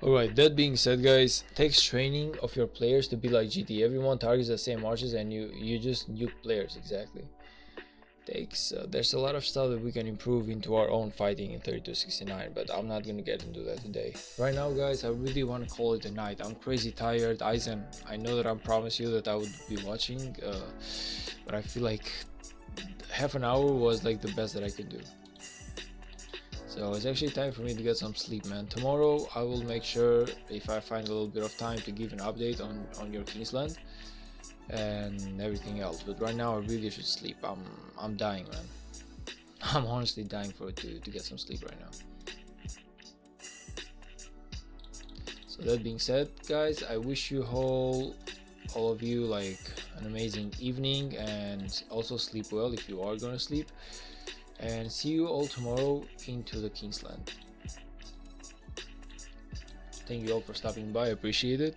Alright, that being said, guys, takes training of your players to be like GT. Everyone targets the same arches and you just nuke players, exactly. Takes there's a lot of stuff that we can improve into our own fighting in 3269, but I'm not gonna get into that today. Right now, guys, I really want to call it a night. I'm crazy tired. Aizen, I know that I promised you that I would be watching, but I feel like half an hour was like the best that I could do. So it's actually time for me to get some sleep, man. Tomorrow I will make sure, if I find a little bit of time, to give an update on your Kingsland and everything else. But right now I really should sleep. I'm dying, man. I'm honestly dying to get some sleep right now. So that being said, guys, I wish you all of you like an amazing evening, and also sleep well if you are gonna sleep. And see you all tomorrow into the Kingsland. Thank you all for stopping by. I appreciate it.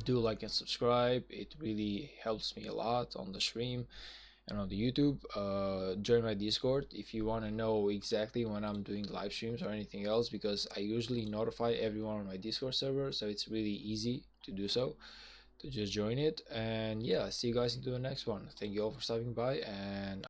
Do like and subscribe. It really helps me a lot on the stream and on the YouTube. Join my Discord if you want to know exactly when I'm doing live streams or anything else, because I usually notify everyone on my Discord server, so it's really easy to do so, to just join it. And yeah, see you guys into the next one. Thank you all for stopping by, and